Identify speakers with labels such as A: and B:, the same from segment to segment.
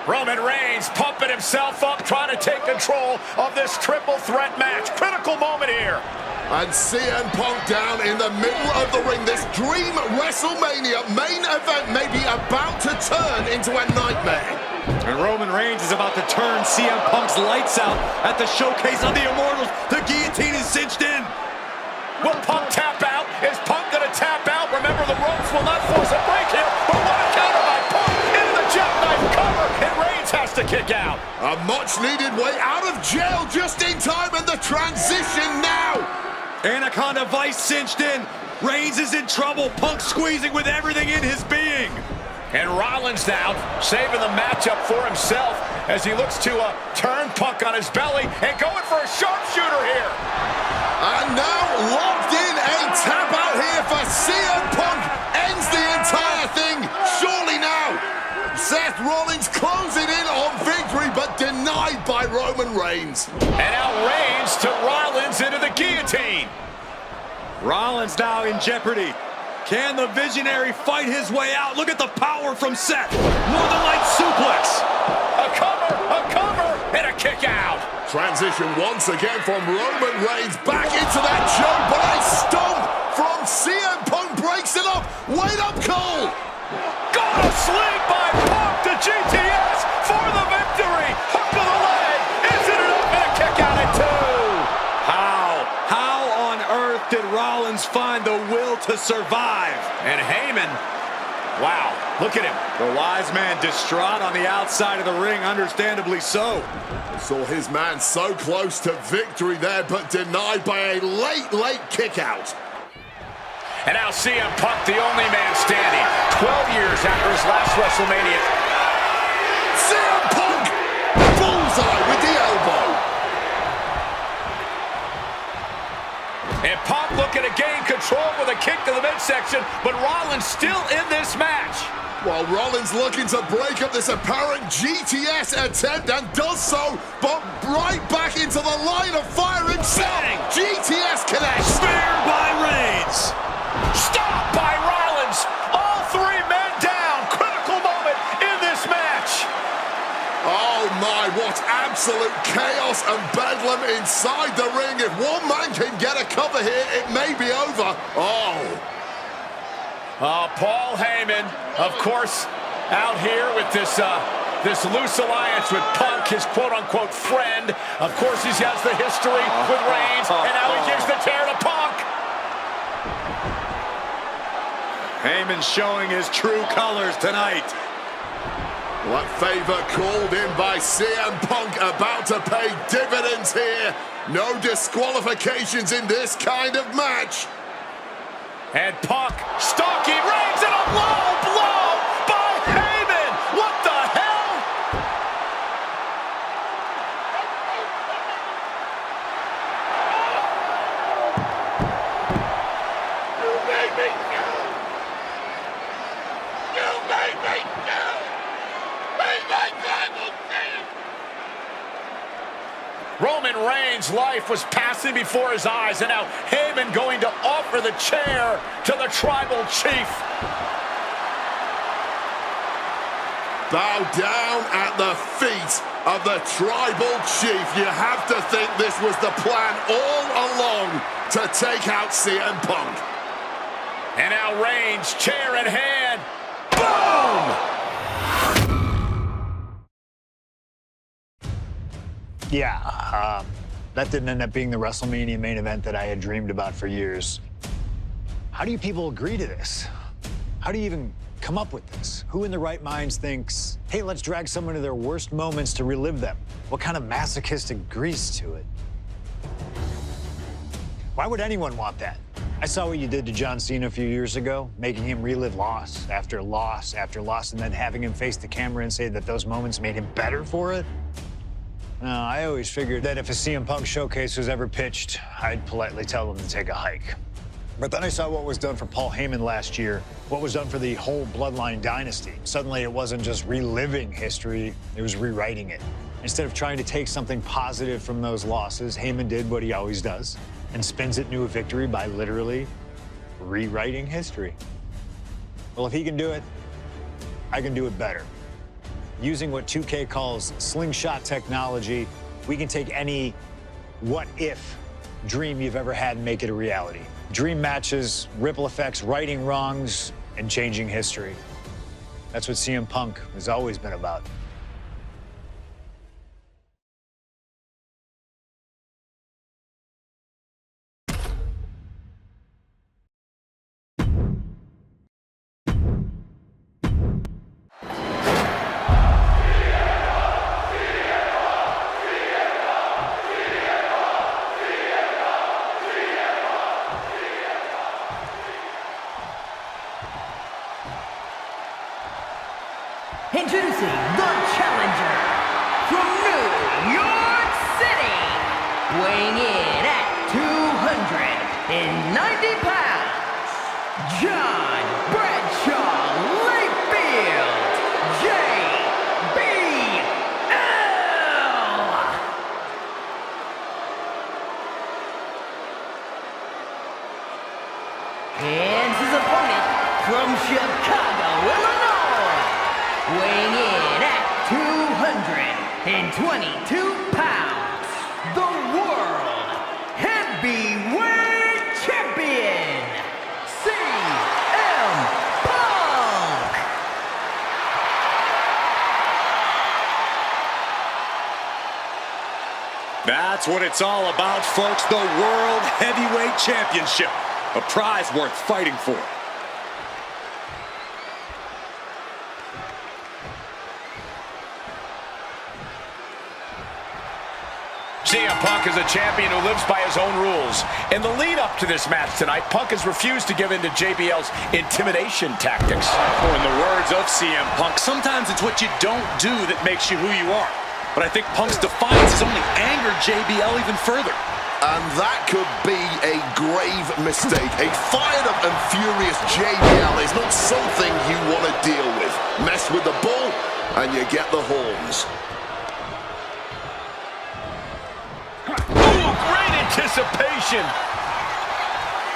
A: Roman Reigns pumping himself up, trying to take control of this triple threat match. Critical moment here.
B: And CM Punk down in the middle of the ring. This dream WrestleMania main event may be about to turn into a nightmare.
C: And Roman Reigns is about to turn CM Punk's lights out at the showcase of the Immortals. The guillotine is cinched in.
A: Will Punk tap out? Is Punk gonna tap out? Remember, the ropes will not force a break here, but what a counter by Punk into the jackknife cover, and Reigns has to kick out.
B: A much-needed way out of jail just in time, and the transition now.
C: Anaconda Vice cinched in. Reigns is in trouble. Punk squeezing with everything in his being.
A: And Rollins now saving the matchup for himself as he looks to turn Punk on his belly and going for a sharpshooter here.
B: And now locked in, a tap out here for CM Punk. Ends the entire thing, surely now. Seth Rollins closing in on victory, but denied by Roman Reigns.
A: And now Reigns to Rollins into the guillotine.
C: Rollins now in jeopardy. Can the Visionary fight his way out? Look at the power from Seth. Northern Light suplex.
A: A cover, and a kick out.
B: Transition once again from Roman Reigns back into that choke, but a stomp from CM Punk breaks it up. Wait up, Cole.
A: Got a sling by Punk to GTS for the victory. Hook to the leg. Is it enough? And a kick out at 2.
C: How on earth did Rollins find the will to survive?
A: And Heyman, wow, look at him.
C: The wise man distraught on the outside of the ring, understandably so.
B: Saw his man so close to victory there, but denied by a late kick out.
A: And now CM Punk, the only man standing, 12 years after his last WrestleMania.
B: CM Punk, bullseye with the elbow.
A: And Punk looking to gain control with a kick to the midsection, but Rollins still in this match.
B: While Rollins looking to break up this apparent GTS attempt, and does so, but right back into the line of fire himself.
A: Bang.
B: GTS connects.
C: Spear by Reigns.
A: Stop by Rollins. All 3 men down. Critical moment in this match.
B: Oh my, what absolute chaos and bedlam inside the ring. If one man can get a cover here, it may be over.
A: Paul Heyman, of course, out here with this loose alliance with Punk, his quote-unquote friend. Of course, he has the history with Reigns, and now he gives the tear to Punk.
C: Heyman showing his true colors tonight.
B: What favor called in by CM Punk about to pay dividends here. No disqualifications in this kind of match.
A: And Punk stalking Reigns, and a low blow by Heyman. What the hell?
B: You made me go. You made me go. Be my tribal chief.
A: Roman Reigns' life was passing before his eyes, and now Heyman going to offer the chair to the tribal chief.
B: Bow down at the feet of the tribal chief. You have to think this was the plan all along to take out CM Punk.
A: And now Reigns, chair in hand. Boom!
D: Yeah, that didn't end up being the WrestleMania main event that I had dreamed about for years. How do you people agree to this? How do you even come up with this? Who in their right minds thinks, hey, let's drag someone to their worst moments to relive them? What kind of masochistic agrees to it? Why would anyone want that? I saw what you did to John Cena a few years ago, making him relive loss after loss after loss, and then having him face the camera and say that those moments made him better for it. No, I always figured that if a CM Punk showcase was ever pitched, I'd politely tell them to take a hike. But then I saw what was done for Paul Heyman last year, what was done for the whole Bloodline dynasty. Suddenly it wasn't just reliving history, it was rewriting it. Instead of trying to take something positive from those losses, Heyman did what he always does and spins it into a victory by literally rewriting history. Well, if he can do it, I can do it better. Using what 2K calls slingshot technology, we can take any what-if dream you've ever had and make it a reality. Dream matches, ripple effects, righting wrongs, and changing history. That's what CM Punk has always been about.
E: Introducing the challenger from New York City, weighing in at 290 pounds, John Bradshaw Layfield, JBL. And his opponent from Chicago, Illinois, weighing in at 222 pounds, the World Heavyweight Champion, CM Punk!
C: That's what it's all about, folks. The World Heavyweight Championship. A prize worth fighting for.
A: CM Punk is a champion who lives by his own rules. In the lead-up to this match tonight, Punk has refused to give in to JBL's intimidation tactics.
C: Or in the words of CM Punk, sometimes it's what you don't do that makes you who you are. But I think Punk's defiance has only angered JBL even further.
B: And that could be a grave mistake. A fired-up and furious JBL is not something you want to deal with. Mess with the bull, and you get the horns.
A: Great anticipation.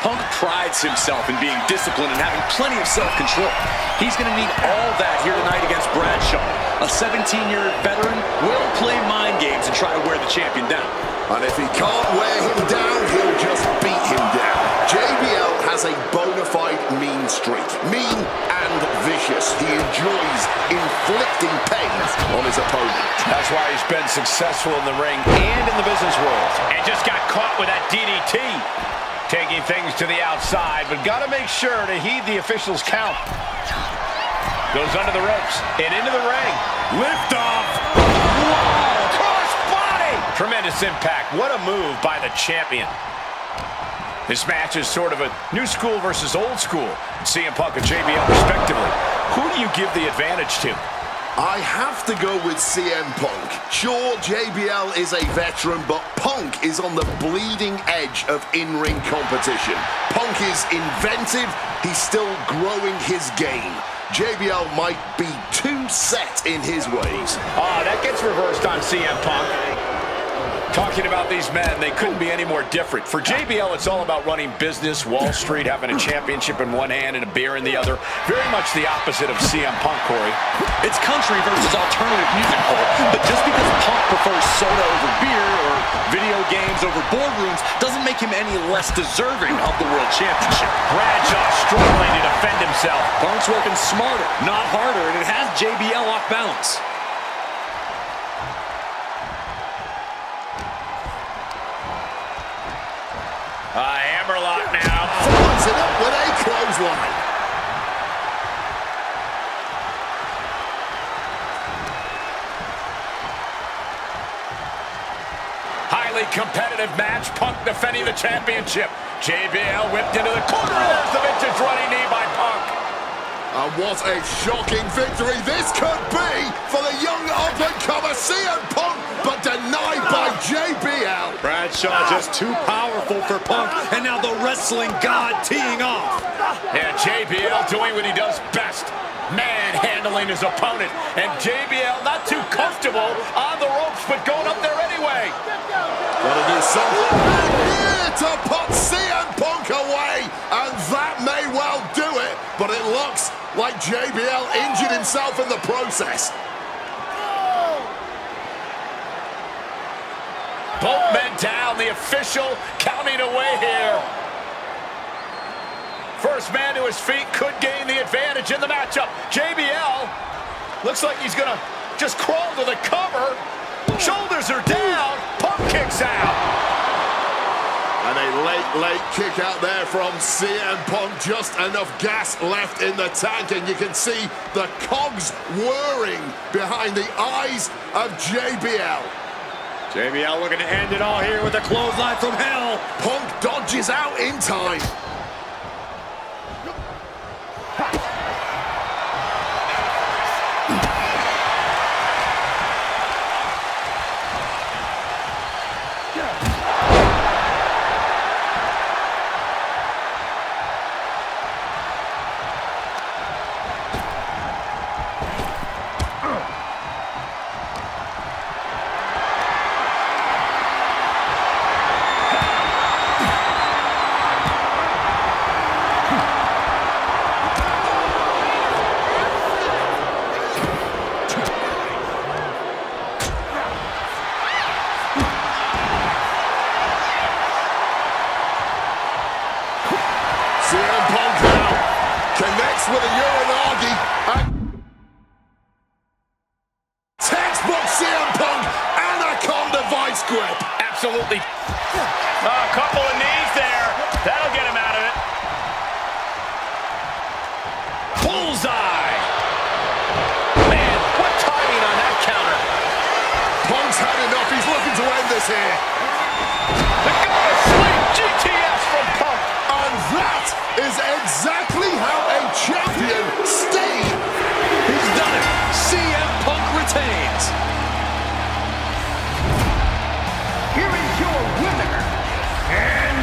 C: Punk prides himself in being disciplined and having plenty of self-control. He's going to need all that here tonight against Bradshaw. A 17-year veteran will play mind games and try to wear the champion down.
B: And if he can't wear him down, he'll just beat him down. JBL has a bona fide mean streak. Mean and vicious. He enjoys inflicting pain on his opponent.
A: That's why he's been successful in the ring and in the business world. And just got caught with that DDT. Taking things to the outside, but got to make sure to heed the officials' count. Goes under the ropes and into the ring. Lift off. Whoa! Cross body. Tremendous impact. What a move by the champion. This match is sort of a new school versus old school. CM Punk and JBL respectively. Who do you give the advantage to?
B: I have to go with CM Punk. Sure, JBL is a veteran, but Punk is on the bleeding edge of in-ring competition. Punk is inventive. He's still growing his game. JBL might be too set in his ways.
A: That gets reversed on CM Punk. Talking about these men, they couldn't be any more different. For JBL, it's all about running business, Wall Street, having a championship in one hand and a beer in the other. Very much the opposite of CM Punk, Corey.
C: It's country versus alternative music, Cole. But just because Punk prefers soda over beer or video games over boardrooms doesn't make him any less deserving of the World Championship.
A: Bradshaw struggling to defend himself.
C: Punk's working smarter, not harder, and it has JBL off balance.
A: Hammerlock now.
B: Follows it up with a clothesline.
A: Highly competitive match. Punk defending the championship. JBL whipped into the corner. There's the vintage running knee by Punk.
B: And what a shocking victory this could be for the young up-and-comer CM Punk, but denied by JBL.
C: Bradshaw just too powerful for Punk, and now the wrestling god teeing off.
A: And JBL doing what he does best, manhandling his opponent. And JBL not too comfortable on the ropes, but going up there anyway.
B: Gotta do something here to put CM Punk away, and that may well do it, but it looks like JBL injured himself in the process.
A: Both men down, the official counting away here. First man to his feet could gain the advantage in the matchup. JBL looks like he's gonna just crawl to the cover. Shoulders are down. Punk kicks out.
B: And a late kick out there from CM Punk. Just enough gas left in the tank, and you can see the cogs whirring behind the eyes of JBL.
C: JBL looking to end it all here with a clothesline from hell.
B: Punk dodges out in time. CM Punk now connects with a Uranagi. Textbook CM Punk, Anaconda vice grip.
A: Absolutely. A couple of knees there. That'll get him out of it. Bullseye. Man, what timing on that counter.
B: Punk's had enough. He's looking to end this here.
A: The go to sleep GTS from Punk.
B: And that is exactly how a champion stays.
C: He's done it. CM Punk retains.
E: Here is your winner, and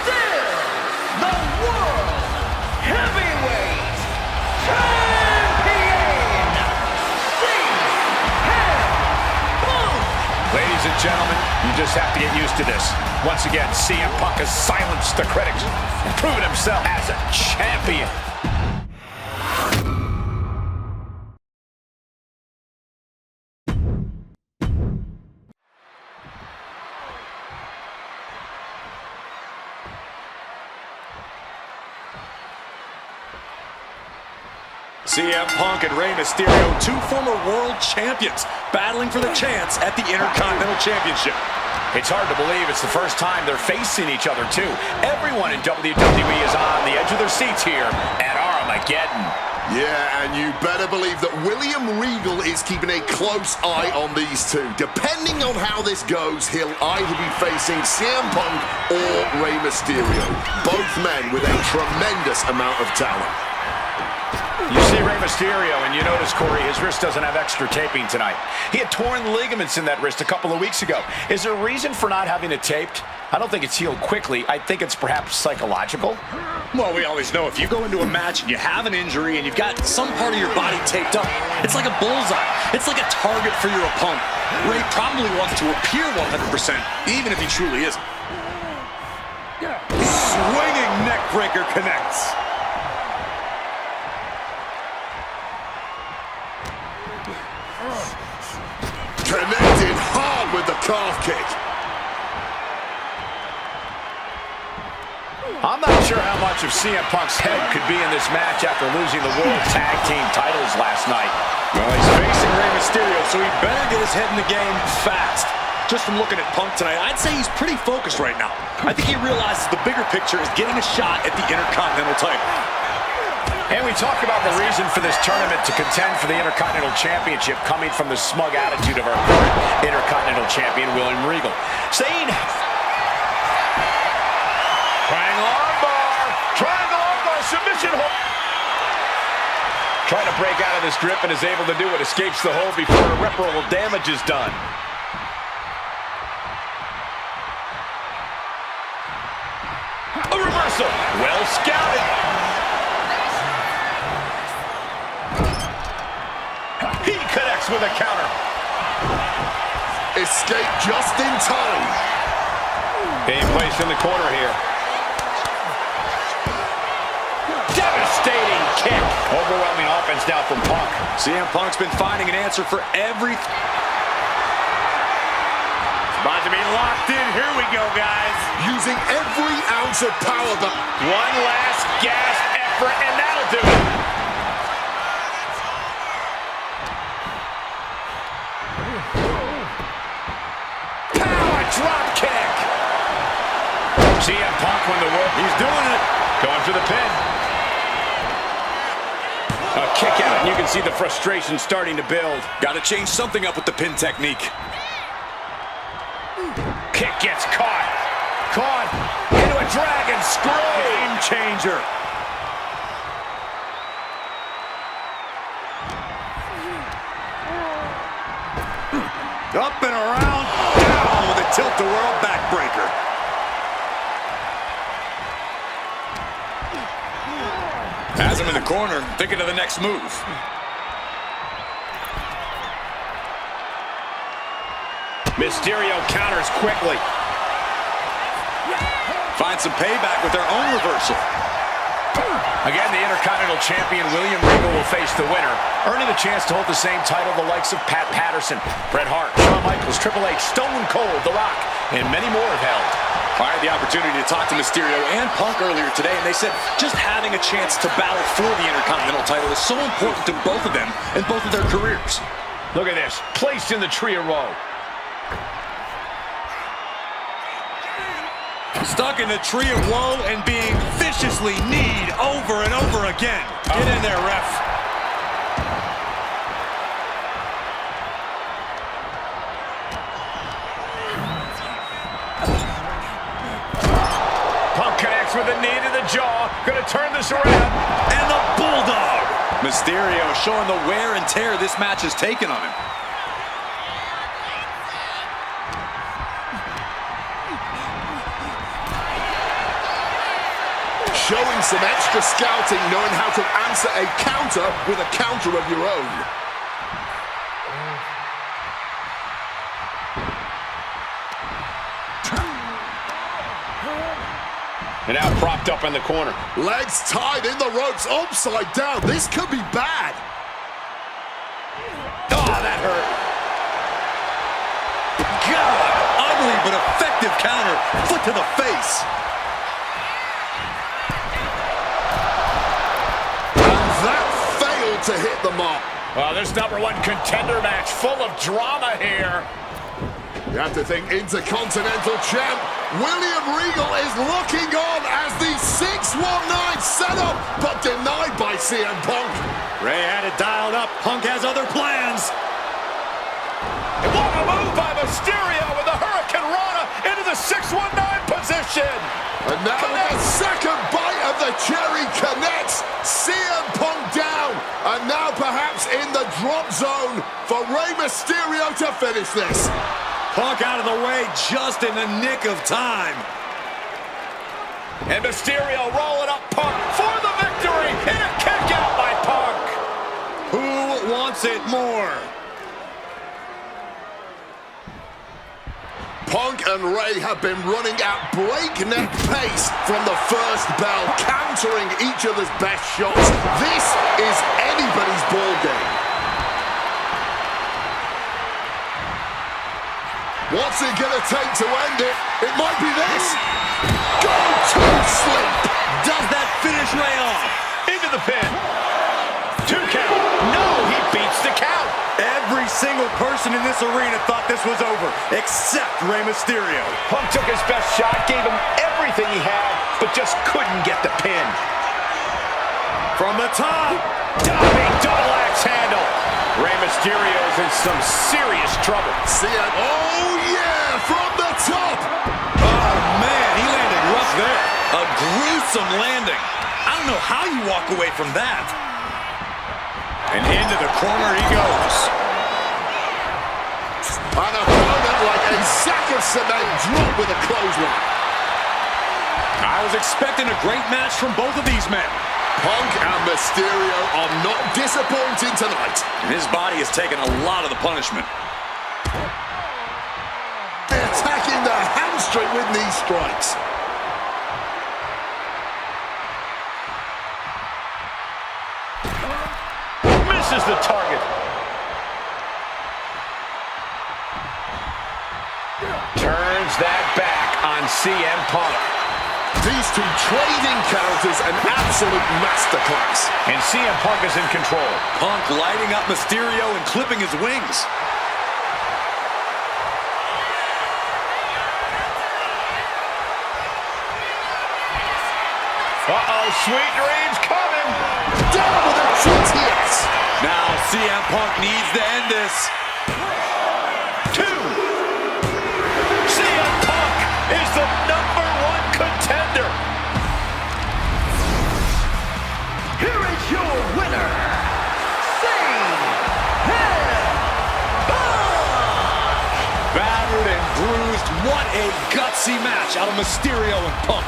E: still the World Heavyweight Champion, CM Punk.
A: Ladies and gentlemen, you just have to get used to this. Once again, CM Punk has silenced the critics and proven himself as a champion.
C: CM Punk and Rey Mysterio, two former world champions, battling for the chance at the Intercontinental Championship.
A: It's hard to believe it's the first time they're facing each other, too. Everyone in WWE is on the edge of their seats here at Armageddon.
B: Yeah, and you better believe that William Regal is keeping a close eye on these two. Depending on how this goes, he'll either be facing CM Punk or Rey Mysterio. Both men with a tremendous amount of talent.
A: You see Rey Mysterio, and you notice, Corey, his wrist doesn't have extra taping tonight. He had torn ligaments in that wrist a couple of weeks ago. Is there a reason for not having it taped? I don't think it's healed quickly. I think it's perhaps psychological.
C: Well, we always know if you go into a match and you have an injury and you've got some part of your body taped up, it's like a bullseye. It's like a target for your opponent. Rey probably wants to appear 100%, even if he truly isn't. Swinging neckbreaker connects.
B: Connected hard with the calf kick.
A: I'm not sure how much of CM Punk's head could be in this match after losing the World Tag Team titles last night.
C: Well, he's facing Rey Mysterio, so he better get his head in the game fast. Just from looking at Punk tonight, I'd say he's pretty focused right now. I think he realizes the bigger picture is getting a shot at the Intercontinental title.
A: And we talk about the reason for this tournament to contend for the Intercontinental Championship coming from the smug attitude of our current Intercontinental Champion, William Regal. Saying, triangle armbar, submission hold. Trying to break out of this grip and is able to do it. Escapes the hold before irreparable damage is done. A reversal, well scouted. He connects with a counter.
B: Escape just in time.
A: Being placed in the corner here. Devastating kick. Overwhelming offense now from Punk.
C: CM Punk's been finding an answer for everything.
A: About to be locked in. Here we go, guys.
B: Using every ounce of power.
A: One last gasp effort, and that'll do it. Power drop kick. CM Punk won the world. He's doing it. Going for the pin. A kick out, and you can see the frustration starting to build.
C: Got to change something up with the pin technique.
A: Kick gets caught. Caught into a dragon screw. Game changer.
C: Up and around. Down with a tilt-the-world backbreaker. Has him in the corner, thinking of the next move.
A: Mysterio counters quickly.
C: Finds some payback with their own reversal.
A: Again, the Intercontinental Champion William Regal will face the winner, earning the chance to hold the same title the likes of Pat Patterson, Bret Hart, Shawn Michaels, Triple H, Stone Cold, The Rock, and many more have held.
C: I had the opportunity to talk to Mysterio and Punk earlier today, and they said just having a chance to battle for the Intercontinental title is so important to both of them and both of their careers.
A: Look at this, placed in the tree of woe.
C: Stuck in the tree of woe and being viciously kneed over and over again. Get in there, ref.
A: Punk connects with a knee to the jaw. Gonna turn this around.
C: And the Bulldog. Mysterio showing the wear and tear this match has taken on him.
B: Showing some extra scouting, knowing how to answer a counter with a counter of your own.
A: And now propped up in the corner.
B: Legs tied in the ropes, upside down. This could be bad.
A: Oh, that hurt.
C: God, ugly but effective counter. Foot to the face.
B: To hit the mark.
A: Well, this #1 contender match full of drama here.
B: You have to think Intercontinental Champ William Regal is looking on as the 619 setup, but denied by CM Punk.
C: Ray had it dialed up. Punk has other plans.
A: What a move by Mysterio with a Hurricane Rana into the 619 position.
B: And now the second bite of the cherry connects. CM Punk down. And now perhaps in the drop zone for Rey Mysterio to finish this.
C: Punk out of the way just in the nick of time.
A: And Mysterio rolling up Punk for the victory. And a kick out by Punk.
C: Who wants it more?
B: Punk and Ray have been running at breakneck pace from the first bell, countering each other's best shots. This is anybody's ball game. What's it gonna take to end it? It might be this. Go to sleep.
C: Does that finish Ray off?
A: Into the pin. 2 count. No, he beats the count.
C: Every single person in this arena thought this was over, except Rey Mysterio.
A: Punk took his best shot, gave him everything he had, but just couldn't get the pin.
C: From the top.
A: Diving double axe handle. Rey Mysterio's in some serious trouble.
B: See it. Oh, yeah, from the top.
C: Oh, man, he landed rough there. A gruesome landing. I don't know how you walk away from that. And into the corner he goes.
B: An opponent like a sack of cement dropped with a clothesline.
C: I was expecting a great match from both of these men.
B: Punk and Mysterio are not disappointing tonight.
C: And his body has taken a lot of the punishment.
B: Attacking the hamstring with knee strikes.
A: Misses the target. 2 CM Punk.
B: These two trading counters, an absolute masterclass.
A: And CM Punk is in control.
C: Punk lighting up Mysterio and clipping his wings.
A: Uh-oh, sweet dreams coming.
B: Down with a GTS.
C: Now CM Punk needs to end this.
A: 2. CM Punk is the #1 contender.
E: Here is your winner, CM Punk!
C: Battered and bruised. What a gutsy match out of Mysterio and Punk.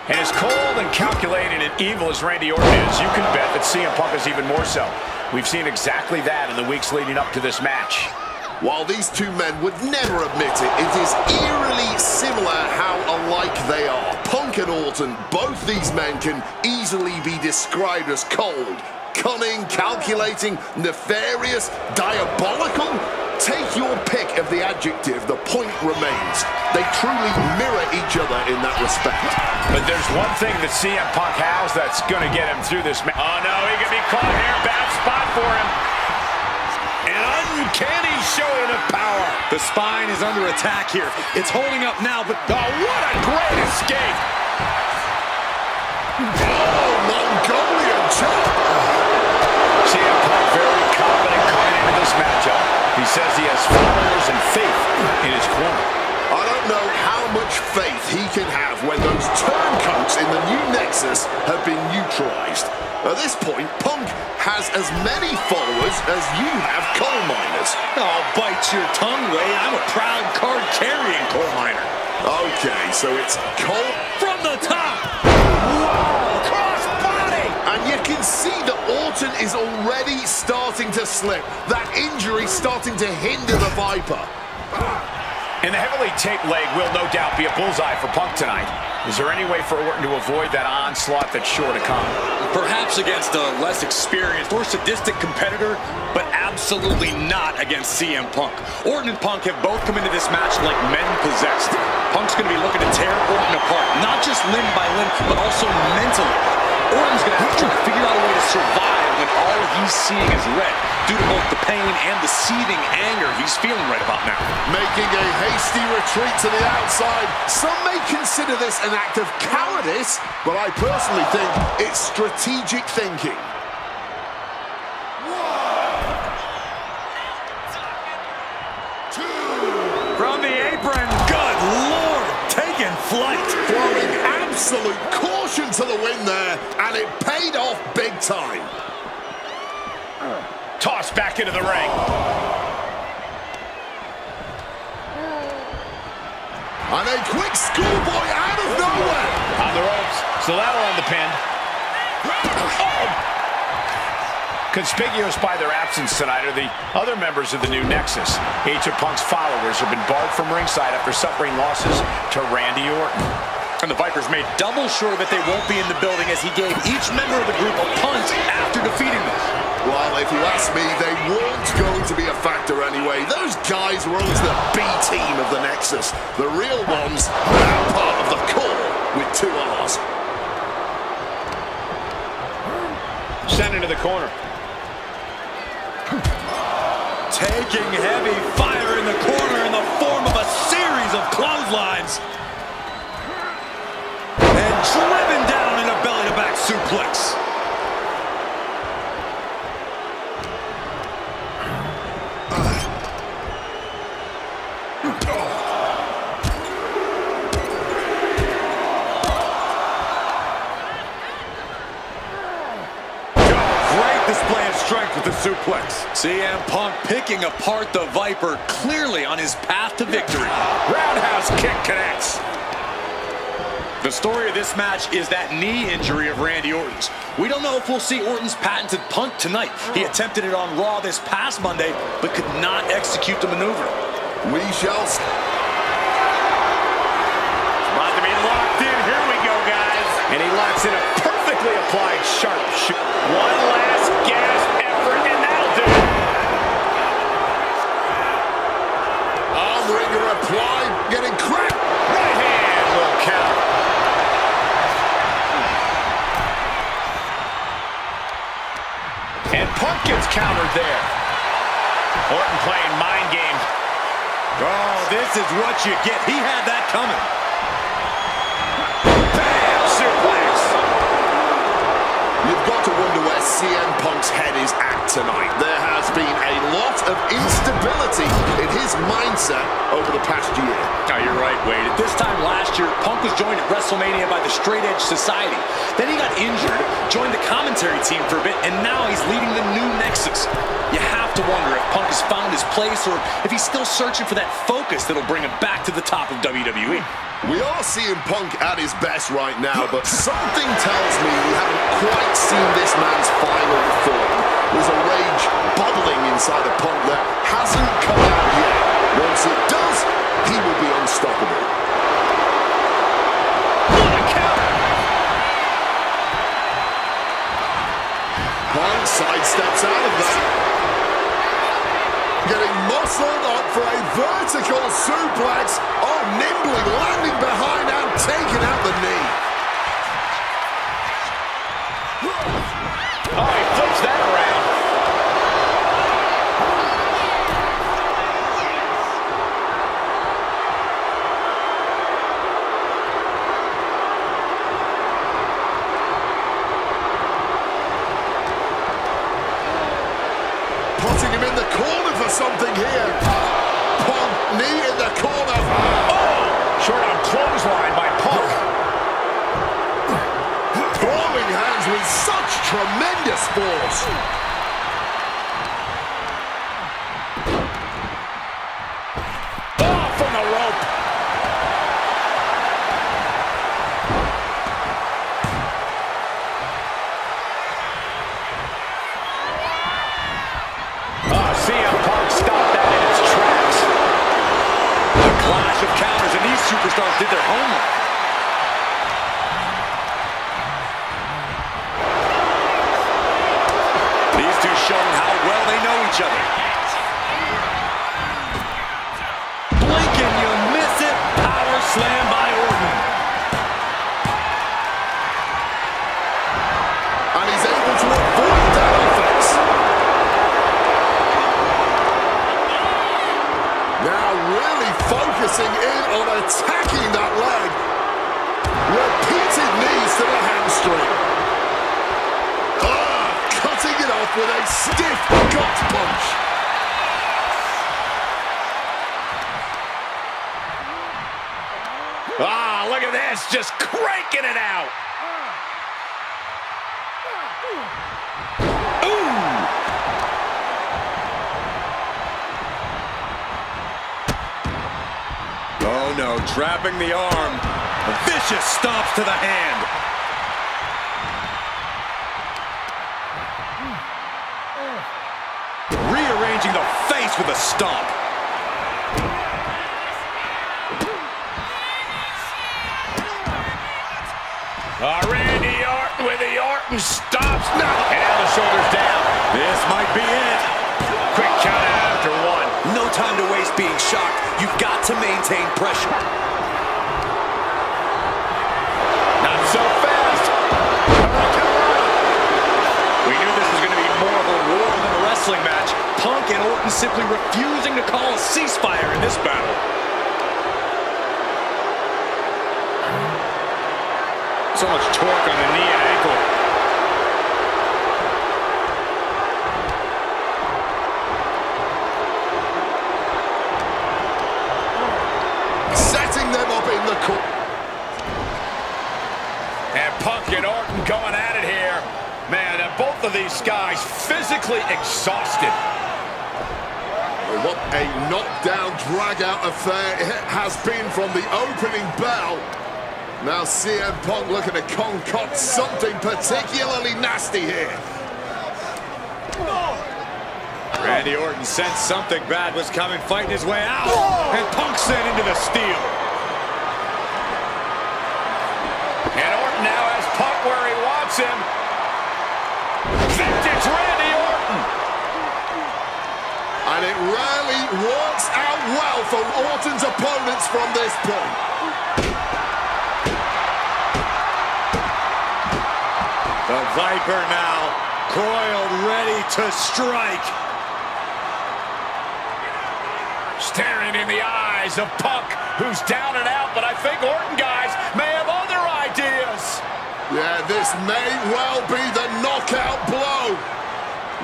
A: And as cold and calculated and evil as Randy Orton is, you can bet that CM Punk is even more so. We've seen exactly that in the weeks leading up to this match.
B: While these two men would never admit it, it is eerily similar how alike they are. Punk and Orton, both these men can easily be described as cold, cunning, calculating, nefarious, diabolical. Take your pick of the adjective, the point remains. They truly mirror each other in that respect.
A: But there's one thing that CM Punk has that's going to get him through this match. Oh, no, he could be caught here. Bad spot for him. An uncanny showing of power.
C: The spine is under attack here. It's holding up now, but
A: Oh, what a great escape.
B: Oh, Mongolian chop.
A: CM Punk very confident coming into this matchup. He says he has followers and faith in his corner.
B: I don't know how much faith he can have when those turncoats in the new Nexus have been neutralized. At this point, Punk has as many followers as you have coal miners.
C: oh, bite your tongue, Wade. I'm a proud card-carrying coal miner.
B: Okay, so it's coal.
C: From the top.
A: Whoa, cross body.
B: And you can see that Orton is already starting to slip. That injury starting to hinder the Viper.
A: And the heavily taped leg will no doubt be a bullseye for Punk tonight. Is there any way for Orton to avoid that onslaught that's sure to come?
C: Perhaps against a less experienced or sadistic competitor, but absolutely not against CM Punk. Orton and Punk have both come into this match like men possessed. Punk's going to be looking to tear Orton apart, not just limb by limb, but also mentally. Orton's going to have to try to figure out a way to survive when all he's seeing is red, due to both the pain and the seething anger he's feeling right about now.
B: Making a hasty retreat to the outside. Some may consider this an act of cowardice, but I personally think it's strategic thinking.
C: From the apron, good Lord, taking flight.
B: Throwing absolute caution to the wind there, and it paid off big time.
A: Tossed back into the ring.
B: And a quick schoolboy out of nowhere.
A: On the ropes, so that'll end the pin. Conspicuous by their absence tonight are the other members of the new Nexus. Each of Punk's followers have been barred from ringside after suffering losses to Randy Orton.
C: And the Vipers made double sure that they won't be in the building as he gave each member of the group a punt after defeating them.
B: Well, if you ask me, they weren't going to be a factor anyway. Those guys were always the B team of the Nexus. The real ones are now part of the core with 2 R's.
A: Sent into the corner.
C: Taking heavy fire in the corner in the form of a series of clotheslines. And driven down in a belly-to-back suplex. Display of strength with the suplex. CM Punk picking apart the Viper, clearly on his path to victory.
A: Roundhouse kick connects.
C: The story of this match is that knee injury of Randy Orton's. We don't know if we'll see Orton's patented punt tonight. He attempted it on Raw this past Monday, but could not execute the maneuver.
B: We shall...
A: suplex in a perfectly applied sharp shoot. One last gasp effort, and that'll do it.
B: Arm ringer applied, getting cracked.
A: Right hand will count. And Punk gets countered there. Orton playing mind games.
C: Oh, this is what you get. He had that coming.
A: Bam! Suplex.
B: You've got to wonder where CM Punk's head is at tonight. There has been a lot of instability in his mindset over the past year.
C: Oh, you're right, Wade. At this time last year, Punk was joined at WrestleMania by the Straight Edge Society. Then he got injured, joined the commentary team for a bit, and now he's leading the new Nexus. You have to wonder if Punk has found his place or if he's still searching for that focus that'll bring him back to the top of WWE.
B: We are seeing Punk at his best right now, but something tells me we haven't quite seen this man's final form. There's a rage bubbling inside of Punk that hasn't come out yet. Once it does, he will be unstoppable.
A: What a counter!
B: Punk sidesteps out of that. Getting muscled up for a vertical suplex. Oh, nimbling, landing behind and taking out the knee.
A: Oh, he flips that around.
B: Putting him in the corner for something here. Punk, knee in the corner.
A: Oh! Short on clothesline by Punk.
B: Throwing hands with such tremendous force.
A: Oh, from the rope. CM Punk stopped that in its tracks.
C: A clash of counters, and these superstars did their homework. These two showing how well they know each other. Blink and you miss it. Power slam by Orton.
B: And he's able to avoid that offense. Now really focusing in on attacking that leg. Repeated knees to the hamstring. Cutting it off with a stiff gut punch.
A: Ah, look at this, just cranking it out.
C: Oh no, trapping the arm. A vicious stomps to the hand. Rearranging the face with a stomp.
A: Randy Orton with the Orton stops. No. And now the shoulders down.
C: This might be it.
A: Quick count out after one.
C: No time to waste being shocked. You've got to maintain pressure.
A: Not so fast.
C: We knew this was going to be more of a war than a wrestling match. Punk and Orton simply refusing to call a ceasefire in this battle.
A: So much torque on the knee and ankle.
B: Setting them up in the corner.
A: And Punk and Orton going at it here. Man, both of these guys physically exhausted.
B: What a knockdown, drag-out affair it has been from the opening bell. Now CM Punk looking to concoct something particularly nasty here.
C: Randy Orton sensed something bad was coming, fighting his way out. And Punk sent into the steel.
A: And Orton now has Punk hurts him. Vintage Randy Orton.
B: And it rarely works out well for Orton's opponents from this point.
F: The Viper now, coiled, ready to strike.
A: Staring in the eyes of Punk, who's down and out, but I think Orton, guys, may have other ideas.
B: Yeah, this may well be the knockout blow.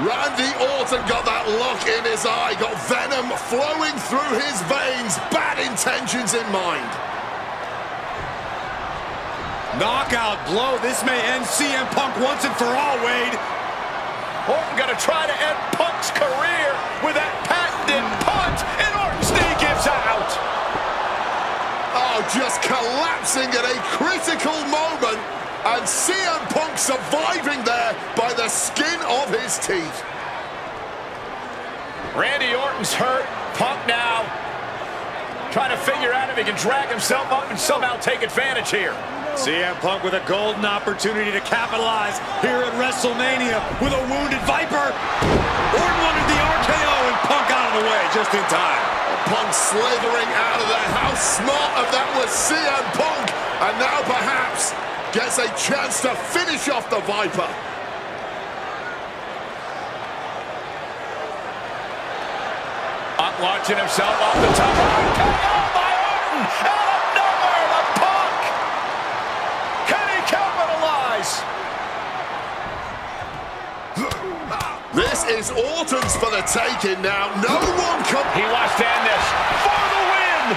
B: Randy Orton got that look in his eye, got venom flowing through his veins, bad intentions in mind.
F: Knockout blow. This may end CM Punk once and for all, Wade.
A: Orton gonna try to end Punk's career with that patented punt, and Orton's knee gives out.
B: Oh, just collapsing at a critical moment, and CM Punk surviving there by the skin of his teeth.
A: Randy Orton's hurt. Punk now trying to figure out if he can drag himself up and somehow take advantage here.
F: CM Punk with a golden opportunity to capitalize here at WrestleMania with a wounded Viper. Orton wanted the RKO and Punk out of the way just in time.
B: Punk slithering out of there. How smart of that was CM Punk. And now perhaps gets a chance to finish off the Viper.
A: Punk launching himself off the top. RKO by Orton! Out of nowhere to Punk! Can he capitalize?
B: This is Orton's for the taking now. No one can...
A: He wants to end this for the win!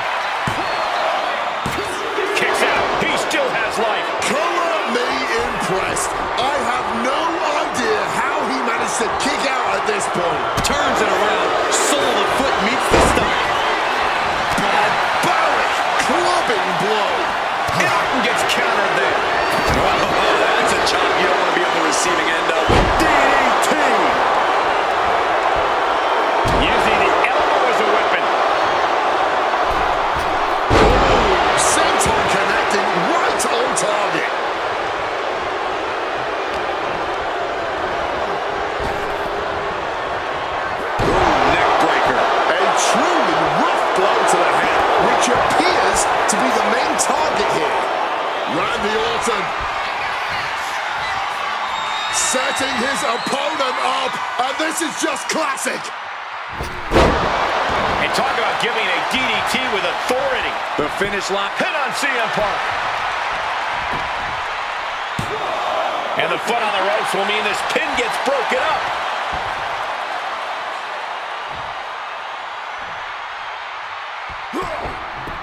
A: Kicks out. He still has life.
B: Color me impressed. I have no idea how he managed to kick out at this point.
C: Turns it around. Sole of the foot meets the stomach.
B: Barbaric clubbing blow.
A: And Orton gets countered there.
C: Oh, that's a chop you don't want to be on the receiving end of. DDT!
A: Using the elbow as a weapon.
B: Senton connecting right on target.
C: Neck breaker.
B: A truly rough blow to the head, which appears to be the main target here. Randy Orton setting his opponent up, and this is just classic.
A: And talk about giving a DDT with authority.
C: The finish line.
A: Hit on CM Punk. And the foot on the ropes will mean this pin gets broken up.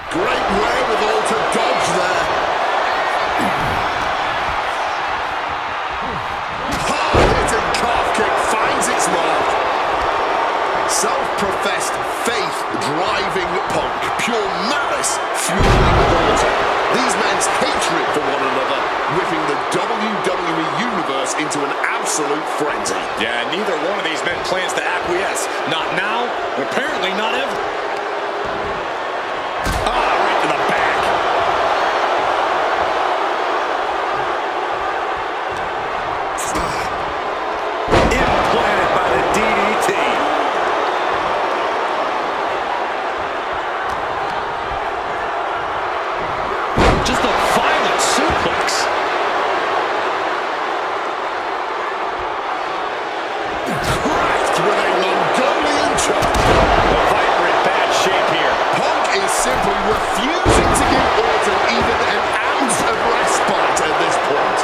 B: Great wherewithal to dodge there. Hard-hitting calf kick finds its mark. Self-professed faith driving Punk. Pure malice fueling Orton. These men's hatred for one another whipping the WWE Universe into an absolute frenzy.
C: Yeah, neither one of these men plans to acquiesce. Not now, and apparently not ever.
A: Right to the back.
C: Implanted by the DDT. Just a violent suplex.
B: Cracked with a Mongolian chop.
A: The Viper in bad shape here.
B: Punk is simply refusing to give Orton even an ounce of respite at this point.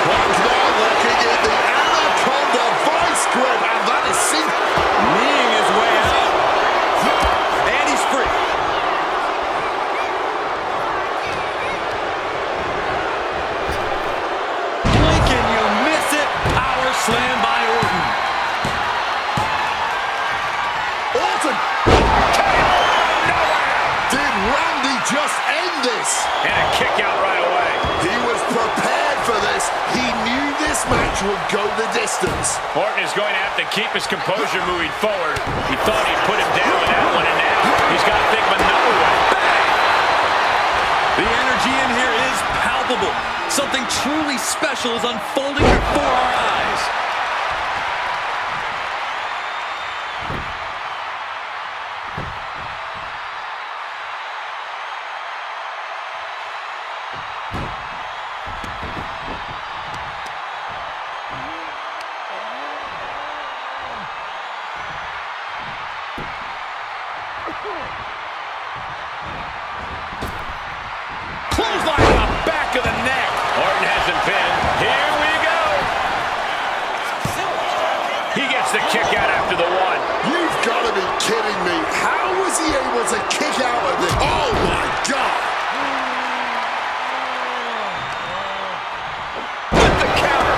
B: Punk now looking at the Anaconda vice grip, and that is
C: Kneeing his way out. And he's free. Blink and you miss it. Power slam by Orton.
B: Orton! Did Randy just end this?
A: And a kick out right away.
B: He was prepared for this. He knew this match would go the distance.
A: Orton is going to have to keep his composure moving forward. He thought he'd put him down with that one, and now he's got to think of another way.
C: The energy energy in here is palpable. Something truly special is unfolding before our eyes.
A: Clothesline on the back of the neck. Orton has him pinned. Here we go. He gets the kick out after the one.
B: You've got to be kidding me. How was he able to kick out of this? Oh, my God.
A: With the counter.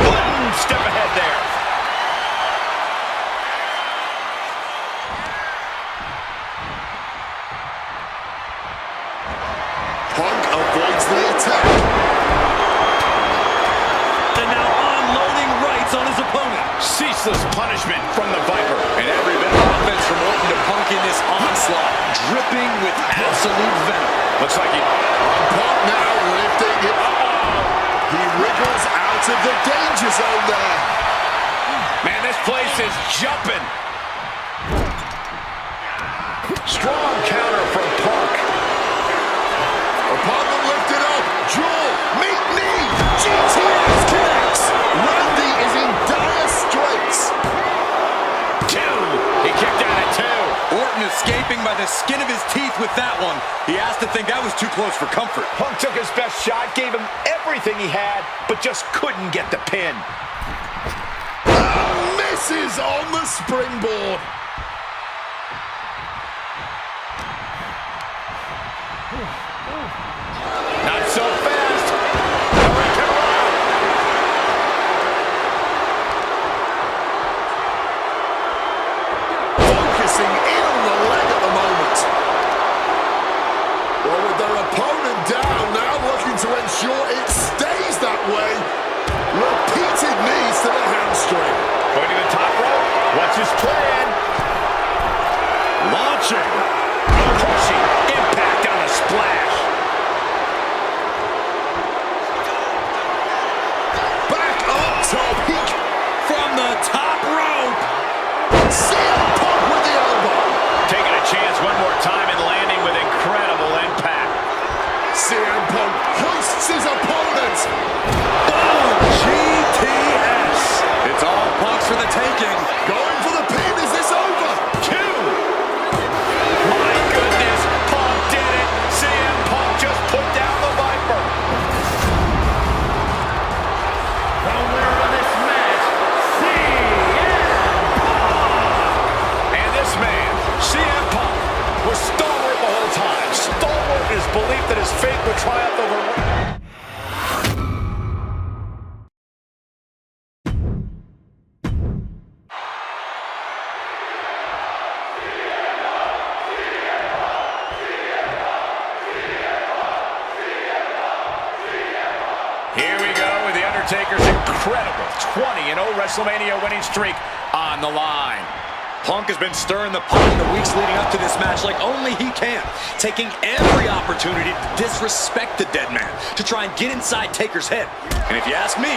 A: One step ahead there.
B: Punk avoids the attack.
C: And now unloading rights on his opponent.
A: Ceaseless punishment from the Viper.
C: And every bit of offense from Orton to Punk in this onslaught, dripping with absolute venom.
A: Looks like he...
B: Punk now lifting it. He wriggles out of the danger zone there.
A: Man, this place is jumping. Strong counter from Punk.
B: Opponent lifted up. Jaw, meet knee. GTS connects. Randy is in dire straits.
A: Two. He kicked out at two.
C: Orton escaping by the skin of his teeth with that one. He has to think that was too close for comfort.
A: Punk took his best shot, gave him everything he had, but just couldn't get the pin.
B: Misses on the springboard.
A: Not so fast. Hurricane Run.
B: Focusing in on the leg at the moment. Well, with their opponent down, now looking to ensure it stays that way. Repeated knees to the hamstring.
A: Going to the top rope. What's his plan? Launching. Pushing. Impact on a splash.
B: Back up top.
C: From the top rope.
B: CM Punk with the elbow.
A: Taking a chance one more time and landing with incredible impact.
B: CM Punk hoists his opponent.
C: GTS. It's all Punk's for the taking.
B: Going for the pin. Is this over?
A: Two. My goodness. Punk did it. CM Punk just put down the Viper. The winner of this match, CM Punk. And this man, CM Punk, was stalwart the whole time. Stalwart in his belief that his fate would triumph over... Here we go with The Undertaker's incredible 20-0 WrestleMania winning streak on the line.
C: Punk has been stirring the pot in the weeks leading up to this match like only he can, taking every opportunity to disrespect the dead man, to try and get inside Taker's head. And if you ask me,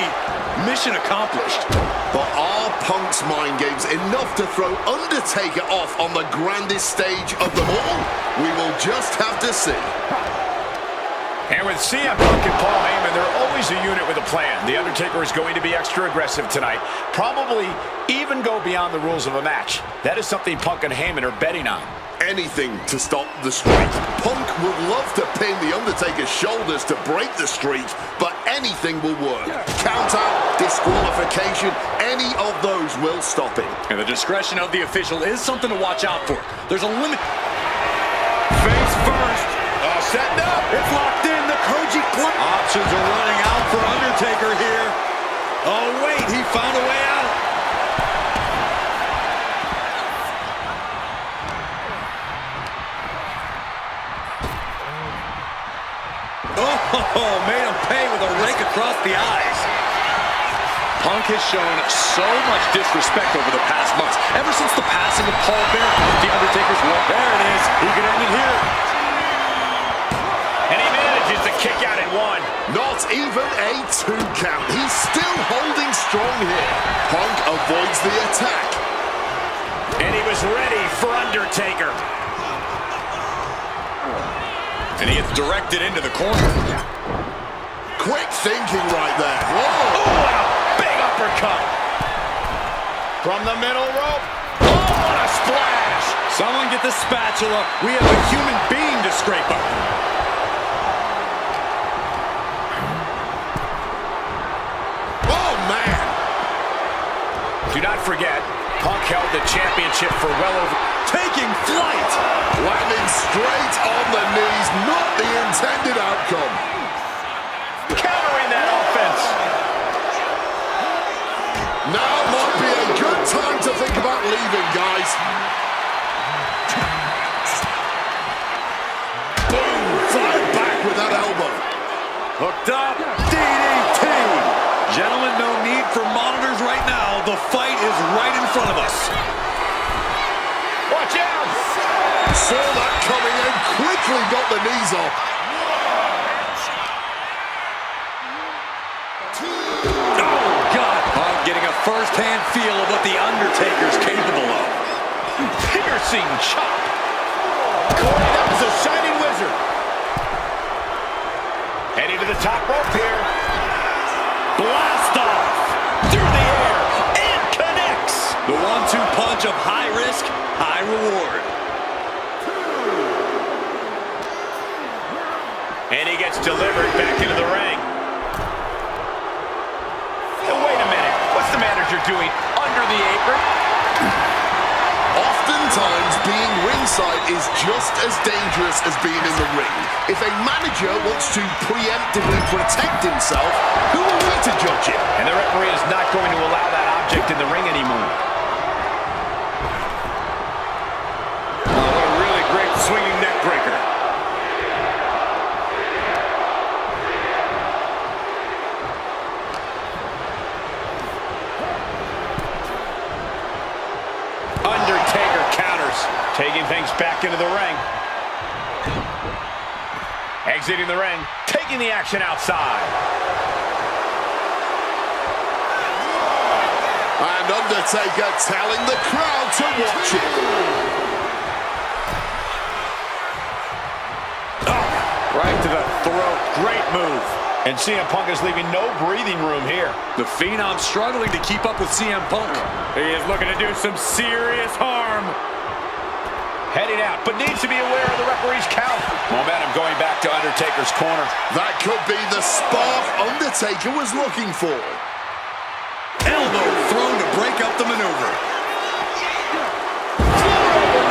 C: mission accomplished.
B: But are Punk's mind games enough to throw Undertaker off on the grandest stage of them all? We will just have to see.
A: And with CM Punk and Paul Heyman, they're always a unit with a plan. The Undertaker is going to be extra aggressive tonight. Probably even go beyond the rules of a match. That is something Punk and Heyman are betting on.
B: Anything to stop the streak. Punk would love to pin the Undertaker's shoulders to break the streak, but anything will work. Count out, disqualification, any of those will stop it.
C: And the discretion of the official is something to watch out for. There's a limit.
A: Face first. Setting up.
C: It's locked in. The Koji Club. Options are running out for Undertaker here. Oh, wait. He found a way out. Oh, made him pay with a rake across the eyes. Punk has shown so much disrespect over the past months. Ever since the passing of Paul Bearer, the Undertaker's won.
F: There it is. He can end it here.
A: And he manages to kick out at one.
B: Not even a 2 count. He's still holding strong here. Punk avoids the attack.
A: And he was ready for Undertaker.
C: And he gets directed into the corner.
B: Quick thinking right there. Whoa.
A: Oh, what a big uppercut. From the middle rope. Oh, what a splash.
F: Someone get the spatula. We have a human being to scrape up.
B: Oh, man.
A: Do not forget, Punk held the championship for well over...
C: Taking flight.
B: Landing straight on the knees. Not the intended outcome.
A: Countering that offense.
B: Now might be a good time to think about leaving, guys. Boom! Fired back with that elbow.
F: Hooked up. DDT. Gentlemen, no need for monitors right now. The fight is right in front of us.
A: Watch out!
B: Saw that coming and quickly got the knees off.
F: Oh, God. I'm getting a first-hand feel of what the Undertaker's capable of.
A: Piercing chop. Corey, that was a shining wizard. Heading to the top rope here.
F: Blast off.
A: Through the air. And connects.
F: The 1-2 punch of high risk, high reward.
A: And he gets delivered back into the ring. Now, wait a minute. What's the manager doing under the apron?
B: Oftentimes, being ringside is just as dangerous as being in the ring. If a manager wants to preemptively protect himself, who are we to judge it?
A: And the referee is not going to allow that object in the ring anymore.
F: Oh, what a really great swinging neck breaker.
A: Undertaker counters, taking things back into the ring. Exiting the ring, taking the action outside.
B: And Undertaker telling the crowd to watch it.
F: Right to the throat. Great move.
A: And CM Punk is leaving no breathing room here.
C: The Phenom struggling to keep up with CM Punk.
F: He is looking to do some serious harm.
A: Heading out, but needs to be aware of the referee's count. Momentum going back to Undertaker's corner.
B: That could be the spark Undertaker was looking for.
C: Elbow thrown to break up the maneuver.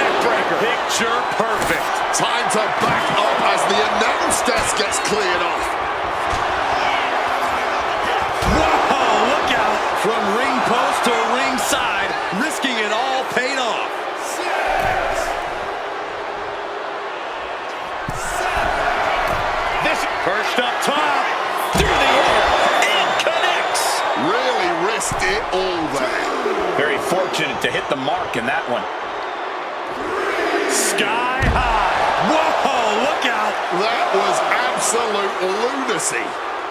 A: Neck breaker.
F: Picture perfect.
B: Time to back up as the announce desk gets cleared off.
F: Whoa, look out. From ring post to ringside, risking it all paid off.
A: This
F: Perched up top.
A: through the air and connects.
B: Really risked it all there.
A: Very fortunate to hit the mark in that one.
F: Sky high. Whoa, look out.
B: That was absolute lunacy.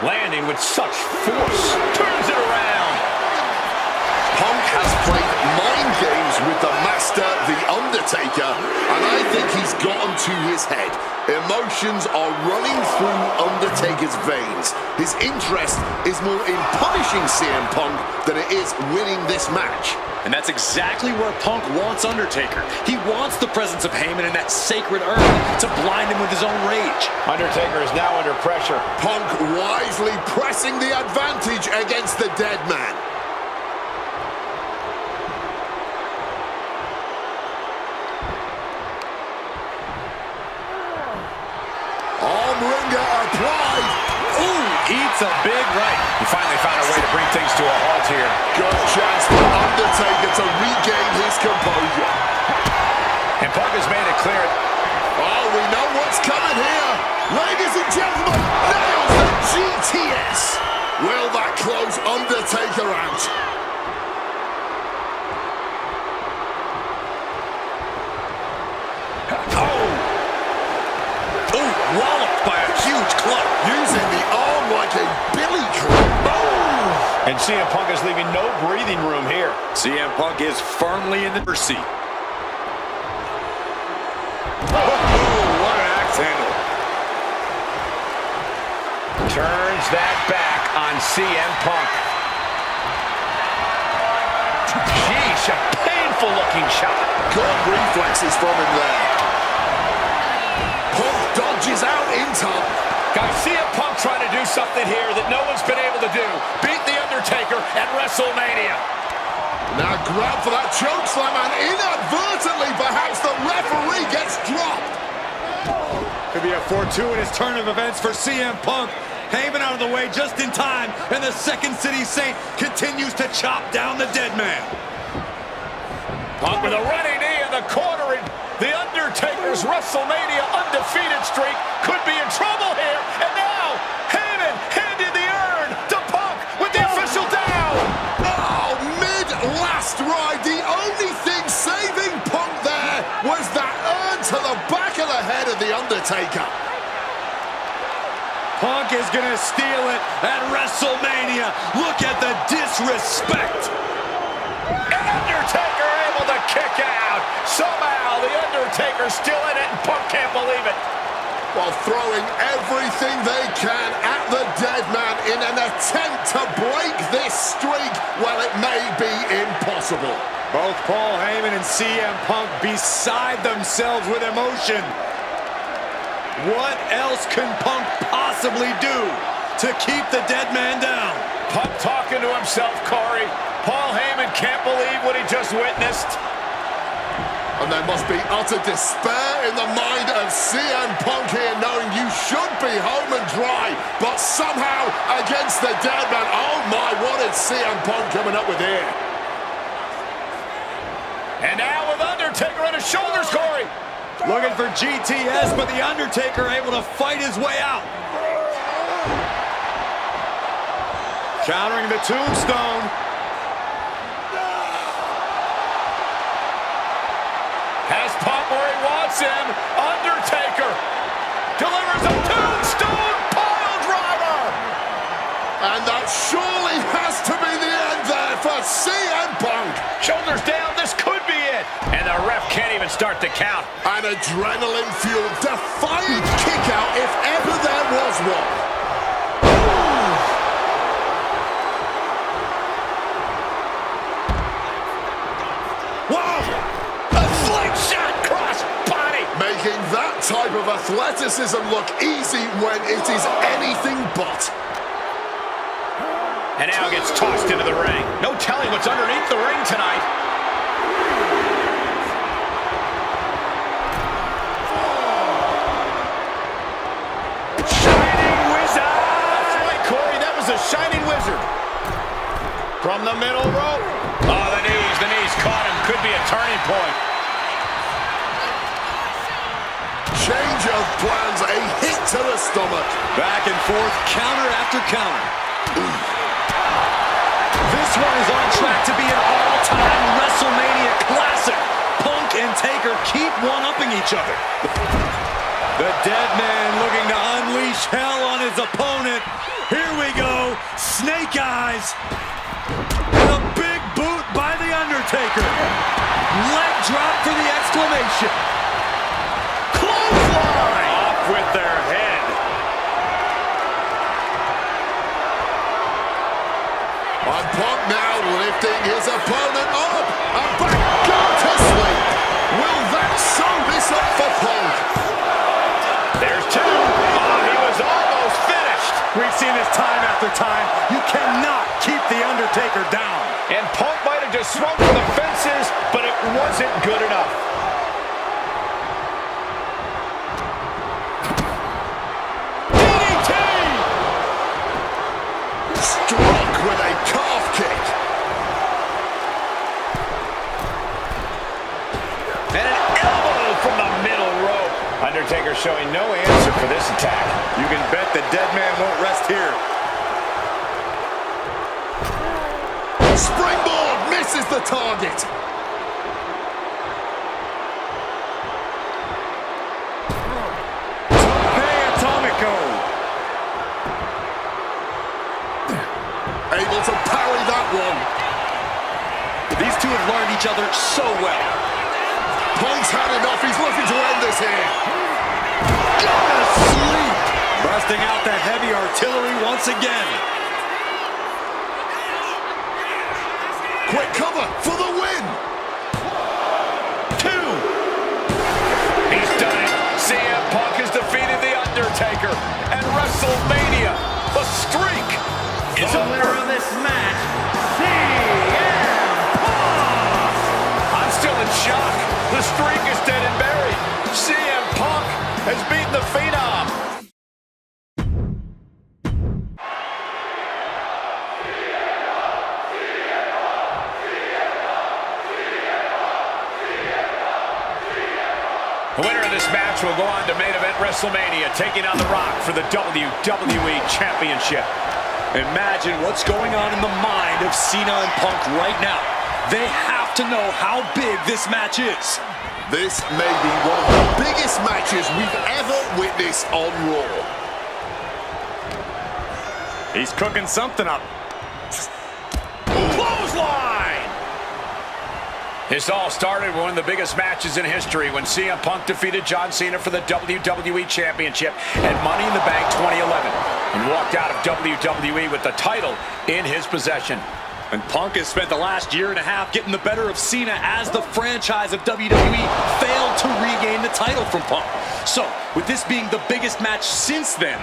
A: Landing with such force. Turns it around.
B: Punk has played mind games with the master, The Undertaker, and I think he's gotten to his head. Emotions are running through Undertaker's veins. His interest is more in punishing CM Punk than it is winning this match.
C: And that's exactly where Punk wants Undertaker. He wants the presence of Heyman in that sacred urn to blind him with his own rage.
A: Undertaker is now under pressure.
B: Punk wisely pressing the advantage against the dead man. Armringer applied.
F: Ooh, eats a big right.
A: He finally found a way to bring things to a halt here.
B: Good chance for Undertaker to regain his composure.
A: And Punk has made it clear.
B: Oh, we know what's coming here. Ladies and gentlemen, nails the GTS. Will that close Undertaker out?
C: Walloped by a huge club.
B: Using the arm like a billy club. Boom!
A: And CM Punk is leaving no breathing room here.
C: CM Punk is firmly in the first seat.
A: What an axe handle. Turns that back on CM Punk. Sheesh, a painful looking shot.
B: Good reflexes from him there. Punk dodges out in time.
A: Guys, CM Punk trying to do something here that no one's been able to do. Beat The Undertaker at WrestleMania.
B: Now grab for that chokeslam, and inadvertently, perhaps the referee gets dropped.
F: Could be a fortuitous turn of events for CM Punk. Heyman out of the way just in time, and the Second City Saint continues to chop down the dead man.
A: Punk with a running knee in the corner, and The Undertaker's WrestleMania undefeated streak could be in trouble here. And now, Heyman handed the urn to Punk with the official down.
B: Oh, mid-last ride, the only thing saving Punk there was that urn to the back of the head of The Undertaker.
F: Punk is going to steal it at WrestleMania. Look at the disrespect.
A: And Undertaker able to kick out. Somehow, The Undertaker's still in it, and Punk can't believe it.
B: While throwing everything they can at the dead man in an attempt to break this streak, well, it may be impossible.
F: Both Paul Heyman and CM Punk beside themselves with emotion. What else can Punk possibly do to keep the dead man down?
A: Punk talking to himself, Corey. Paul Heyman can't believe what he just witnessed.
B: And there must be utter despair in the mind of CM Punk here, knowing you should be home and dry, but somehow against the dead man. Oh my, what is CM Punk coming up with here?
A: And now with Undertaker on his shoulders, Corey.
F: Looking for GTS, but The Undertaker able to fight his way out. Countering the tombstone.
A: Has Punk where he wants him. Undertaker delivers a tombstone pile driver.
B: And that surely has to be the end there for CM Punk.
A: Shoulders down, this could be it. And the ref can't even start the count.
B: An adrenaline-fueled, defiant kick-out if ever there was one. Making that type of athleticism look easy when it is anything but.
A: And now gets tossed into the ring. No telling what's underneath the ring tonight. Shining Wizard! That's right, Corey, that was a Shining Wizard. From the middle rope. Oh, the knees caught him. Could be a turning point.
B: Change of plans, a hit to the stomach.
F: Back and forth, counter after counter. This one is on track to be an all-time WrestleMania classic. Punk and Taker keep one-upping each other. The dead man looking to unleash hell on his opponent. Here we go, snake eyes. And a big boot by The Undertaker. Leg drop for the exclamation.
A: Off with their head.
B: And Punk now lifting his opponent up. And back down to sleep. Will that sew this up for Punk?
A: There's two. Oh, he was almost finished.
F: We've seen this time after time. You cannot keep The Undertaker down.
A: And Punk might have just swung for the fences, but it wasn't good enough.
B: Struck with a calf kick.
A: And an elbow from the middle rope. Undertaker showing no answer for this attack.
F: You can bet the dead man won't rest here.
B: Springboard misses the target. Able to parry that one.
C: These two have learned each other so well.
B: Punk's had enough. He's looking to end this here. Gonna sleep.
F: Busting out the heavy artillery once again.
B: Quick cover for the win.
A: 2. He's done it. CM Punk has defeated The Undertaker. And WrestleMania, the streak is
E: The
A: over.
E: winner of this match, CM Punk!
A: I'm still in shock. The streak is dead and buried. CM Punk has beaten the Phenom. The winner of this match will go on to main event WrestleMania, taking on The Rock for the WWE Championship.
C: Imagine what's going on in the mind of Cena and Punk right now. They have to know how big this match is.
B: This may be one of the biggest matches we've ever witnessed on Raw.
F: He's cooking something up.
A: Clothesline! This all started with one of the biggest matches in history when CM Punk defeated John Cena for the WWE Championship at Money in the Bank 2011 and walked out of WWE with the title in his possession.
C: And Punk has spent the last year and a half getting the better of Cena as the franchise of WWE failed to regain the title from Punk. So, with this being the biggest match since then,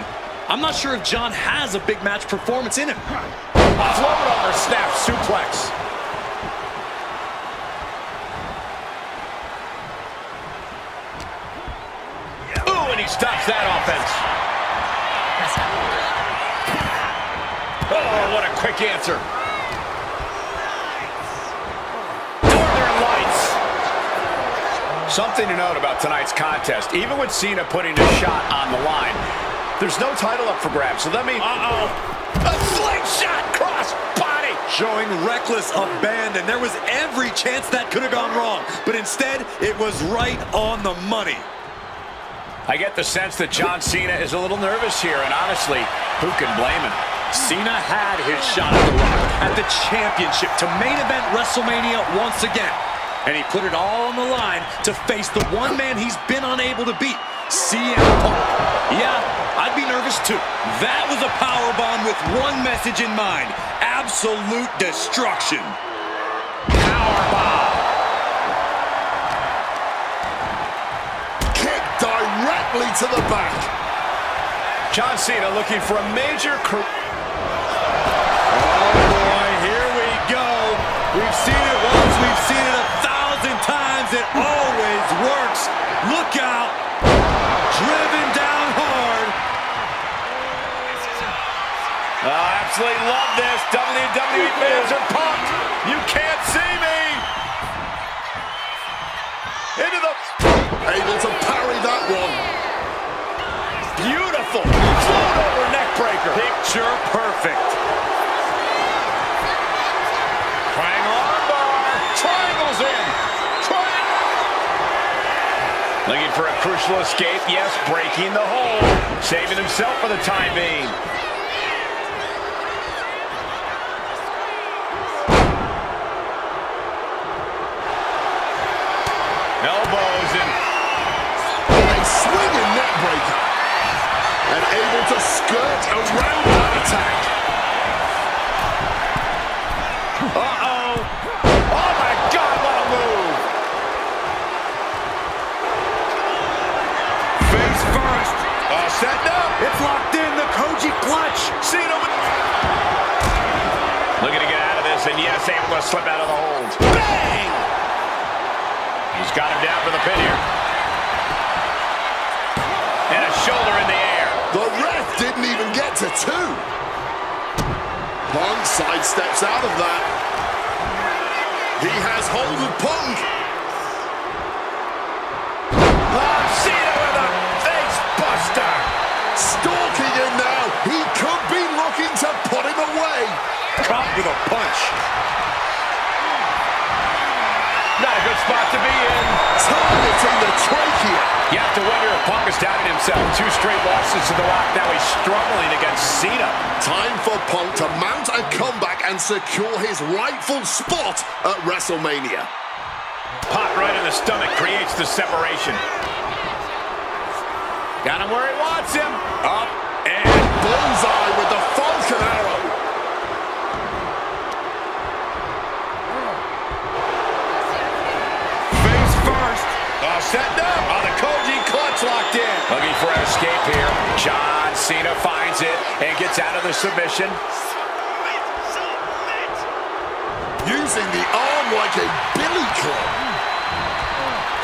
C: I'm not sure if John has a big match performance in him.
A: Float over snap suplex. Ooh, and he stops that offense. Oh, what a quick answer. Northern Lights. Something to note about tonight's contest. Even with Cena putting a shot on the line, there's no title up for grabs. So that means... A slingshot cross body.
F: Showing reckless abandon. There was every chance that could have gone wrong. But instead, it was right on the money.
A: I get the sense that John Cena is a little nervous here, and honestly, who can blame him?
C: Cena had his shot at The Rock at the championship to main event WrestleMania once again. And he put it all on the line to face the one man he's been unable to beat, CM Punk. Yeah, I'd be nervous too. That was a powerbomb with one message in mind: absolute destruction.
A: Powerbomb.
B: Kick directly to the back.
A: John Cena looking for a major
F: Oh boy, here we go. We've seen it once, we've seen it 1,000 times. It always works. Look out. Driven down hard.
A: absolutely love this. WWE fans are pumped. You can't see me. Into the...
B: Able to parry that one.
A: Beautiful. Float over neck breaker.
F: Picture perfect.
A: Triangle armbar. Triangle's in. Looking for a crucial escape. Yes, breaking the hold. Saving himself for the time being. Elbows in.
B: A swinging neck breaker. And able to skirt around that attack.
A: Uh-oh. Oh, my God, what a move.
F: Face first.
A: Setting up.
F: It's locked in. The Koji clutch.
A: Cena looking to get out of this, and yes, able to slip out of the hold. Bang! He's got him down for the pin here. And a shoulder in the air.
B: The ref didn't even get to two. Punk sidesteps out of that. He has hold of Punk.
A: Cena with a face buster.
B: Stalking him now. He could be looking to put him away.
F: Caught with a punch.
A: spot to be in.
B: Targeting the trachea.
A: You have to wonder if Punk has doubted himself. 2 straight losses to The Rock. Now he's struggling against Cena.
B: Time for Punk to mount a comeback and secure his rightful spot at WrestleMania.
A: Pot right in the stomach creates the separation. Got him where he wants him. Up and
B: Bullseye with the Falcon Arrow.
A: face first. Setting up. The Koji clutch locked in. Looking for an escape here. John Cena finds it and gets out of the submission.
B: Using the arm like a billy club.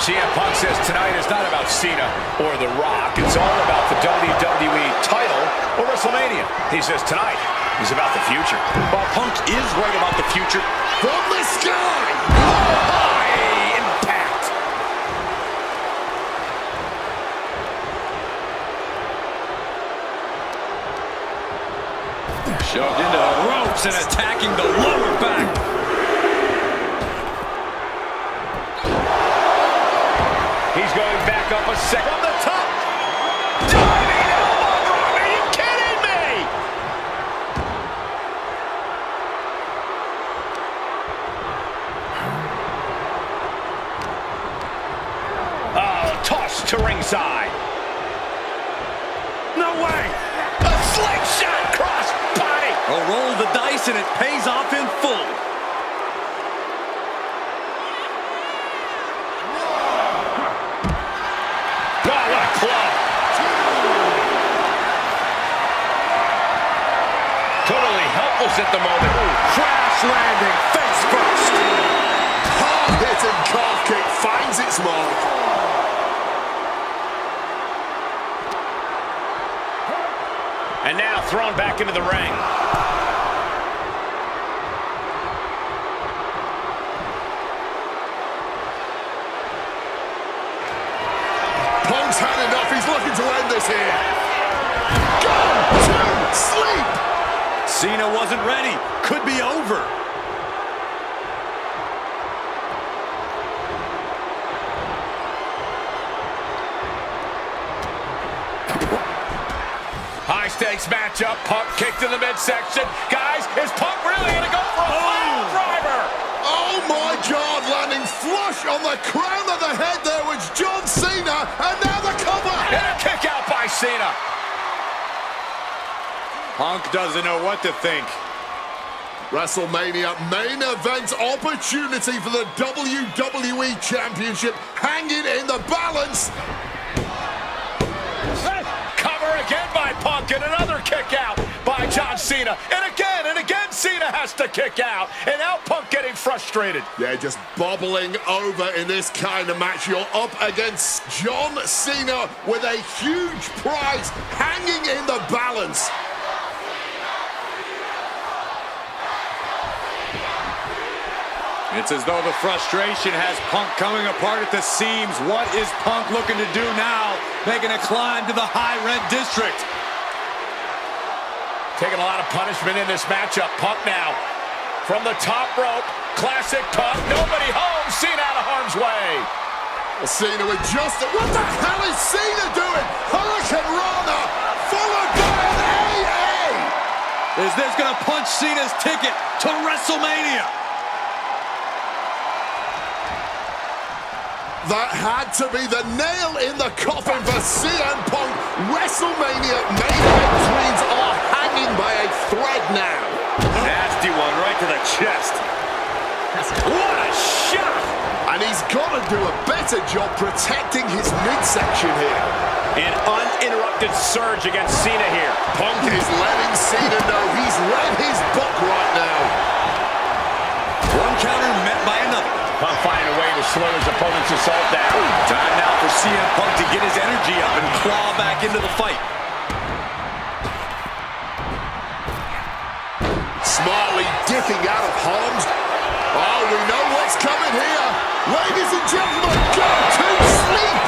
A: CM Punk says tonight is not about Cena or The Rock. It's all about the WWE title or WrestleMania. He says tonight is about the future.
C: Well, Punk is right about the future.
B: From the sky.
A: High impact.
C: Shoved into the ropes and attacking the lower back.
A: He's going back up a second from the top. Diving elbow drop. Are you kidding me? Oh, toss to ringside. No way. A slingshot cross body.
C: A roll of the dice and it pays off in full.
A: Totally helpless at the moment.
C: Crash landing, face first.
B: Hard-hitting calf kick finds its mark.
A: And now thrown back into the ring.
B: Punk's had enough. He's looking to end this here. Go to sleep.
C: Cena wasn't ready. Could be over.
A: High stakes matchup. Punk kicked in the midsection. Guys, is Punk really going to go for a pile driver?
B: Oh my God, landing flush on the crown of the head there was John Cena, and now the cover.
A: And a kick out by Cena.
F: Punk doesn't know what to think.
B: WrestleMania main event opportunity for the WWE Championship hanging in the balance.
A: Cover again by Punk and another kick out by John Cena. And again Cena has to kick out. And now Punk getting frustrated.
B: Yeah, just bubbling over in this kind of match. You're up against John Cena with a huge prize hanging in the balance.
F: It's as though the frustration has Punk coming apart at the seams. What is Punk looking to do now? Making a climb to the high red district.
A: Taking a lot of punishment in this matchup. Punk now from the top rope. Classic Punk. Nobody home. Cena out of harm's way.
B: Cena with just... What the hell is Cena doing? Hurricane Rana followed by an AA.
C: Is this going to punch Cena's ticket to WrestleMania?
B: That had to be the nail in the coffin for CM Punk. WrestleMania main event dreams are hanging by a thread now.
A: Nasty one right to the chest. What a shot!
B: And he's got to do a better job protecting his midsection here.
A: An uninterrupted surge against Cena here.
B: Punk is letting Cena know he's read his book right now.
C: One counter met by another.
A: Punk finding a way to slow his opponent's assault down.
C: Time now for CM Punk to get his energy up and claw back into the fight.
B: Smartly dipping out of harm's... Oh, we know what's coming here. Ladies and gentlemen, go to sleep.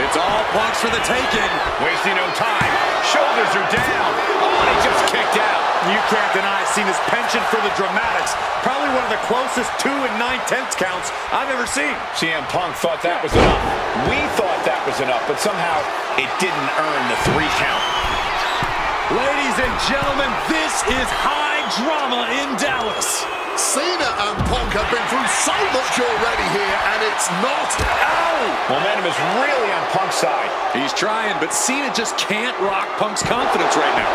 C: It's all Punk's for the taking.
A: Wasting no time. Shoulder shoulders are down. Oh, and he just kicked out.
F: You can't deny Cena's penchant for the dramatics. Probably one of the closest 2 9/10 counts I've ever seen.
A: CM Punk thought that was enough. We thought that was enough, but somehow it didn't earn the 3 count.
F: Ladies and gentlemen, this is high drama in Dallas.
B: Cena and Punk have been through so much already here, and it's not. Ow!
A: Momentum is really on Punk's side.
C: He's trying, but Cena just can't rock Punk's confidence right now.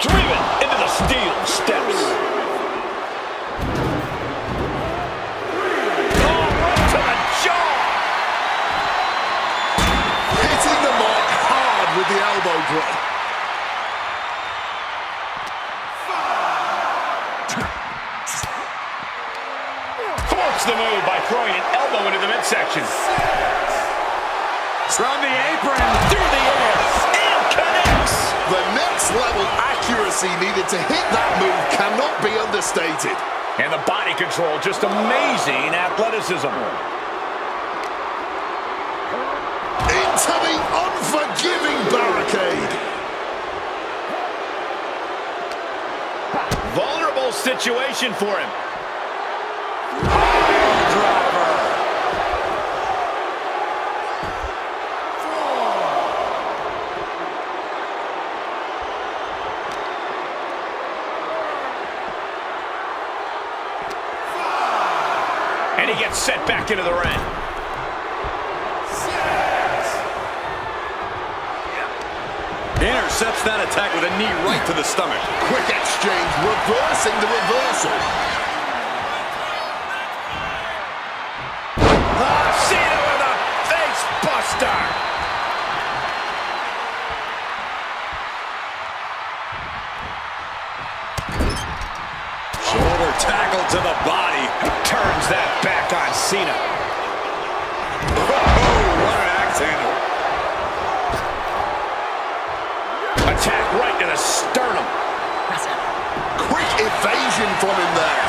A: Driven into the steel steps. Oh, right to the jaw.
B: Hitting the mark hard with the elbow drop.
A: Force the move by throwing an elbow into the midsection.
F: From the apron,
A: Through the air, and connects.
B: The next level accuracy needed to hit that move cannot be understated.
A: And the body control, just amazing athleticism.
B: Into the unforgiving barricade.
A: Vulnerable situation for him. And he gets set back into the ring.
C: Intercepts that attack with a knee right to the stomach.
B: Quick exchange, reversing the reversal.
A: Cena with a face buster.
C: Shoulder tackle to the body.
A: Turns that back on Cena.
C: Oh, what an axe handle.
A: Attack right to the sternum.
B: Quick evasion from him there.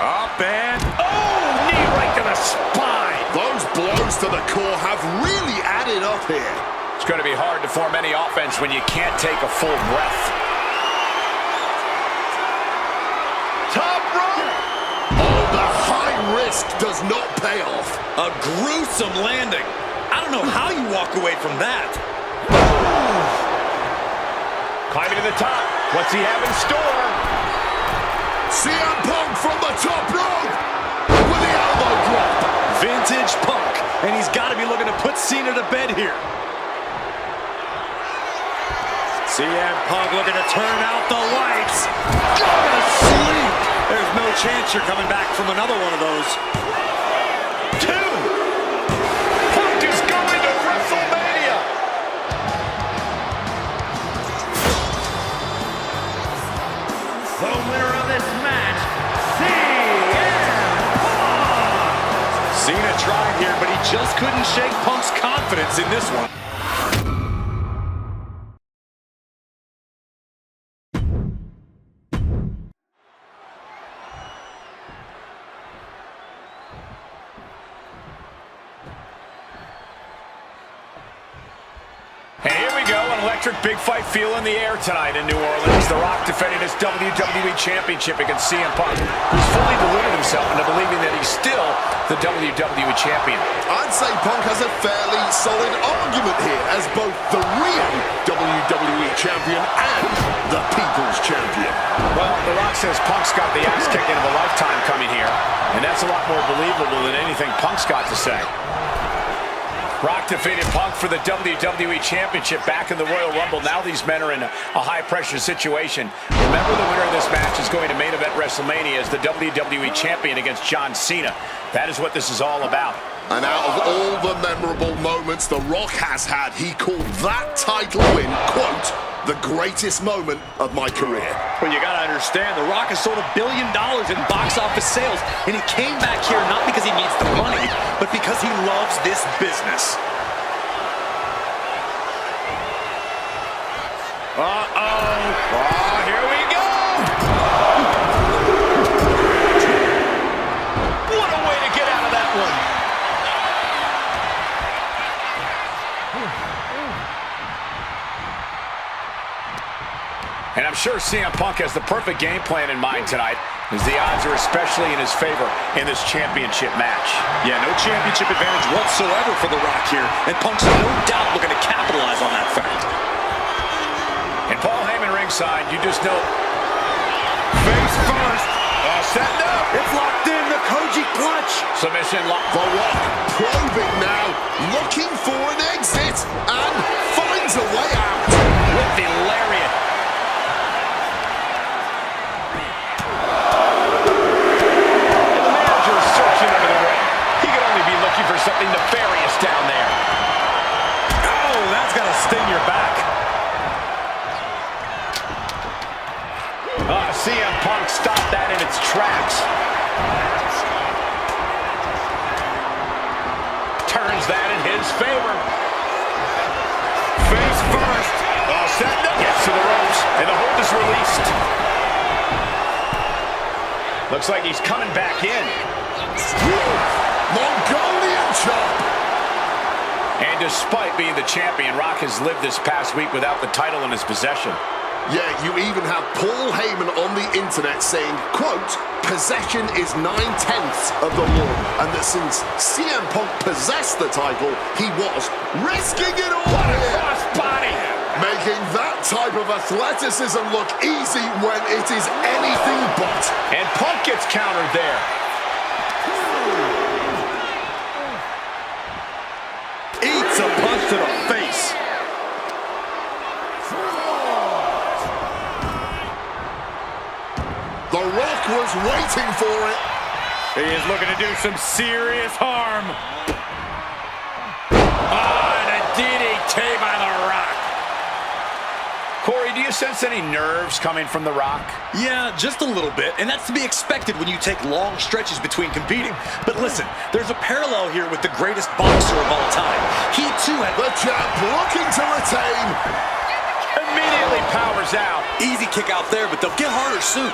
C: Up and...
A: Oh, knee right to the spine.
B: Those blows to the core have really added up here.
A: It's going to be hard to form any offense when you can't take a full breath. Top rope.
B: Oh, the high risk does not pay off.
C: A gruesome landing. I don't know how you walk away from that.
A: Climbing to the top. What's he have in store?
B: CM Punk from the top rope with the elbow drop.
C: Vintage Punk. And he's got to be looking to put Cena to bed here.
F: CM Punk looking to turn out the lights. Going to sleep. There's no chance you're coming back from another one of those.
A: 2. Punk is going to WrestleMania.
E: The winner of this match, CM Punk!
C: Cena tried here, but he just couldn't shake Punk's confidence in this one.
A: And here we go, an electric big fight feel in the air tonight in New Orleans. The Rock defending his WWE Championship against CM Punk, who's fully deluded himself into believing that he's still the WWE Champion.
B: I'd say Punk has a fairly solid argument here as both the real WWE Champion and the People's Champion.
A: Well, The Rock says Punk's got the ass kicking of a lifetime coming here, and that's a lot more believable than anything Punk's got to say. Rock defeated Punk for the WWE Championship back in the Royal Rumble. Now these men are in a high-pressure situation. Remember, the winner of this match is going to main event WrestleMania as the WWE Champion against John Cena. That is what this is all about.
B: And out of all the memorable moments The Rock has had, he called that title win, quote, the greatest moment of my career.
C: Well, you got to understand, The Rock has sold $1 billion in box office sales, and he came back here not because he needs the money, but because he loves this business.
A: Here we go! What a way to sure CM Punk has the perfect game plan in mind tonight, as the odds are especially in his favor in this championship match.
C: Yeah, no championship advantage whatsoever for The Rock here, and Punk's no doubt looking to capitalize on that fact.
A: And Paul Heyman ringside, you just know. Face first. Setting up.
C: It's locked in, the Koji clutch.
A: Submission lock.
B: The Rock probing now, looking for an exit, and finds a way out.
A: With the lariat. And the manager is searching under the ring. He could only be looking for something nefarious down there.
C: Oh, that's got to sting your back.
A: CM Punk stopped that in its tracks. Turns that in his favor. Face first. Set up. Gets to the ropes, and the hold is released. Looks like he's coming back in.
B: Mongolian chop.
A: And despite being the champion, Rock has lived this past week without the title in his possession.
B: Yeah, you even have Paul Heyman on the internet saying, quote, possession is 9/10 of the law, and that since CM Punk possessed the title, he was risking it all here.
A: Crossbody!
B: Making that type of athleticism look easy when it is anything but.
A: And Punk gets countered there.
C: Eats a punch to the face.
B: The Rock was waiting for it.
A: He is looking to do some serious harm. Oh, and a DDT by The Rock. Corey, do you sense any nerves coming from The Rock?
C: Yeah, just a little bit, and that's to be expected when you take long stretches between competing. But listen, there's a parallel here with the greatest boxer of all time. He too had
B: The champ looking to retain.
A: Immediately powers out.
C: easy kick out there, but they'll get harder soon.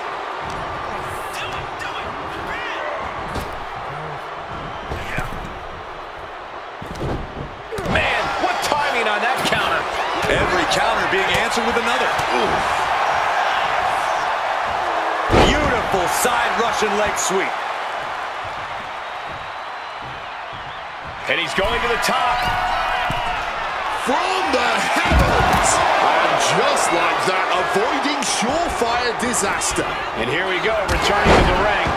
A: Man, what timing on that counter.
C: Every counter being answered with another. Ooh. Beautiful side Russian leg sweep.
A: And he's going to the top.
B: From the heavens. And just like that, avoiding surefire disaster.
A: And here we go, returning to the ring.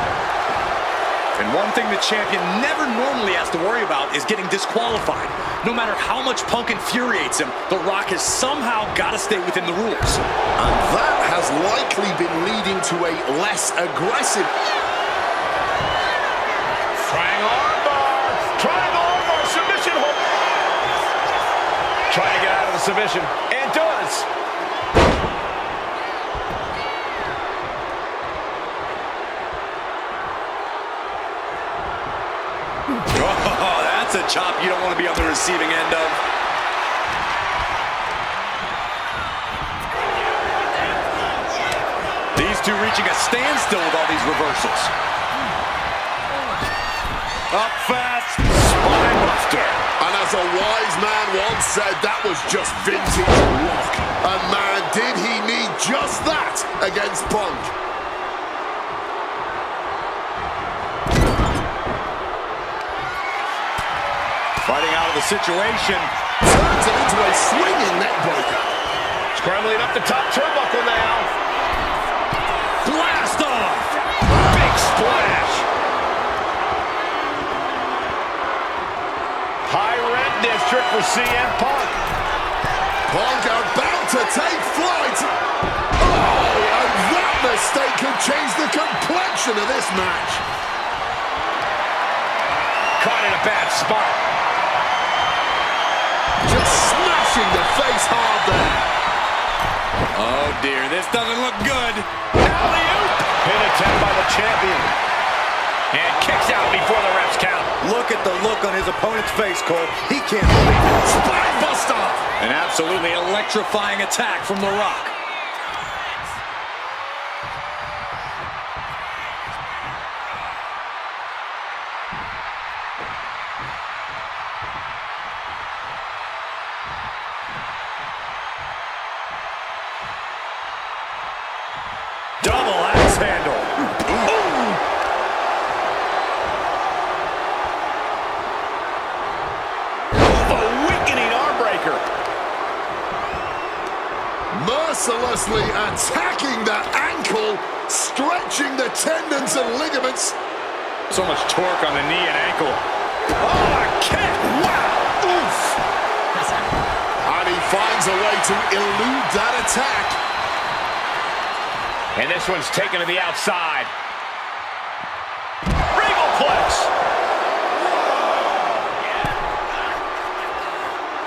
C: And one thing the champion never normally has to worry about is getting disqualified. No matter how much Punk infuriates him, The Rock has somehow got to stay within the rules.
B: And that has likely been leading to a less aggressive...
A: Triangle armbar, submission hold. Trying to get out of the submission, and does.
C: Oh, that's a chop you don't want to be on the receiving end of. These two reaching a standstill with all these reversals. Up fast, spinebuster.
B: And as a wise man once said, that was just vintage Rock. And man, did he need just that against Punk.
C: Fighting out of the situation.
B: Turns it into a swinging neckbreaker.
A: Scrambling up the top turnbuckle now.
C: Blast off!
A: Big splash. High rent district for CM Punk.
B: Punk about to take flight. Oh, and that mistake could change the complexion of this match.
A: Caught in a bad spot.
B: Just smashing the face hard there.
C: Oh dear, this doesn't look good.
A: Alley-oop. Pin attempt by the champion. And kicks out before the refs count.
C: Look at the look on his opponent's face, Cole. He can't believe it.
B: Spinebuster.
C: An absolutely electrifying attack from The Rock.
B: ankle, stretching the tendons and ligaments.
F: So much torque on the knee and ankle. Oh, a kick! Wow!
B: Oof! And he finds a way to elude that attack.
A: And this one's taken to the outside. Regalplex.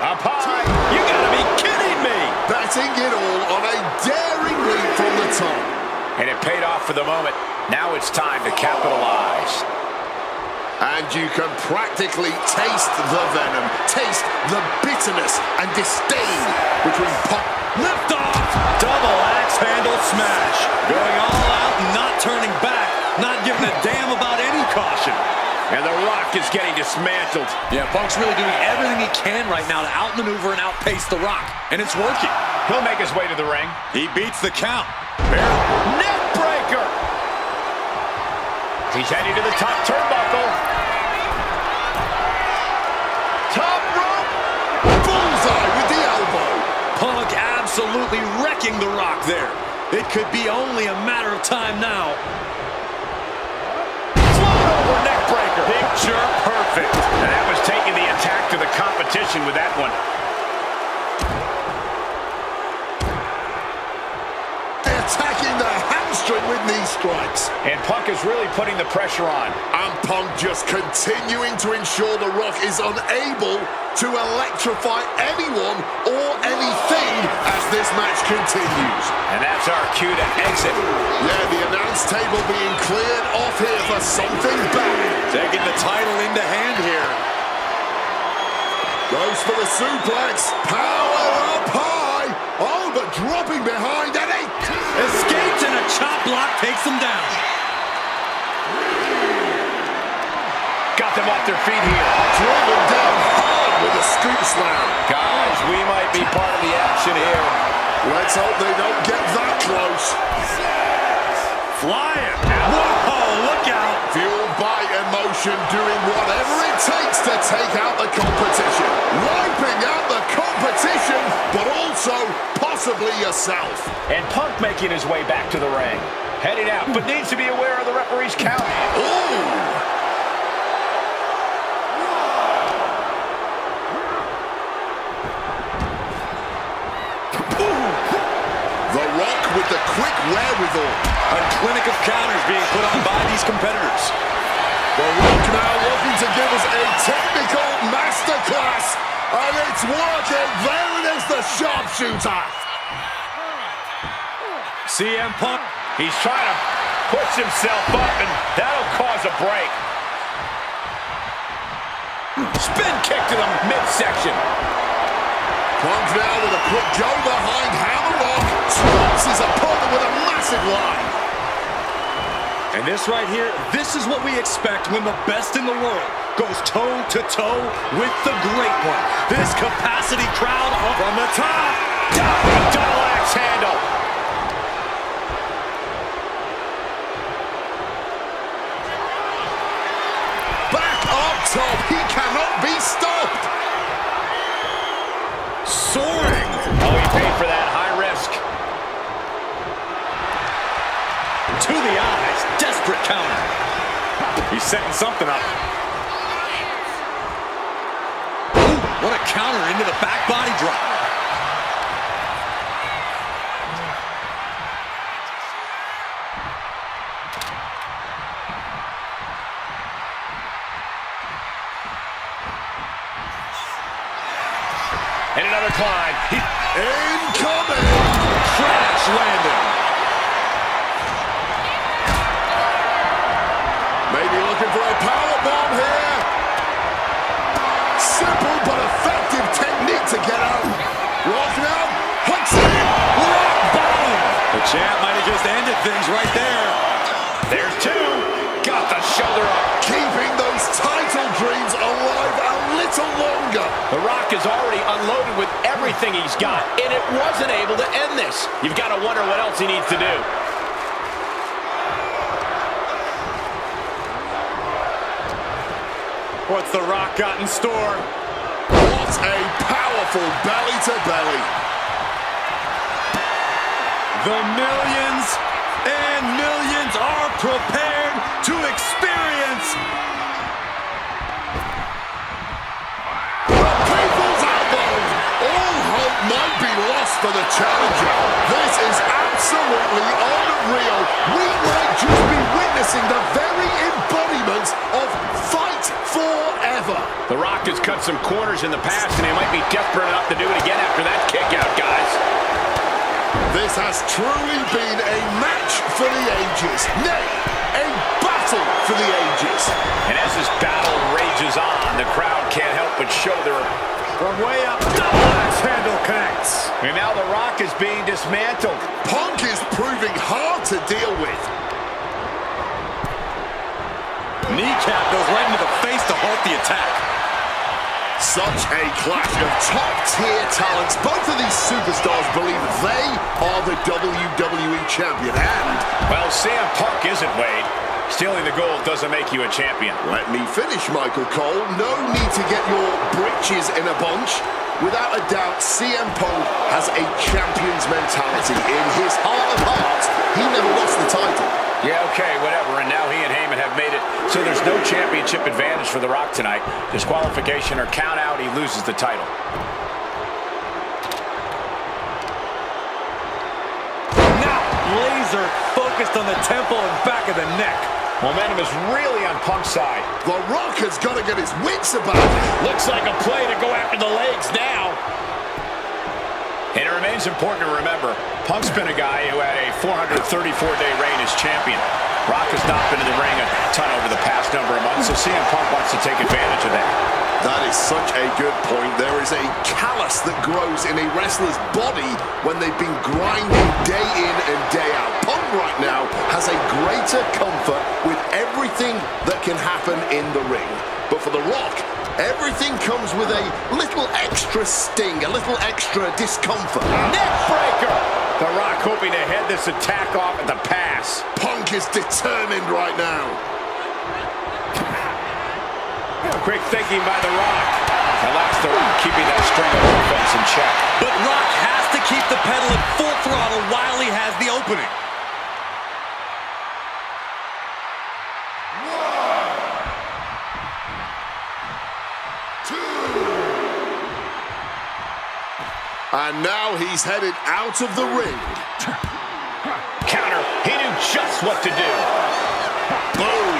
A: Up high.
F: You gotta be kidding me!
B: Betting it all on a daring leap from the top.
A: And it paid off for the moment. Now it's time to capitalize.
B: And you can practically taste the venom, taste the bitterness and disdain between Punk.
F: Lift off! Double axe handle smash. Going all out, not turning back, not giving a damn about any caution.
A: And The Rock is getting dismantled.
C: Yeah, Punk's really doing everything he can right now to outmaneuver and outpace The Rock. And it's working.
A: He'll make his way to the ring.
F: He beats the count.
A: Neck breaker. He's heading to the top turnbuckle. Top rope.
B: Bullseye with the elbow.
C: Punk absolutely wrecking The Rock there. It could be only a matter of time now.
A: Float over neck breaker. Picture perfect. And that was taking the attack to the competition with that one.
B: Attacking the hamstring with knee strikes.
A: And Punk is really putting the pressure on.
B: And Punk just continuing to ensure The Rock is unable to electrify anyone or anything as this match continues.
A: And that's our cue to exit.
B: Yeah, the announce table being cleared off here for something bad.
F: Taking the title into hand here.
B: Goes for the suplex. Power up high. Oh, but dropping behind and
C: Escapes and a chop block takes him down.
A: Got them off their feet here.
B: driven down hard with a scoop slam.
A: Guys, we might be part of the action here.
B: Let's hope they don't get that close.
C: Flying. Whoa, look out.
B: Fueled by emotion, doing whatever it takes to take out the competition. Wiping out the competition, but also possibly yourself.
A: And Punk making his way back to the ring. Heading out, but needs to be aware of the referee's count.
B: Ooh! The Rock with the quick wherewithal.
F: A clinic of counters being put on by these competitors.
B: The Rock now looking to give us a technical masterclass. And it's working. There it is, the sharpshooter.
F: CM Punk.
A: He's trying to push himself up, and that'll cause a break. Spin kick to the midsection.
B: Punk now with a quick go behind Hammer Rock. Swats his opponent with a massive line.
C: And this right here, this is what we expect when the best in the world goes toe-to-toe with the great one. This capacity crowd up from the top.
A: Double axe handle.
B: Back up top. He cannot be stopped.
C: Soaring.
A: Oh, he paid for that. High risk.
C: To the eyes. Desperate counter.
F: He's setting something up.
C: Ooh, what a counter into the back body drop.
A: And another climb.
B: Incoming.
F: Crash landing.
B: Maybe looking for a powerbomb here. Simple but effective technique to get out. Rock now. Hooks in. Rock bottom.
F: The champ might have just ended things right there.
A: There's two. Got the shoulder up.
B: Keeping those title dreams alive a little longer.
A: The Rock is already unloaded with everything he's got, and it wasn't able to end this. You've got to wonder what else he needs to do.
F: What's The Rock got in store?
B: What a powerful belly-to-belly.
F: The millions and millions are prepared to experience
B: The people's elbows. All hope might be lost for the challenger. This is absolutely unreal. We might just be witnessing the very embodiment of fight forever.
A: The Rock has cut some corners in the past, and he might be desperate enough to do it again after that kick out, guys.
B: This has truly been a match for the ages. Nay, a battle for the ages.
A: And as this battle rages on, the crowd can't help but show their...
F: from way up. Double axe handle connects.
A: And now The Rock is being dismantled.
B: Punk is proving hard to deal with.
F: Kneecap goes right into the face to halt the attack.
B: Such a clash of top-tier talents. Both of these superstars believe they are the WWE champion. And,
A: Well, CM Punk isn't, Wade. Stealing the gold doesn't make you a champion.
B: let me finish, Michael Cole. No need to get your britches in a bunch. Without a doubt, CM Punk has a champion's mentality. In his heart of hearts, he never lost the title.
A: Yeah, okay, whatever. And now he and Heyman have made it so there's no championship advantage for The Rock tonight. Disqualification or count out, he loses the title.
F: Now, laser focused on the temple and back of the neck.
A: Momentum is really on Punk's side.
B: The Rock has got to get his wits about it.
A: Looks like a play to go after the legs now. And it remains important to remember, Punk's been a guy who had a 434-day reign as champion. Rock has not been in the ring a ton over the past number of months, so CM Punk wants to take advantage of that.
B: That is such a good point. There is a callus that grows in a wrestler's body when they've been grinding day in and day out. Punk right now has a greater comfort with everything that can happen in the ring. But for The Rock, everything comes with a little extra sting, a little extra discomfort.
A: Neckbreaker! The Rock hoping to head this attack off at the pass.
B: Punk is determined right now.
A: Quick thinking by The Rock. At last, The Rock keeping that string of offense in check.
F: But Rock has to keep the pedal at full throttle while he has the opening.
B: And now he's headed out of the ring.
A: Counter. He knew just what to do.
B: Boom.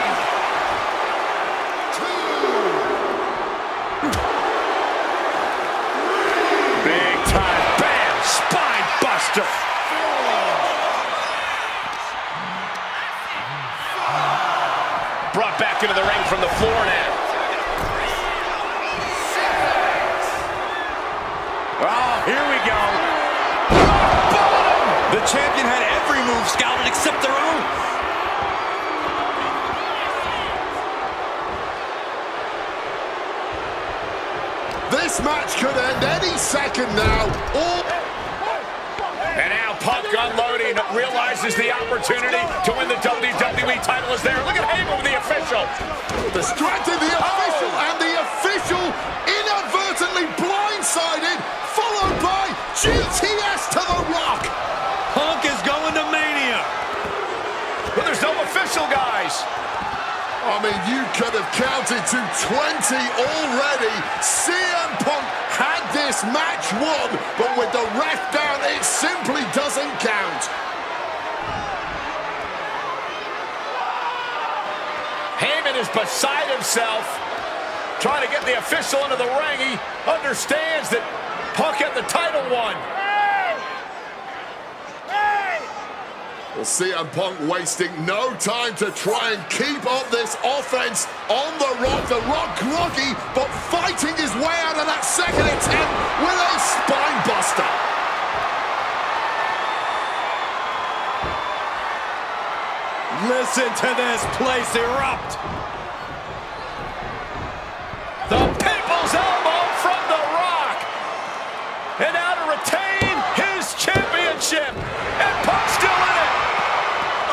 A: Big time. Bam! Spine buster. Brought back into the ring from the floor now.
F: Oh, here we go. The champion had every move scouted except their own.
B: This match could end any second now.
A: And now Punk unloading, realizes the opportunity to win the WWE title is there. Look at Heyman with the official.
B: Distracted the official, and the official inadvertently blindsided, followed by GTS to The Rock.
F: Punk is going to Mania.
A: But there's no official, guys.
B: I mean, you could have counted to 20 already. CM Punk had this match won, but with the ref down, it simply doesn't count.
A: Heyman is beside himself, trying to get the official into the ring. He understands that Punk had the title won.
B: Well, CM Punk wasting no time to try and keep up this offense on The Rock. The Rock groggy, but fighting his way out of that second attempt with a spine buster.
F: Listen to this place erupt.
A: The people's elbow from The Rock. And now to retain his championship. And Punk's still in it.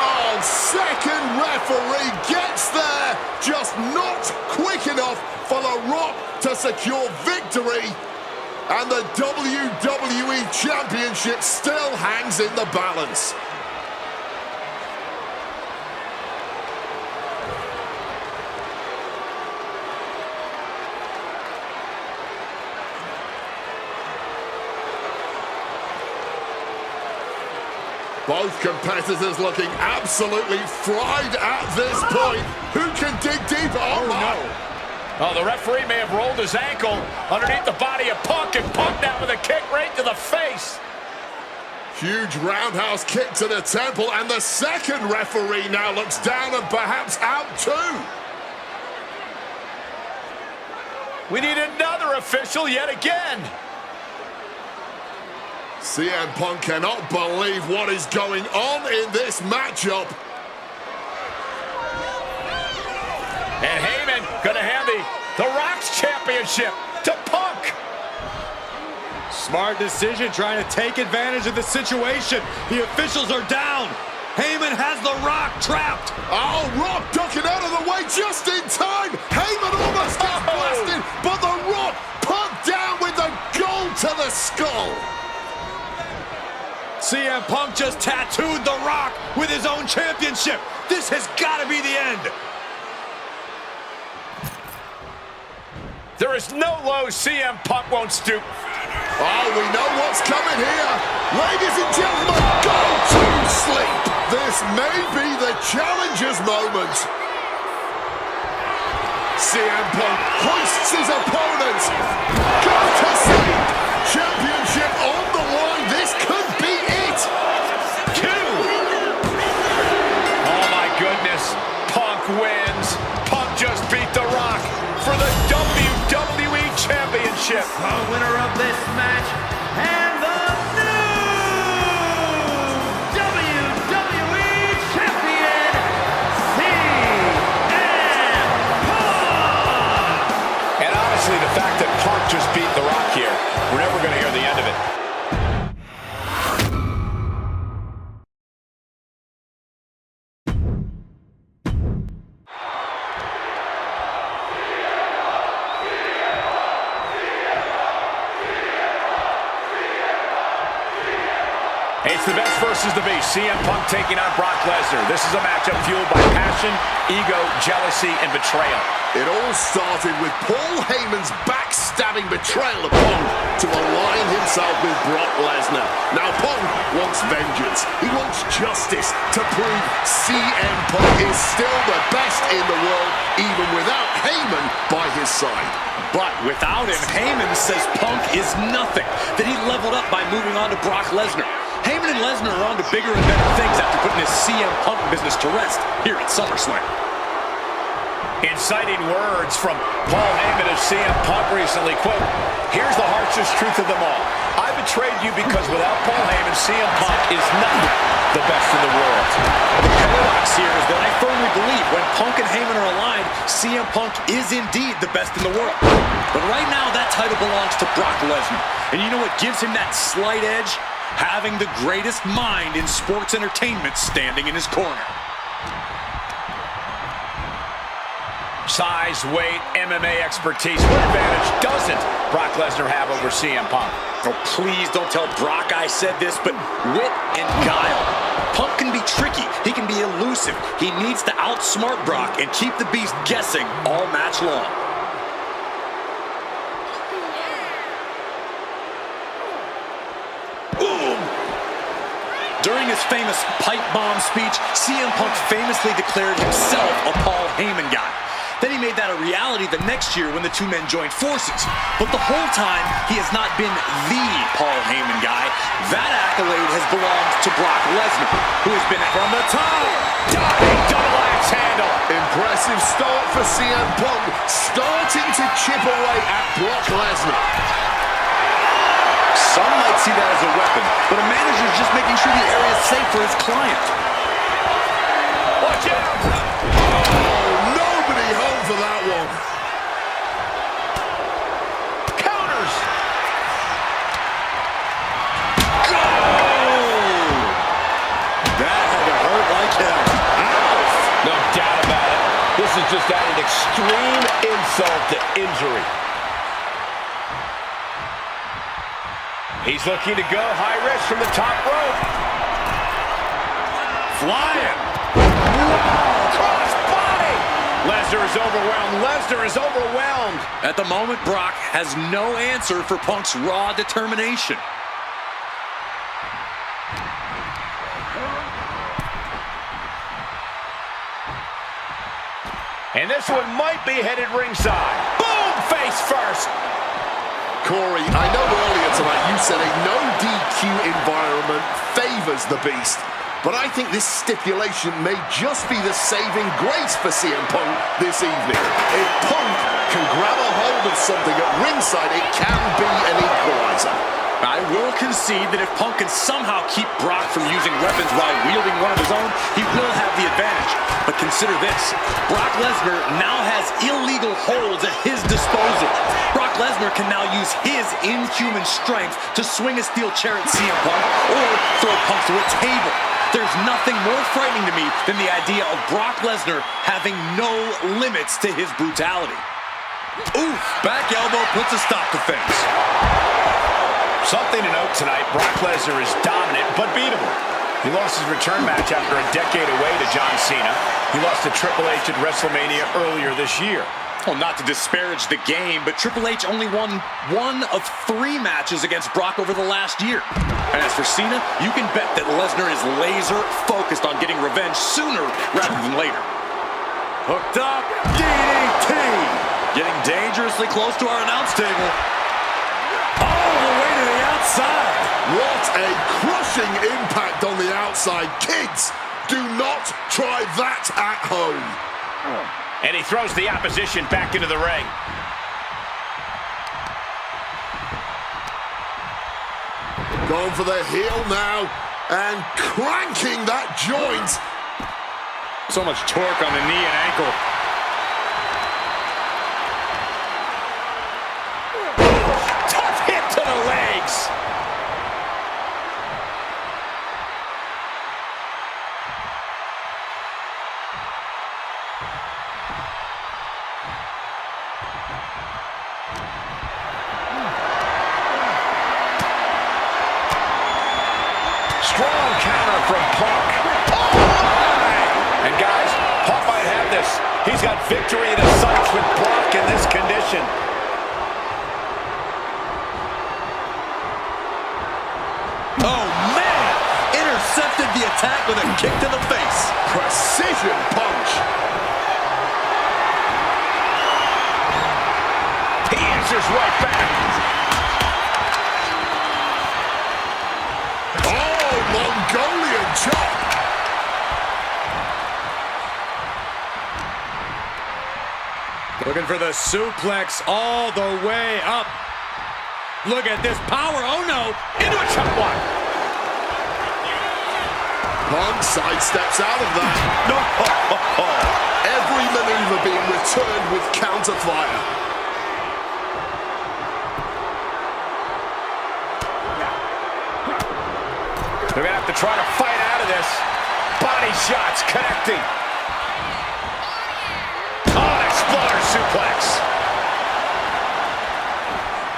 B: Oh, second referee gets there, just not quick enough for The Rock to secure victory. And the WWE Championship still hangs in the balance. Both competitors looking absolutely fried at this point. Who can dig deeper? Oh, no.
A: Oh, the referee may have rolled his ankle underneath the body of Punk, and Punk now with a kick right to the face.
B: Huge roundhouse kick to the temple, and the second referee now looks down and perhaps out too.
A: We need another official yet again.
B: CM Punk cannot believe what is going on in this matchup.
A: And Heyman gonna hand the Rock's championship to Punk.
F: Smart decision, trying to take advantage of the situation. The officials are down. Heyman has the Rock trapped.
B: Oh, Rock ducking out of the way just in time. Heyman almost gets blasted, but the Rock Punk down with the goal to the skull.
F: CM Punk just tattooed The Rock with his own championship. This has got to be the end.
A: There is no low CM Punk won't stoop.
B: Oh, we know what's coming here. Ladies and gentlemen, go to sleep. This may be the challenger's moment. CM Punk hoists his opponent. Go to sleep. Championship on the line. This could be it.
A: Oh my goodness. Punk wins. Punk just beat The Rock for the WWE Championship.
E: The winner of this match and the new WWE Champion, CM Punk!
A: And honestly, the fact that Punk just beat The Rock here, we're never going to hear the end of it. It's the best versus the beast. CM Punk taking on Brock Lesnar. This is a matchup fueled by passion, ego, jealousy, and betrayal.
B: It all started with Paul Heyman's backstabbing betrayal of Punk to align himself with Brock Lesnar. Now Punk wants vengeance. He wants justice to prove CM Punk is still the best in the world, even without Heyman by his side.
C: But without him, Heyman says Punk is nothing, that he leveled up by moving on to Brock Lesnar. Heyman and Lesnar are on to bigger and better things after putting his CM Punk business to rest here at SummerSlam.
A: Inciting words from Paul Heyman of CM Punk recently. Quote, "Here's the harshest truth of them all. I betrayed you because without Paul Heyman, CM Punk is not the best in the world."
C: The paradox here is that I firmly believe when Punk and Heyman are aligned, CM Punk is indeed the best in the world. But right now, that title belongs to Brock Lesnar. And you know what gives him that slight edge? Having the greatest mind in sports entertainment standing in his corner.
A: Size, weight, MMA expertise. What advantage doesn't Brock Lesnar have over CM Punk?
C: Oh, please don't tell Brock I said this, but wit and guile. Punk can be tricky. He can be elusive. He needs to outsmart Brock and keep the Beast guessing all match long. During his famous pipe bomb speech, CM Punk famously declared himself a Paul Heyman guy. Then he made that a reality the next year when the two men joined forces. But the whole time, he has not been the Paul Heyman guy. That accolade has belonged to Brock Lesnar, who has been from the top.
A: Diving double axe handle.
B: Impressive start for CM Punk, starting to chip away at Brock Lesnar.
C: Some might see that as a weapon, but a manager is just making sure the area is safe for his client.
A: Watch out!
B: Oh, nobody home for that one.
A: Counters!
C: Go! That had to hurt like hell.
A: No doubt about it. This is just adding extreme insult to injury. He's looking to go high risk from the top rope. Flying. Wow. Cross body. Lesnar is overwhelmed. Lesnar is overwhelmed.
C: At the moment, Brock has no answer for Punk's raw determination.
A: And this one might be headed ringside. Boom! Face first.
B: Corey, I know earlier tonight you said a no DQ environment favors the Beast, but I think this stipulation may just be the saving grace for CM Punk this evening. If Punk can grab a hold of something at ringside, it can be an equalizer.
C: I will concede that if Punk can somehow keep Brock from using weapons while wielding one of his own, he will have the advantage. But consider this, Brock Lesnar now has illegal holds at his disposal. Brock Lesnar can now use his inhuman strength to swing a steel chair at CM Punk or throw Punk through a table. There's nothing more frightening to me than the idea of Brock Lesnar having no limits to his brutality. Oof, back elbow puts a stop to things.
A: Something to note tonight, Brock Lesnar is dominant but beatable. He lost his return match after a decade away to John Cena. He lost to Triple H at WrestleMania earlier this year.
C: Well, not to disparage the game, but Triple H only won 1 of 3 matches against Brock over the last year. And as for Cena, you can bet that Lesnar is laser focused on getting revenge sooner rather than later. Hooked up, DDT! Getting dangerously close to our announce table. All the way to the outside.
B: What a crushing impact on the outside. Kids, do not try that at home.
A: And he throws the opposition back into the ring.
B: Going for the heel now and cranking that joint.
C: So much torque on the knee and ankle.
A: Tough hit to the legs. Strong counter from Punk. Oh my! And guys, Punk might have this. He's got victory in his sights with Brock in this condition.
C: Oh man! Intercepted the attack with a kick to the face.
B: Precision punch.
A: He answers right back.
B: Mongolian chop.
F: Looking for the suplex all the way up. Look at this power. Oh no.
A: Into a chop block.
B: Punk sidesteps out of that.
C: No.
B: Every maneuver being returned with counter fire.
A: They're going to have to try to fight out of this. Body shots connecting. Oh, an exploder suplex.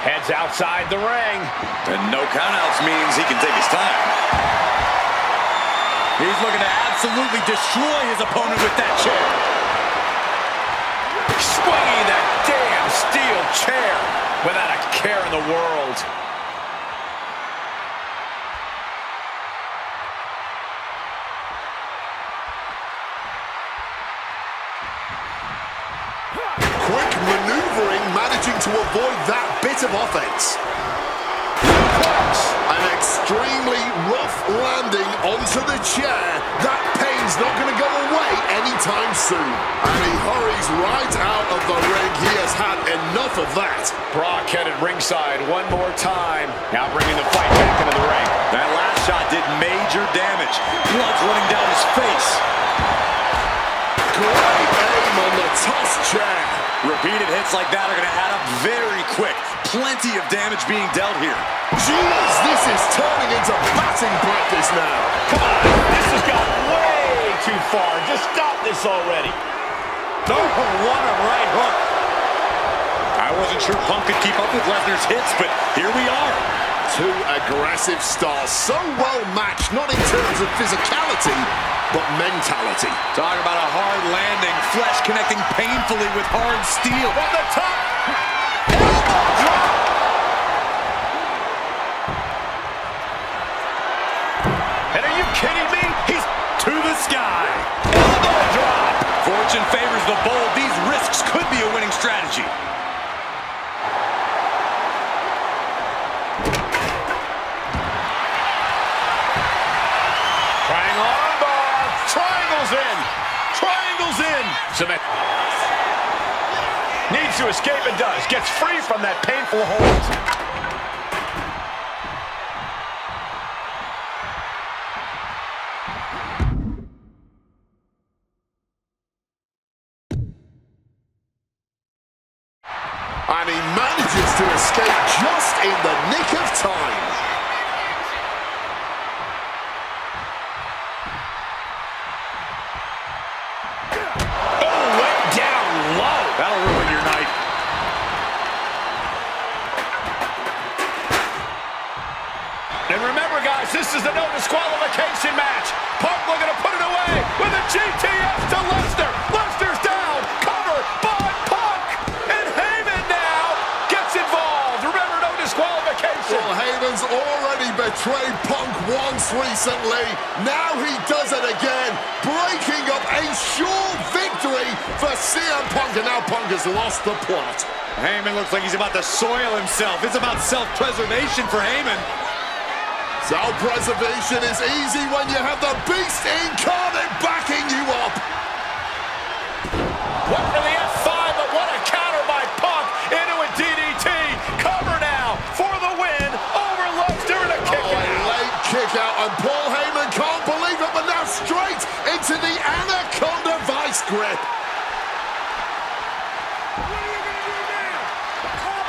A: Heads outside the ring.
C: And no countouts means he can take his time.
F: He's looking to absolutely destroy his opponent with that chair.
A: Swinging that damn steel chair without a care in the world.
B: Quick maneuvering, managing to avoid that bit of offense. An extremely rough landing onto the chair. That pain's not going to go away anytime soon. And he hurries right out of the ring. He has had enough of that.
A: Brock headed ringside one more time. Now bringing the fight back into the ring.
C: That last shot did major damage. Blood's running down his face.
B: Great aim on the toss chair.
C: Repeated hits like that are going to add up very quick. Plenty of damage being dealt here.
B: Jeez, this is turning into batting practice now.
A: Come on, this has gone way too far. Just stop this already.
C: Oh, what a right hook. I wasn't sure Punk could keep up with Lesnar's hits, but here we are.
B: Two aggressive stars, so well matched, not in terms of physicality, but mentality.
C: Talk about a hard landing, flesh connecting painfully with hard steel.
A: From the top. Elbow drop. And are you kidding me? He's
F: To the sky.
A: elbow drop.
C: Fortune favors the bold. These risks could be a winning strategy.
A: Trying arm bar. Triangles in. Triangles in. Submit. Needs to escape and does. Gets free from that painful hold.
B: And he manages to escape just in the nick of time.
A: Oh, went down low.
C: That'll ruin your night.
A: And remember, guys, this is a no disqualification match. Punk looking to put it away with a GTS to Lesnar. Lesnar's down. Cover by Punk. And Heyman now gets involved. Remember, no disqualification.
B: Well, Heyman's already betrayed Punk once recently. Now he does it again, breaking up a sure victory for CM Punk. And now Punk has lost the plot.
F: Heyman looks like he's about to soil himself. It's about self-preservation for Heyman.
B: Self-preservation is easy when you have the beast incarnate backing you up.
A: Went for the F5, but what a counter by Punk into a DDT. Cover now for the win over Lesnar and a kick
B: A
A: out.
B: late kick out, and Paul Heyman can't believe it, but now straight into the Anaconda Vice grip.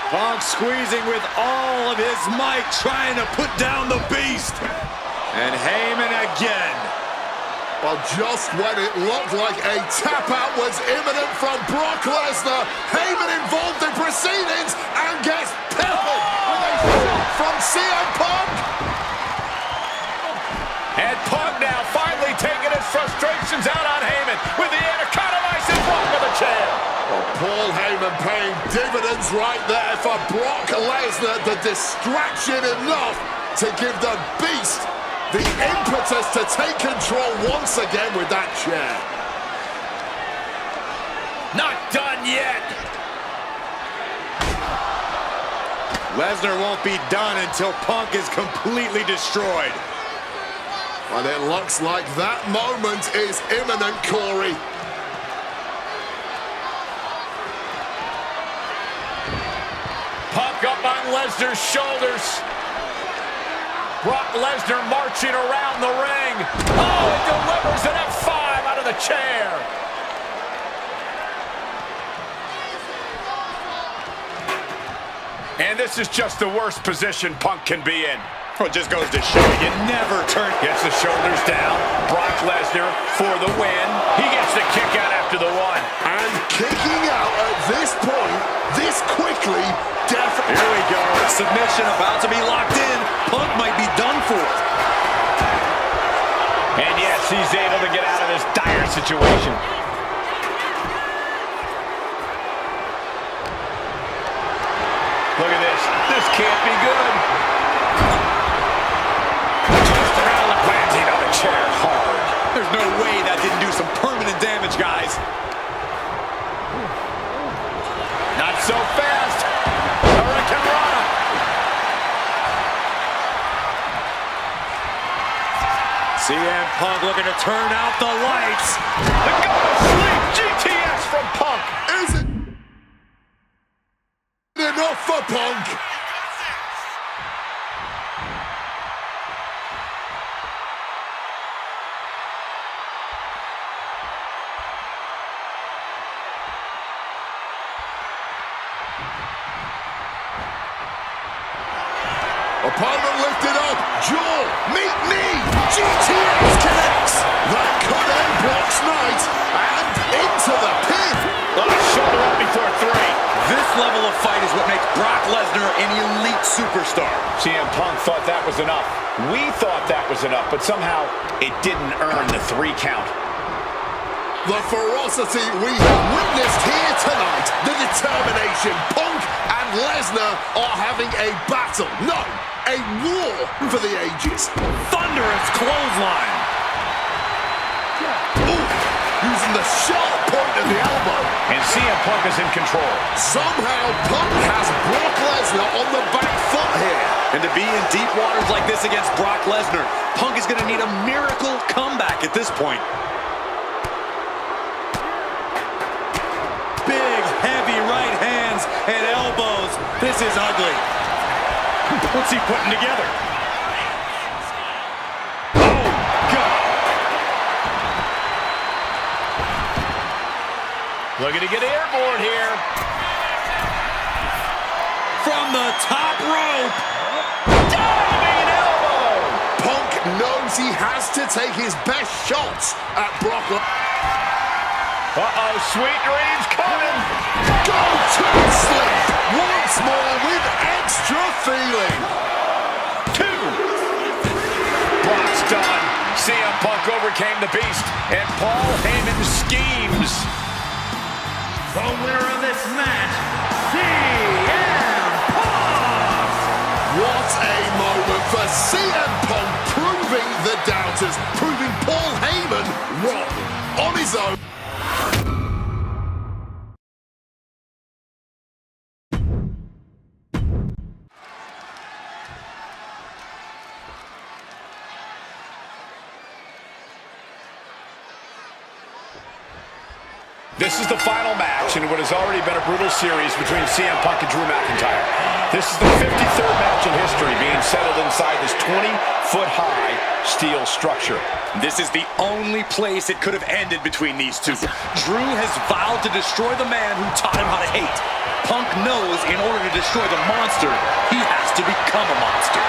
F: Punk squeezing with all of his might, trying to put down the beast. And Heyman again.
B: Well, just when it looked like a tap-out was imminent from Brock Lesnar, Heyman involved in proceedings and gets peppered with a shot from CM Punk.
A: And Punk now finally taking his frustrations out on Heyman with the Anaconda Vice and Brock with a chair.
B: Well, Paul Heyman paying dividends right there for Brock Lesnar, the distraction enough to give the beast the impetus to take control once again with that chair.
A: Not done yet.
F: Lesnar won't be done until Punk is completely destroyed.
B: And it looks like that moment is imminent, Corey.
A: Punk up on Lesnar's shoulders. Brock Lesnar marching around the ring. Oh, it delivers an F5 out of the chair. And this is just the worst position Punk can be in.
F: Well, it just goes to show you never turn.
A: Gets the shoulders down. Brock Lesnar for the win. He gets the kick out after the one.
B: And kicking out at this point, this quickly, definitely.
C: Here we go. Submission about to be locked in. Punk might be done for.
A: And yes, he's able to get out of this dire situation. Look at this. This can't be good. Just around the planting on the chair hard.
C: There's no way that didn't do some permanent damage, guys.
A: Not so fast. Hurricane Rana.
F: CM Punk looking to turn out the lights.
A: The go to sleep GTS from Punk.
B: Is it enough for Punk? Opponent lifted up, jaw, meet knee, GTS connects. That could end Brock's night, and into the pin.
A: Shoulder up before three.
C: This level of fight is what makes Brock Lesnar an elite superstar.
A: CM Punk thought that was enough. We thought that was enough, but somehow it didn't earn the 3 count.
B: The ferocity we have witnessed here tonight, the determination. Punk and Lesnar are having a battle. No, a war for the ages.
C: Thunderous clothesline.
B: Ooh, using the sharp point of the elbow.
A: And CM Punk is in control.
B: Somehow Punk has Brock Lesnar on the back foot here.
C: And to be in deep waters like this against Brock Lesnar, Punk is going to need a miracle comeback at this point. Big, heavy right hands and elbows. This is ugly. What's he putting together? Oh, God.
A: Looking to get airborne here.
C: From the top rope.
A: Diving elbow.
B: Punk knows he has to take his best shots at Brock.
A: Uh-oh, sweet dreams coming.
B: Go to sleep once more with extra feeling.
A: 2. Brock's done. CM Punk overcame the beast, and Paul Heyman schemes.
E: The winner of this match, CM Punk!
B: What a moment for CM Punk, proving the doubters, proving Paul Heyman wrong on his own.
A: This is the final match in what has already been a brutal series between CM Punk and Drew McIntyre. This is the 53rd match in history being settled inside this 20-foot-high steel structure.
C: This is the only place it could have ended between these two. Drew has vowed to destroy the man who taught him how to hate. Punk knows in order to destroy the monster, he has to become a monster.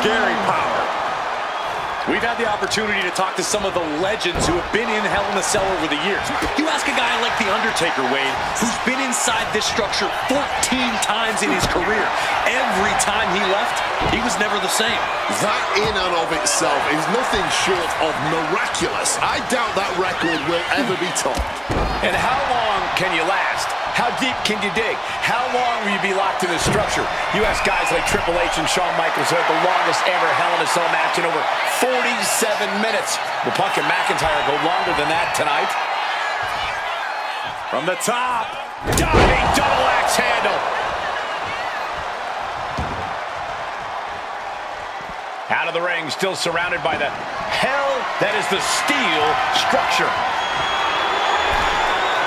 C: Scary power. We've had the opportunity to talk to some of the legends who have been in Hell in a Cell over the years. You ask a guy like The Undertaker, Wade, who's been inside this structure 14 times in his career. Every time he left, he was never the same.
B: That in and of itself is nothing short of miraculous. I doubt that record will ever be topped.
A: And how long can you last? How deep can you dig? How long will you be locked in this structure? You ask guys like Triple H and Shawn Michaels who had the longest ever Hell in a Cell match in over 47 minutes. Will Punk and McIntyre go longer than that tonight?
C: From the top.
A: Diving double axe handle. Out of the ring, still surrounded by the hell that is the steel structure.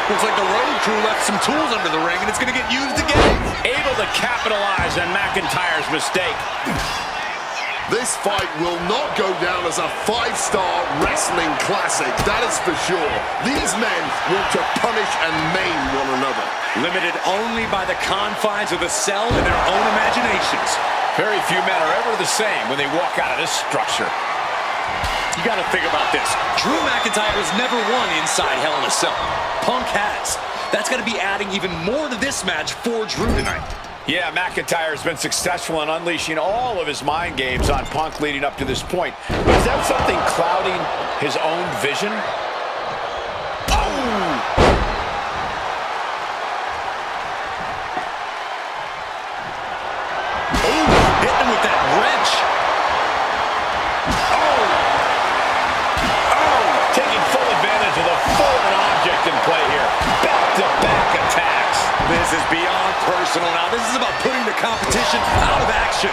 C: Looks like the road crew left some tools under the ring, and it's going to get used again.
A: Able to capitalize on McIntyre's mistake.
B: This fight will not go down as a 5-star wrestling classic, that is for sure. These men want to punish and maim one another.
C: Limited only by the confines of the cell and their own imaginations.
A: Very few men are ever the same when they walk out of this structure.
C: You got to think about this. Drew McIntyre has never won inside Hell in a Cell. Punk has. That's going to be adding even more to this match for Drew tonight.
A: Yeah, McIntyre has been successful in unleashing all of his mind games on Punk leading up to this point. Is that something clouding his own vision? Oh!
C: Hitting him with that wrench.
A: Taking full advantage of the foreign object in play here. Back-to-back attacks.
C: This is beyond personal now. This is about putting the competition out of action.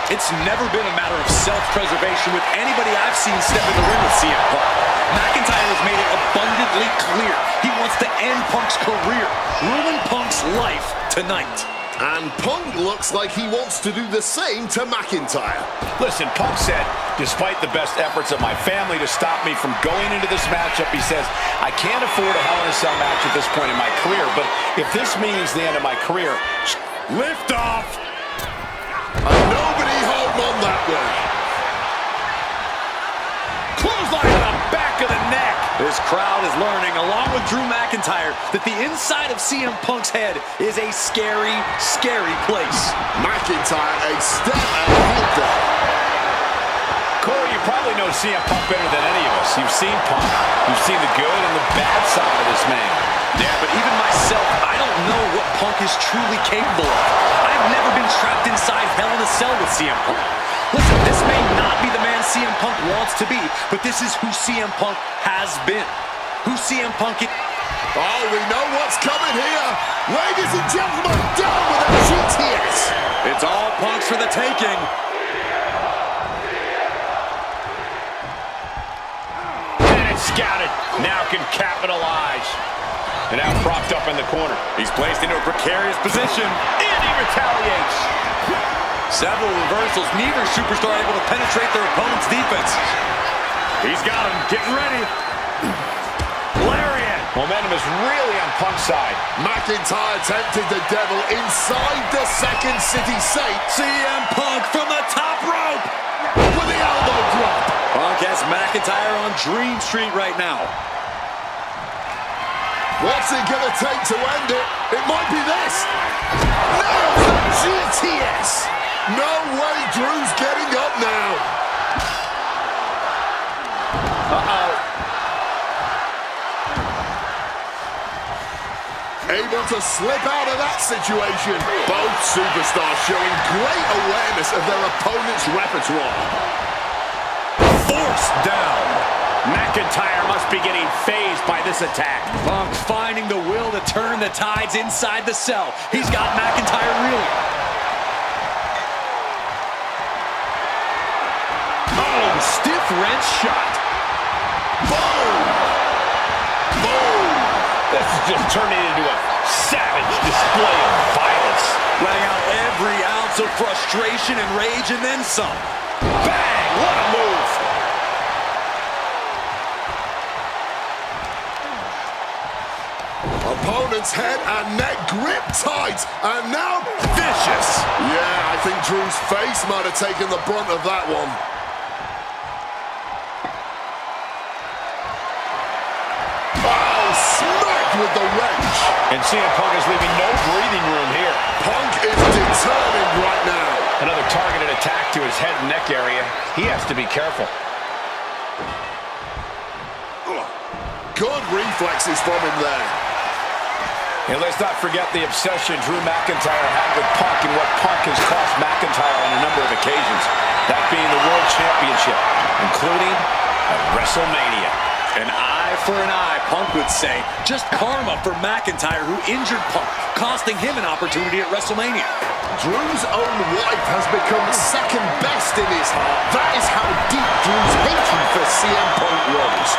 C: It's never been a matter of self-preservation with anybody I've seen step in the ring with CM Punk. McIntyre has made it abundantly clear he wants to end Punk's career, ruin Punk's life tonight.
B: And Punk looks like he wants to do the same to McIntyre.
A: Listen, Punk said, despite the best efforts of my family to stop me from going into this matchup, he says, I can't afford a Hell in a Cell match at this point in my career, but if this means the end of my career, lift off.
B: And nobody holding on that way.
A: Clothesline to the back of the neck.
C: This crowd is learning, along with Drew McIntyre, that the inside of CM Punk's head is a scary, scary place.
B: McIntyre a step ahead there.
A: Corey, you probably know CM Punk better than any of us. You've seen Punk. You've seen the good and the bad side of this man.
C: Yeah, but even myself, I don't know what Punk is truly capable of. I've never been trapped inside Hell in a Cell with CM Punk. Listen, this may not be the man CM Punk wants to be, but this is who CM Punk has been. Who CM Punk is.
B: Oh, we know what's coming here. Ladies and gentlemen, down with a GTS.
C: It's all Punk's for the taking.
A: Scouted, now can capitalize. And now propped up in the corner.
C: He's placed into a precarious position.
A: And he retaliates.
C: Several reversals, neither superstar able to penetrate their opponent's defense.
A: He's got him, getting ready. Lariat. Momentum is really on Punk's side.
B: McIntyre tempted the devil inside the Second City Saint.
C: CM Punk from the top rope.
B: With the elbow drop.
C: Punk has McIntyre on Dream Street right now.
B: What's it gonna take to end it? It might be this. Nails the GTS. No way Drew's getting up now.
A: Uh-oh.
B: Able to slip out of that situation. Both superstars showing great awareness of their opponent's repertoire.
C: Forced down.
A: McIntyre must be getting phased by this attack.
C: Punk finding the will to turn the tides inside the cell. He's got McIntyre reeling. Oh, stiff wrench shot.
B: Boom! Boom!
A: This is just turning into a savage display of violence.
C: Letting out every ounce of frustration and rage and then some.
A: Bang! What a move!
B: Opponent's head and neck gripped tight, and now
C: Vicious.
B: Yeah, I think Drew's face might have taken the brunt of that one. Oh, smacked with the wrench.
A: And CM Punk is leaving no breathing room here.
B: Punk is determined right now.
A: Another targeted attack to his head and neck area. He has to be careful.
B: Good reflexes from him there.
A: And let's not forget the obsession Drew McIntyre had with Punk and what Punk has cost McIntyre on a number of occasions. That being the World Championship, including at WrestleMania.
C: An eye for an eye, Punk would say. Just karma for McIntyre, who injured Punk, costing him an opportunity at WrestleMania.
B: Drew's own wife has become second best in his heart. That is how deep Drew's hatred for CM Punk runs.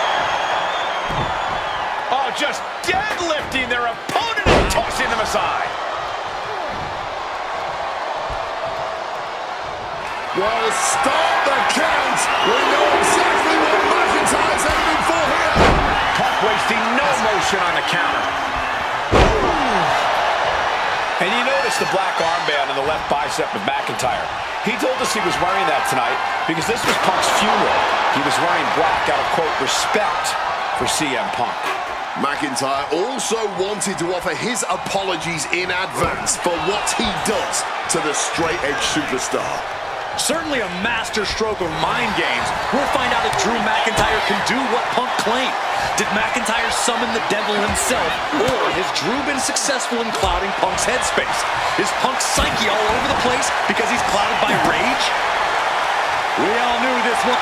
A: Oh, just deadlifting their opponent and tossing them aside.
B: Well, start the count. We know exactly what McIntyre's aiming for here.
A: Punk wasting no motion on the counter. And you notice the black armband on the left bicep of McIntyre. He told us he was wearing that tonight because this was Punk's funeral. He was wearing black out of, quote, respect for CM Punk.
B: McIntyre also wanted to offer his apologies in advance for what he does to the straight-edge superstar.
C: Certainly a master stroke of mind games. We'll find out if Drew McIntyre can do what Punk claimed. Did McIntyre summon the devil himself, or has Drew been successful in clouding Punk's headspace? Is Punk's psyche all over the place because he's clouded by rage? We all knew this one.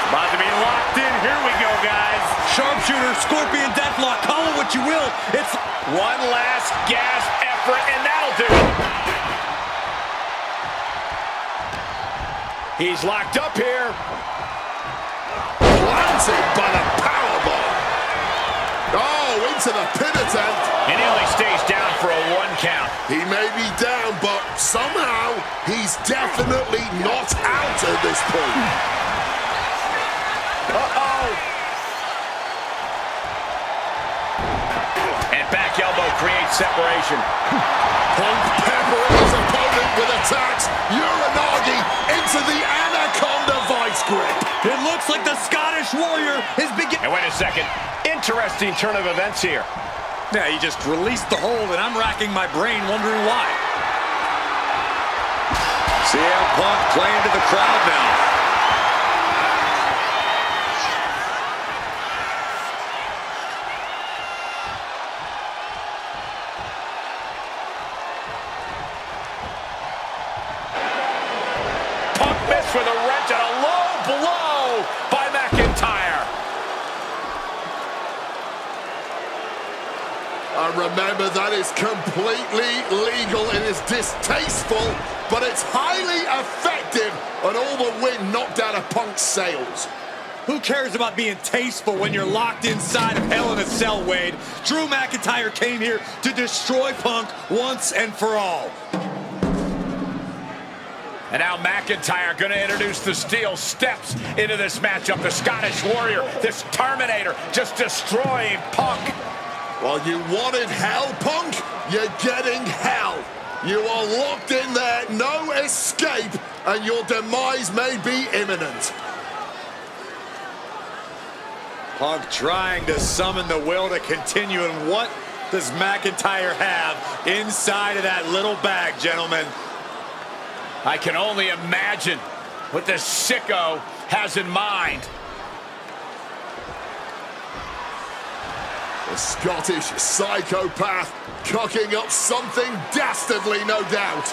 A: About to be locked in. Here we go, guys.
C: Sharpshooter, Scorpion Deathlock, call it what you will. It's
A: one last gasp effort, and that'll do it. He's locked up here.
B: Planted by the powerbomb. Oh, into the pin attempt.
A: And he only stays down for a 1 count.
B: He may be down, but somehow he's definitely not out at this point.
A: Uh-oh. And back elbow creates separation.
B: Punk peppering his opponent with attacks. Uranagi into the Anaconda vice grip.
F: It looks like the Scottish Warrior is beginning.
A: And wait a second. Interesting turn of events here.
F: Yeah, he just released the hold, and I'm racking my brain wondering why. CM Punk playing to the crowd now.
A: Punk missed with a wrench and a low blow by McIntyre.
B: And remember, that is completely legal. It is distasteful, but it's highly effective, and all the wind knocked out of Punk's sails.
F: Who cares about being tasteful when you're locked inside of Hell in a Cell, Wade? Drew McIntyre came here to destroy Punk once and for all.
A: And now McIntyre going to introduce the steel steps into this matchup. The Scottish Warrior, this Terminator, just destroying Punk.
B: Well, you wanted hell, Punk? You're getting hell. You are locked in there, no escape, and your demise may be imminent.
F: Punk trying to summon the will to continue, and what does McIntyre have inside of that little bag, gentlemen?
A: I can only imagine what this sicko has in mind.
B: The Scottish psychopath cooking up something dastardly, no doubt.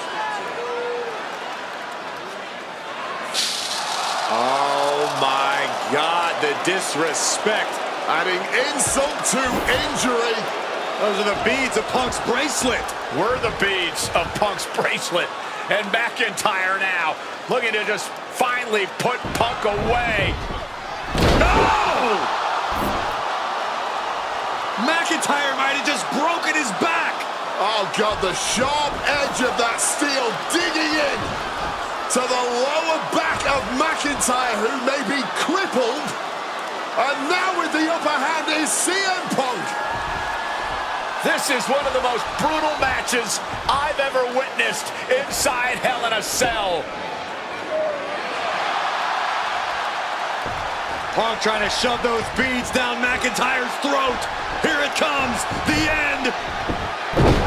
F: Oh my God, the disrespect.
B: Adding insult to injury.
F: Those are the beads of Punk's bracelet.
A: We're the beads of Punk's bracelet. And McIntyre now looking to just finally put Punk away. No!
F: McIntyre might have just broken his back.
B: Oh, God, the sharp edge of that steel digging in to the lower back of McIntyre, who may be crippled. And now with the upper hand is CM Punk.
A: This is one of the most brutal matches I've ever witnessed inside Hell in a Cell.
F: Punk trying to shove those beads down McIntyre's throat. Here it comes, the end.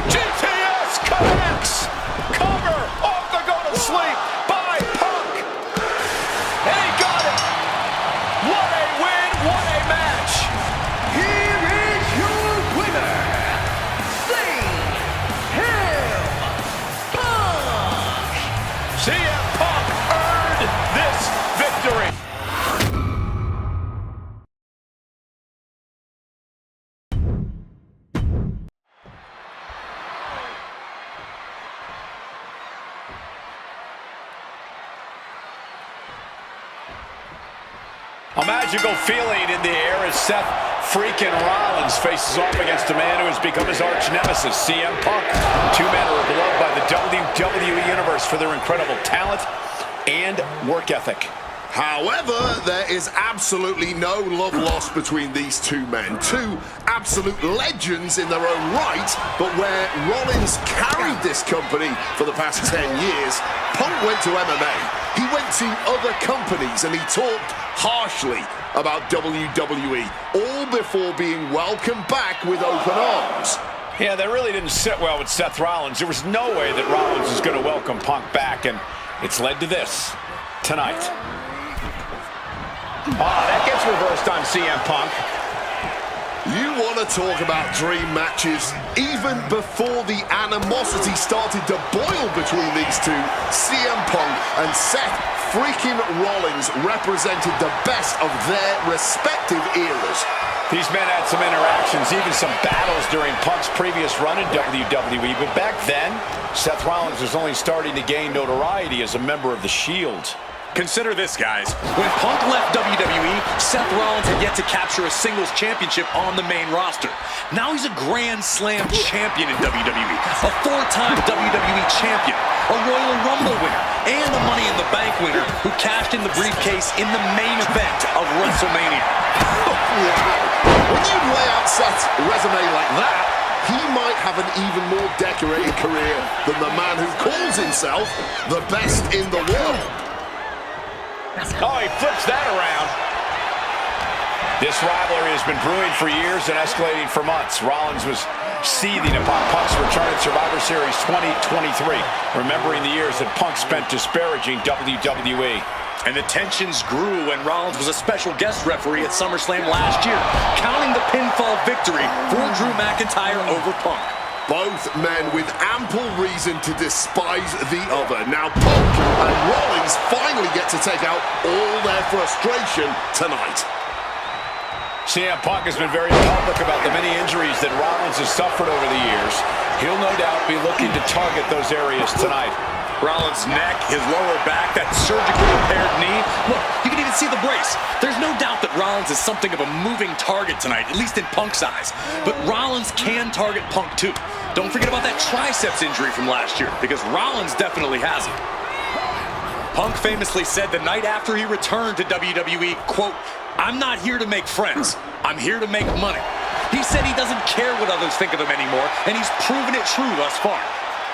A: GTS connects. Cover off the go to sleep by Punk. And he got it. What a win, what a match.
E: Here is your winner,
A: CM Punk earned this victory. A magical feeling in the air as Seth freaking Rollins faces off against a man who has become his arch nemesis, CM Punk. Two men are beloved by the WWE Universe for their incredible talent and work ethic.
B: However, there is absolutely no love lost between these two men. Two absolute legends in their own right, but where Rollins carried this company for the past 10 years, Punk went to MMA. He went to other companies and he talked harshly about WWE, all before being welcomed back with open arms.
A: Yeah, that really didn't sit well with Seth Rollins. There was no way that Rollins was going to welcome Punk back, and it's led to this tonight. That gets reversed on CM Punk.
B: You want to talk about dream matches? Even before the animosity started to boil between these two, CM Punk and Seth freaking Rollins represented the best of their respective eras.
A: These men had some interactions, even some battles during Punk's previous run in WWE, but back then, Seth Rollins was only starting to gain notoriety as a member of the Shield.
C: Consider this, guys. When Punk left WWE, Seth Rollins had yet to capture a singles championship on the main roster. Now he's a Grand Slam champion in WWE, a four-time WWE champion, a Royal Rumble winner, and a Money in the Bank winner who cashed in the briefcase in the main event of WrestleMania.
B: When you lay out Seth's resume like that, he might have an even more decorated career than the man who calls himself the best in the world.
A: Oh, he flips that around. This rivalry has been brewing for years and escalating for months. Rollins was seething upon Punk's return at Survivor Series 2023, remembering the years that Punk spent disparaging WWE.
C: And the tensions grew when Rollins was a special guest referee at SummerSlam last year, counting the pinfall victory for Drew McIntyre over Punk.
B: Both men with ample reason to despise the other. Now Punk and Rollins finally get to take out all their frustration tonight.
A: CM Punk has been very public about the many injuries that Rollins has suffered over the years. He'll no doubt be looking to target those areas tonight.
C: Rollins' neck, his lower back, that surgically repaired knee. Look, you can even see the brace. There's no doubt that Rollins is something of a moving target tonight, at least in Punk's eyes. But Rollins can target Punk too. Don't forget about that triceps injury from last year, because Rollins definitely has it. Punk famously said the night after he returned to WWE, quote, "I'm not here to make friends. I'm here to make money." He said he doesn't care what others think of him anymore, and he's proven it true thus far.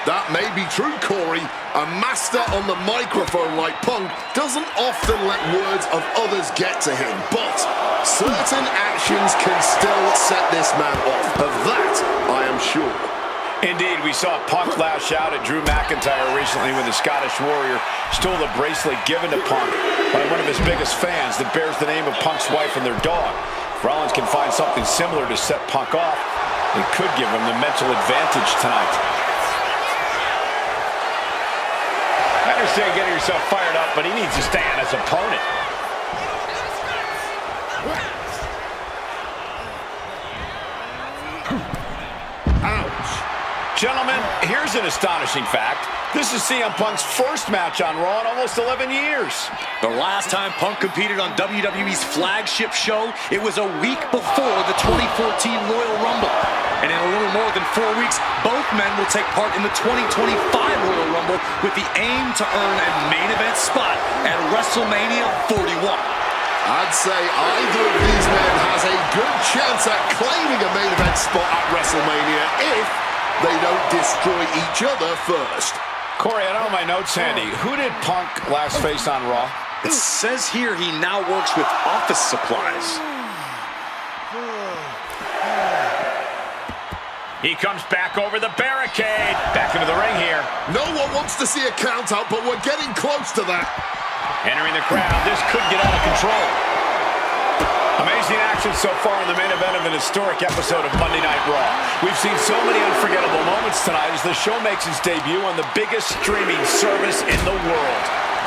B: That may be true, Corey. A master on the microphone like Punk doesn't often let words of others get to him, but certain actions can still set this man off. Of that, I am sure.
A: Indeed, we saw Punk lash out at Drew McIntyre recently when the Scottish Warrior stole the bracelet given to Punk by one of his biggest fans that bears the name of Punk's wife and their dog. If Rollins can find something similar to set Punk off, it could give him the mental advantage tonight. I understand getting yourself fired up, but he needs to stand as opponent.
B: Ouch.
A: Gentlemen, here's an astonishing fact. This is CM Punk's first match on Raw in almost 11 years.
C: The last time Punk competed on WWE's flagship show, it was a week before the 2014 Royal Rumble. And in a little more than 4 weeks, both men will take part in the 2025 Royal Rumble with the aim to earn a main event spot at WrestleMania 41.
B: I'd say either of these men has a good chance at claiming a main event spot at WrestleMania if they don't destroy each other first.
A: Corey, I don't have my notes handy. Who did Punk last face on Raw?
C: It says here he now works with office supplies.
A: He comes back over the barricade. Back into the ring here.
B: No one wants to see a count out, but we're getting close to that.
A: Entering the crowd, this could get out of control. Amazing action so far in the main event of an historic episode of Monday Night Raw. We've seen so many unforgettable moments tonight as the show makes its debut on the biggest streaming service in the world.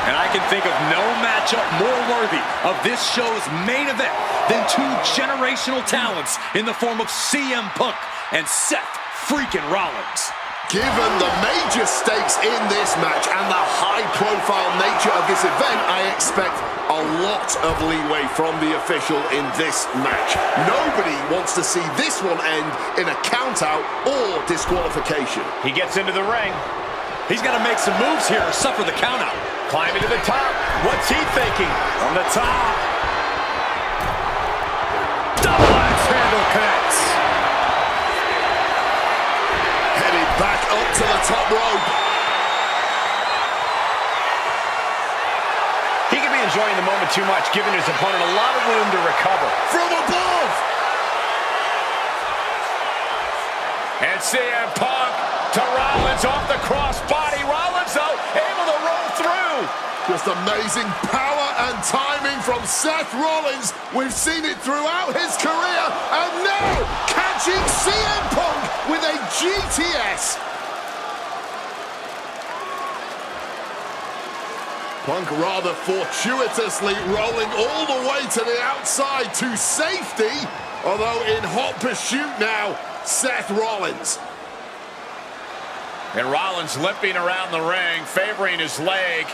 C: And I can think of no matchup more worthy of this show's main event than two generational talents in the form of CM Punk and Seth freaking Rollins.
B: Given the major stakes in this match and the high-profile nature of this event, I expect a lot of leeway from the official in this match. Nobody wants to see this one end in a count-out or disqualification.
A: He gets into the ring.
C: He's got to make some moves here or suffer the count-out.
A: Climbing to the top. What's he thinking?
C: From the top. Double axe handle connects.
B: Headed back up to the top rope.
A: He could be enjoying the moment too much, giving his opponent a lot of room to recover.
B: From above.
A: And CM Punk to Rollins off the crossbody. Rollins, though, able to roll through.
B: Just amazing power and timing from Seth Rollins. We've seen it throughout his career. And now, catching CM Punk with a GTS. Punk rather fortuitously rolling all the way to the outside to safety. Although in hot pursuit now, Seth Rollins.
A: And Rollins limping around the ring, favoring his leg.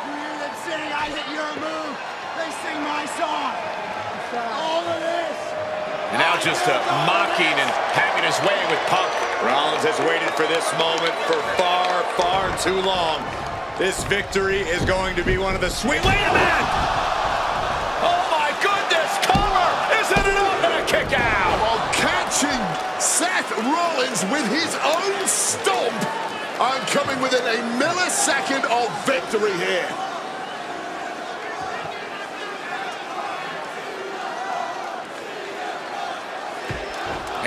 E: You hear them saying I hit your move? They sing my song. All of this.
A: And now just mocking and having his way with Punk.
F: Rollins has waited for this moment for far, far too long. This victory is going to be one of the sweet... Wait a minute!
A: Oh my goodness, cover! Isn't it up and a kick out?
B: While catching Seth Rollins with his own stomp. I'm coming within a millisecond of victory here.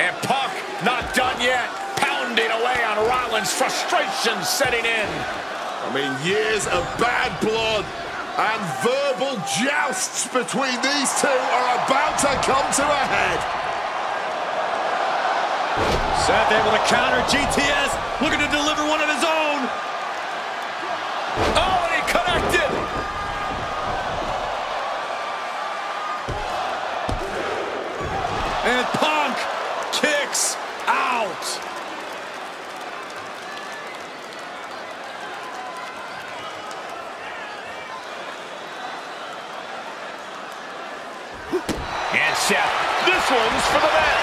A: And Punk not done yet. Pounding away on Rollins, frustration setting in.
B: I mean, years of bad blood and verbal jousts between these two are about to come to a head.
F: Seth able to counter GTS, looking to deliver one of his own.
A: Oh, and he connected.
F: And Punk kicks out.
A: And Seth, this one's for the match.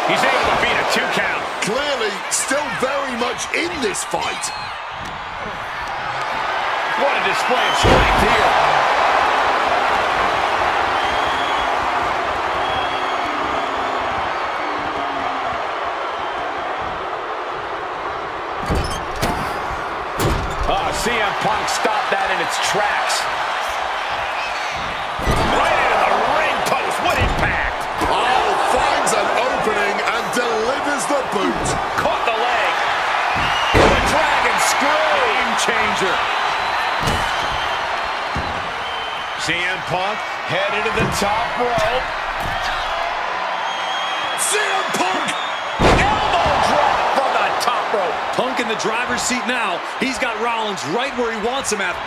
A: He's able to beat a 2 count.
B: Clearly, still very much in this fight.
A: What a display of strength here. Oh, CM Punk stopped that in its tracks. Right into the ring post. What impact.
B: Oh, finds an opening and delivers the boot.
A: Caught the leg. The dragon screw.
F: Game changer.
A: CM Punk headed to the top rope.
B: CM Punk!
A: Elbow drop from the top rope.
F: Punk in the driver's seat now. He's got Rollins right where he wants him at.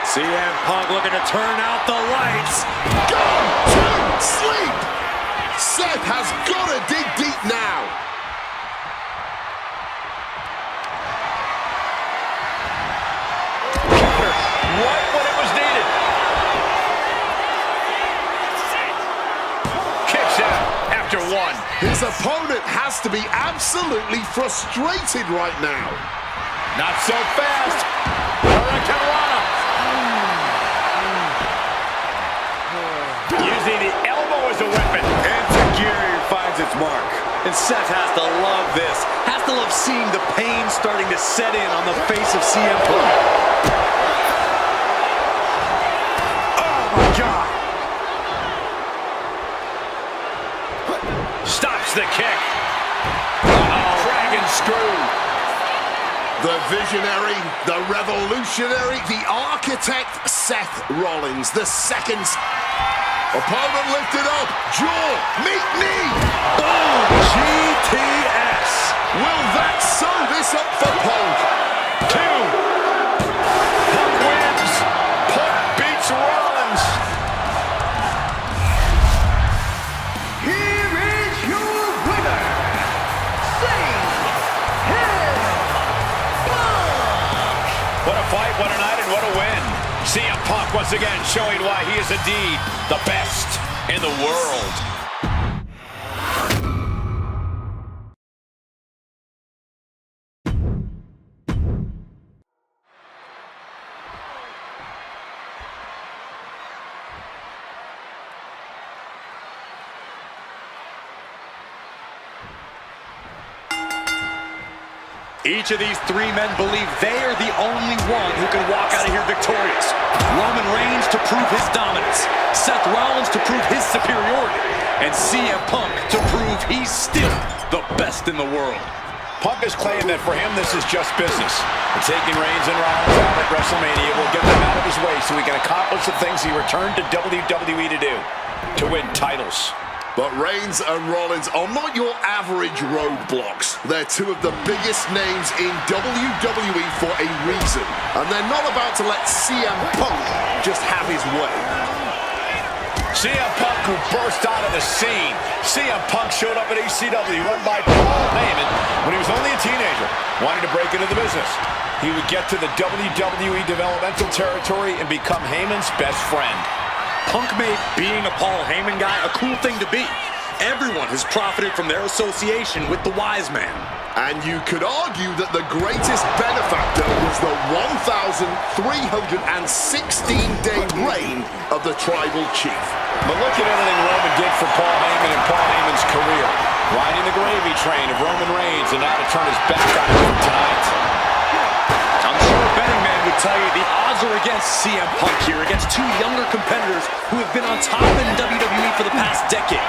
F: CM Punk looking to turn out the lights.
B: Go to sleep! Seth has got to dig deep now.
A: Right when it was needed. Kicks out after 1.
B: His opponent has to be absolutely frustrated right now.
A: Not so fast. Hurricanrana. Using the elbow as a weapon.
F: Enzuigiri finds its mark. And Seth has to love this. Has to love seeing the pain starting to set in on the face of CM Punk. Oh my God.
A: Stops the kick. Uh-oh. Dragon screw.
B: The visionary, the revolutionary, the architect, Seth Rollins, the second. Opponent lifted up, jaw, meet knee.
F: Boom! GTS.
B: Will that sew this up for Punk?
A: 2. Punk wins. Punk beats Rollins.
E: Here is your winner,
A: What a fight, what a night, and what a win. CM Punk once again showing why he is indeed the best in the world.
C: Each of these 3 men believe they are the only one who can walk out of here victorious. Roman Reigns to prove his dominance, Seth Rollins to prove his superiority, and CM Punk to prove he's still the best in the world.
A: Punk has claimed that for him, this is just business. And taking Reigns and Rollins out at WrestleMania will get them out of his way so he can accomplish the things he returned to WWE to do, to win titles.
B: But Reigns and Rollins are not your average roadblocks. They're 2 of the biggest names in WWE for a reason. And they're not about to let CM Punk just have his way.
A: CM Punk, who burst out of the scene. CM Punk showed up at ECW, run by Paul Heyman, when he was only a teenager, wanting to break into the business. He would get to the WWE developmental territory and become Heyman's best friend.
C: Punk made being a Paul Heyman guy a cool thing to be. Everyone has profited from their association with the wise man.
B: And you could argue that the greatest benefactor was the 1,316-day reign of the Tribal Chief.
A: But look at everything Roman did for Paul Heyman and Paul Heyman's career. Riding the gravy train of Roman Reigns, and now to turn his back on him tonight.
C: I'm sure a betting man would tell you the odds are against CM Punk here, against two younger competitors who have been on top in WWE for the past decade.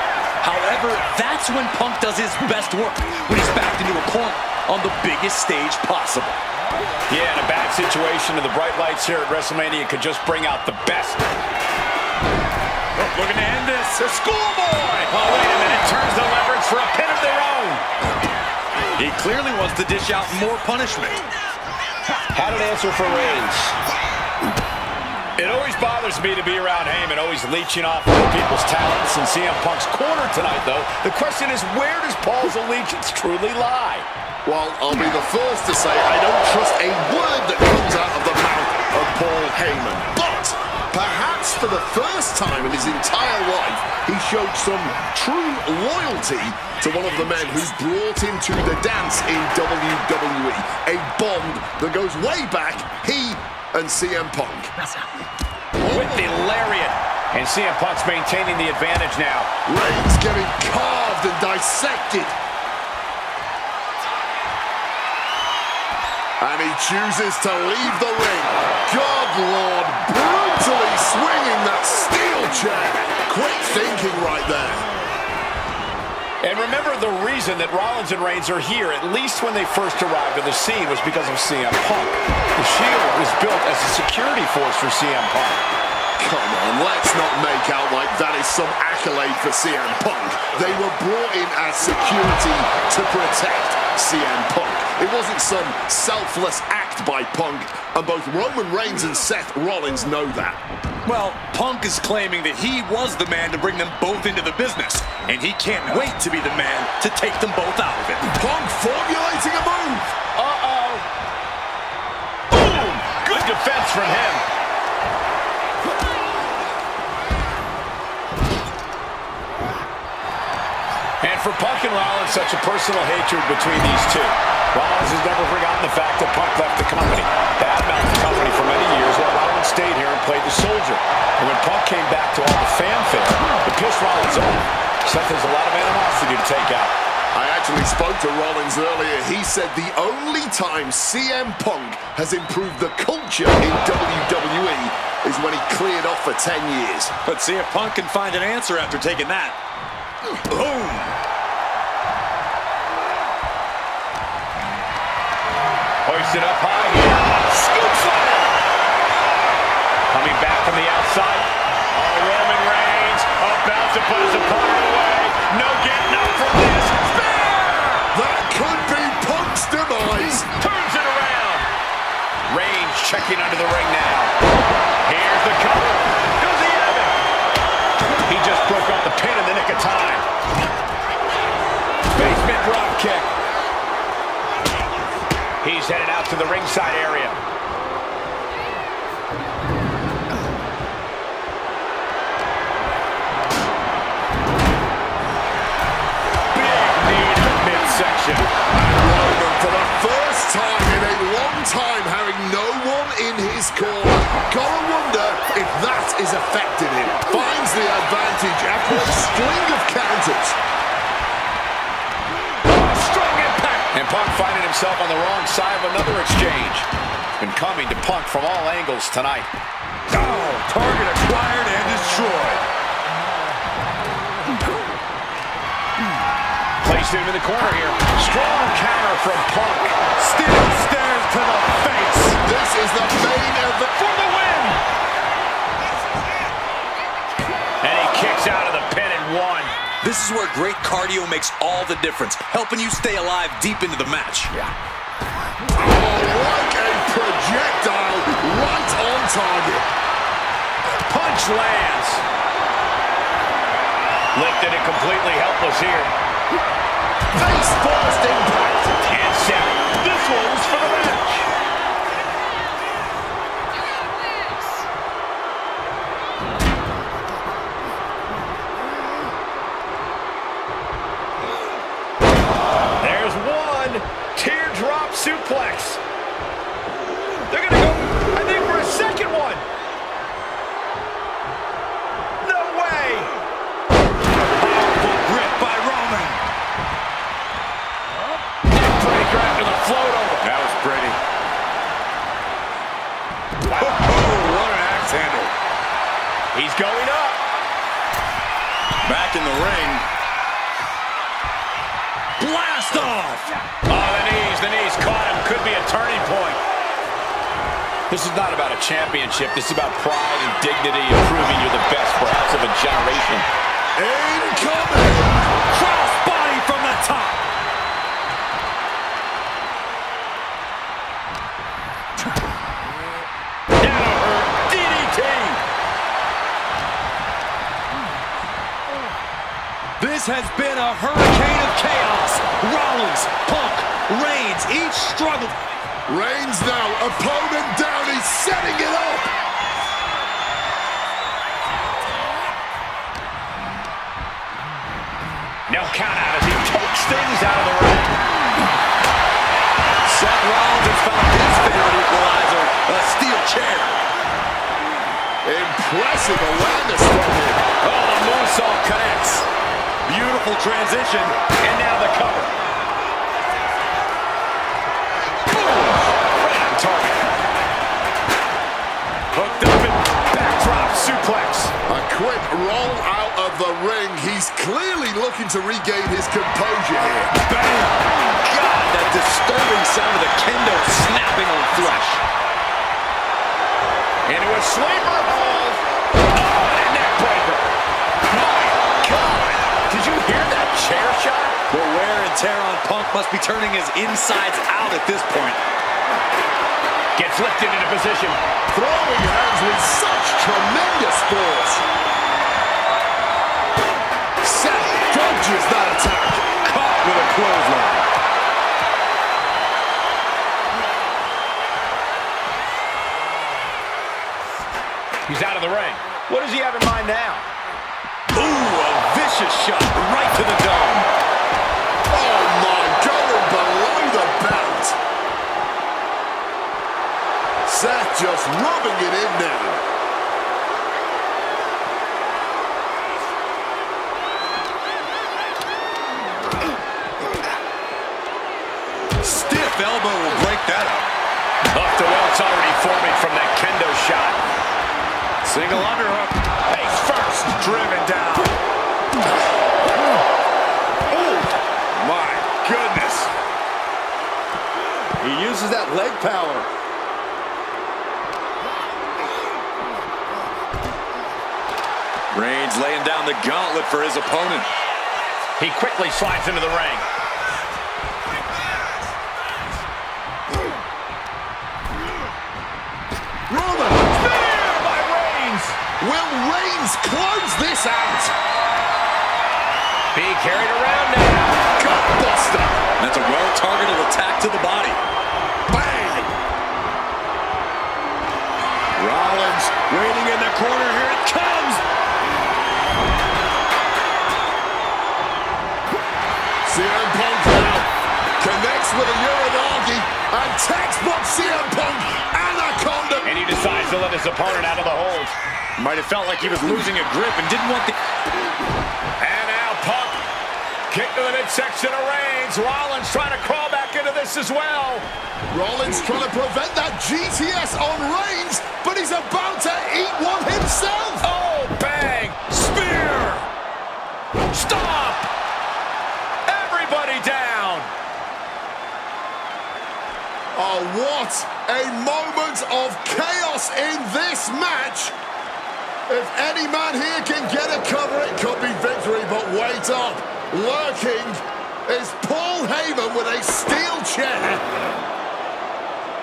C: However, that's when Punk does his best work, when he's backed into a corner on the biggest stage possible.
A: Yeah, in a bad situation, and the bright lights here at WrestleMania could just bring out the best.
F: Looking to end this.
A: The schoolboy! Oh, wait a minute. Turns the leverage for a pin of their own.
C: He clearly wants to dish out more punishment.
A: Had an answer for Reigns. It always bothers me to be around Heyman, always leeching off other people's talents. And CM Punk's corner tonight, though, the question is, where does Paul's allegiance truly lie?
B: Well, I'll be the first to say I don't trust a word that comes out of the mouth of Paul Heyman. But perhaps for the first time in his entire life, he showed some true loyalty to one of the men who brought him to the dance in WWE. A bond that goes way back, he and CM Punk.
A: With the lariat. And CM Punk's maintaining the advantage now.
B: Reigns getting carved and dissected. And he chooses to leave the ring. God Lord, brutally swinging that steel chair. Quick thinking right there.
A: And remember, the reason that Rollins and Reigns are here, at least when they first arrived on the scene, was because of CM Punk. The Shield was built as a security force for CM Punk.
B: Come on, let's not make out like that is some accolade for CM Punk. They were brought in as security to protect CM Punk. It wasn't some selfless act by Punk, and both Roman Reigns and Seth Rollins know that.
C: Well, Punk is claiming that he was the man to bring them both into the business, and he can't wait to be the man to take them both out of it.
B: Punk formulating a move.
A: Uh-oh. Boom! Good defense from him. And for Punk and Rollins, such a personal hatred between these two. Rollins has never forgotten the fact that Punk left the company, badmouthed the company for many years, while Rollins stayed here and played the soldier. And when Punk came back to all the fanfare, it pissed Rollins off. Seth has a lot of animosity to take out.
B: I actually spoke to Rollins earlier. He said the only time CM Punk has improved the culture in WWE is when he cleared off for 10 years.
C: But see if Punk can find an answer after taking that. Boom!
A: Hoisted up high here. Scoop slam! Coming back from the outside. Oh, Roman Reigns about to put his opponent away. No getting up from this. Spear!
B: That could be Punk's demise.
A: Turns it around. Reigns checking under the ring now. Here's the cover. Does he have it? He just broke up the pin in the nick of time. Basement drop kick. He's headed out to the ringside area. Big knee to the midsection.
B: Roman, for the first time in a long time, having no one in his corner. Gotta wonder if that is affecting him. Finds the advantage after a string of counters.
A: Strong impact. And Punk finding himself on the wrong side of another exchange. And coming to Punk from all angles tonight.
F: Oh, target acquired and destroyed.
A: Placed him in the corner here. Strong counter from Punk.
F: Steel stairs to the face.
B: This is the main event
A: For the win! And he kicks out of the pin and one.
C: This is where great cardio makes all the difference, helping you stay alive deep into the match.
B: like a projectile right on target.
A: Punch lands. Lifted and completely helpless here.
B: Face first impact.
A: And set. This one's for the match. suplex. They're going to go, I think, for a second one. No way.
F: Powerful grip by Roman.
A: Neckbreaker after the float over.
F: That was pretty. Oh, what an axe handle.
A: He's going up.
F: Back in the ring. Blast off!
A: Oh, the knees caught him. Could be a turning point. This is not about a championship. This is about pride and dignity and proving you're the best, perhaps, of a generation.
B: Incoming!
F: Cross body from the top.
A: That'll hurt. DDT.
F: This has been a hurricane of chaos. Rollins, Punk, Reigns, each struggled.
B: Reigns now, opponent down, he's setting it up!
A: No count out as he takes things out of the ring.
F: Seth Rollins has found his favorite equalizer, a steel chair.
B: Impressive awareness from him.
A: Oh, the moonsault connects.
F: Beautiful transition.
A: And now the cover. Right on target. Hooked up and backdrop suplex.
B: A quick roll out of the ring. He's clearly looking to regain his composure here.
F: Bam! God, that disturbing sound of the kendo snapping on flesh.
A: Into a sleeper hold. Oh, and a neck breaker. My God. Did you hear that chair shot?
F: The wear and tear on Punk must be turning his insides out at this point.
A: Gets lifted into position.
B: Throwing hands with such tremendous force. Seth dodges that attack.
F: Caught with a clothesline.
A: He's out of the ring. What does he have in mind now?
F: Ooh, a vicious shot right to the dome.
B: Oh my, going below the belt. Seth just rubbing it in now.
F: Stiff elbow will break that up.
A: Off the welts already forming from that kendo shot.
F: Single underhook.
A: Face first.
F: Driven down. Oh, my goodness. He uses that leg power. Reigns laying down the gauntlet for his opponent.
A: He quickly slides into the ring.
B: Roman!
A: Spear by Reigns!
B: Will Reigns close this out?
A: Being carried around now.
B: Gutbuster!
F: That's a well-targeted attack to the body.
B: Bang!
F: Rollins waiting in the corner. Here it comes.
B: CM Punk now connects with a Uranagi and textbook CM Punk Anaconda.
A: And he decides to let his opponent out of the hold.
F: Might have felt like he was losing a grip and didn't want the...
A: And now Punk. Kick to the midsection of Reigns. Rollins trying to crawl back into this as well.
B: Rollins trying to prevent that GTS on Reigns, but he's about to eat one himself.
A: Oh, bang. Spear. Stop. Everybody down.
B: Oh, what a moment of chaos in this match. If any man here can get a cover, it could be victory, but wait up. Lurking is Paul Heyman with a steel chair.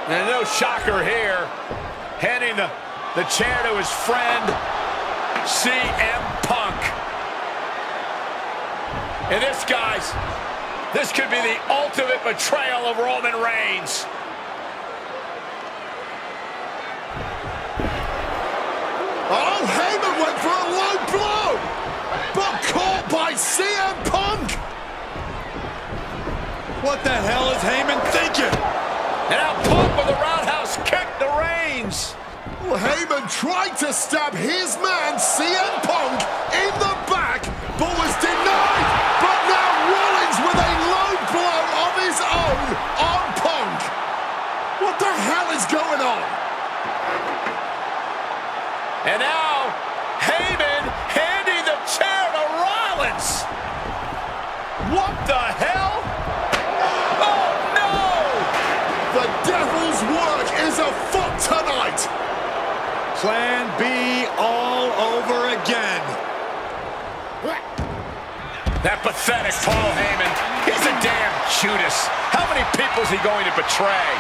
A: And no shocker here. Handing the chair to his friend, CM Punk. And this, guys, this could be the ultimate betrayal of Roman Reigns.
B: Oh, Heyman went for a low blow, but caught by CM Punk.
F: What the hell is Heyman thinking?
B: tried to stab his man, CM Punk, in the back, but was denied. But now Rollins with a low blow of his own on Punk. What the hell is going on?
A: And now, Heyman handing the chair to Rollins. What the hell? Oh, no!
B: The devil's work is afoot tonight.
F: Plan B all over again.
A: That pathetic Paul Heyman. He's a damn Judas. How many people is he going to betray?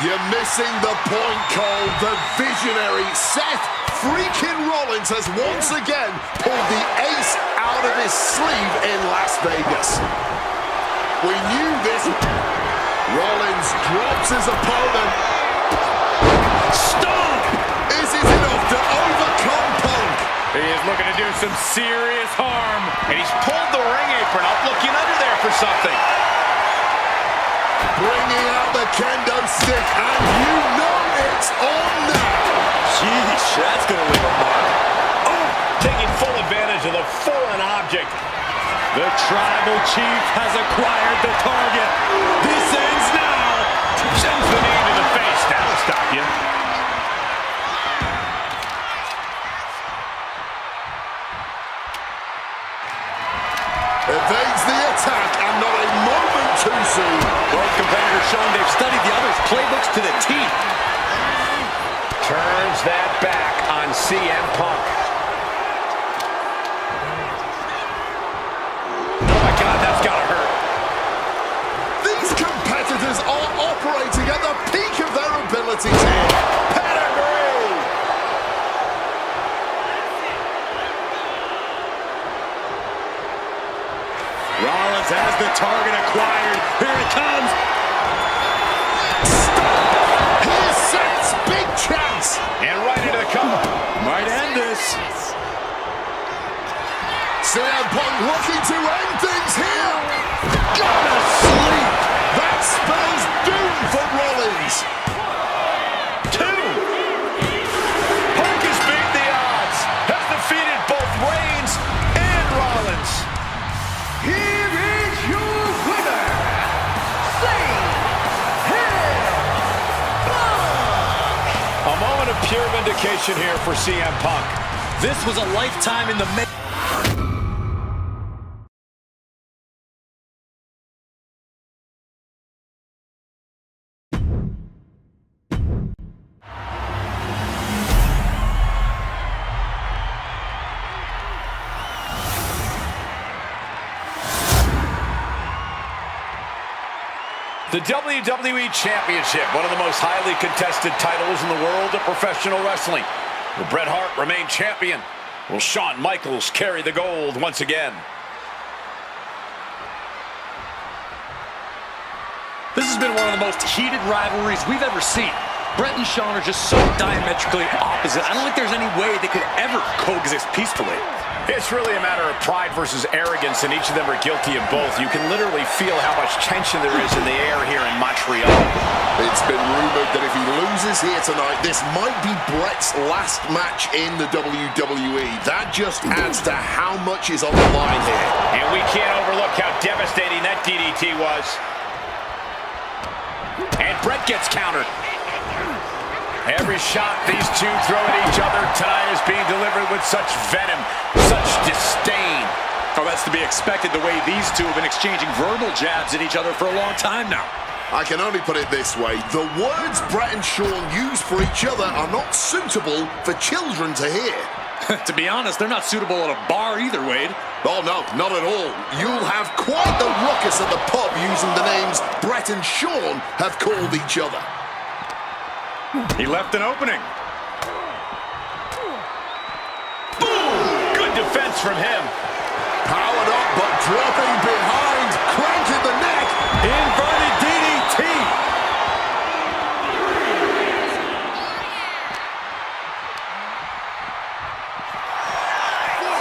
B: You're missing the point, Cole. The visionary Seth freaking Rollins has once again pulled the ace out of his sleeve in Las Vegas. We knew this. Rollins drops his opponent.
A: Stop!
B: Is it enough to overcome Punk?
A: He is looking to do some serious harm. And he's pulled the ring apron up, looking under there for something.
B: Bringing out the kendo stick, and you know it's on now.
F: Sheesh, that's gonna leave a mark.
A: Oh, taking full advantage of the foreign object.
F: The tribal chief has acquired the target. This ends now.
A: Sends the knee to the face. That'll stop you.
B: Evades the attack, and not a moment too soon.
F: Both competitors showing they've studied the other's playbooks to the T.
A: Turns that back on CM Punk. Oh my God, that's gotta hurt.
B: These competitors are operating at the peak of their abilities here. Pedigree!
F: Rollins has the target acquired. Here it comes.
B: Here's Seth's big chance.
A: And right into the cover.
F: Might end this.
B: CM Punk looking to end things here. Gonna sleep. That spells doom for Rollins.
A: Two. Punk has beat the odds. Has defeated both Reigns and Rollins.
E: Here is your winner,
A: A moment of pure vindication here for CM Punk.
F: This was a lifetime in the making.
A: The WWE Championship, one of the most highly contested titles in the world of professional wrestling. Will Bret Hart remain champion? Will Shawn Michaels carry the gold once again?
C: This has been one of the most heated rivalries we've ever seen. Bret and Shawn are just so diametrically opposite. I don't think there's any way they could ever coexist peacefully.
A: It's really a matter of pride versus arrogance, and each of them are guilty of both. You can literally feel how much tension there is in the air here in Montreal.
B: It's been rumored that if he loses here tonight, this might be Bret's last match in the WWE. That just adds to how much is on the line here.
A: And we can't overlook how devastating that DDT was. And Bret gets countered. Every shot these two throw at each other tonight is being delivered with such venom, such disdain.
C: Oh, that's to be expected the way these two have been exchanging verbal jabs at each other for a long time now.
B: I can only put it this way. The words Bret and Shawn use for each other are not suitable for children to hear.
C: To be honest, they're not suitable at a bar either, Wade.
B: Oh, no, not at all. You'll have quite the ruckus at the pub using the names Bret and Shawn have called each other.
F: He left an opening.
A: Boom! Good defense from him.
B: Powered up, but dropping behind. Cranking the neck.
F: Inverted DDT.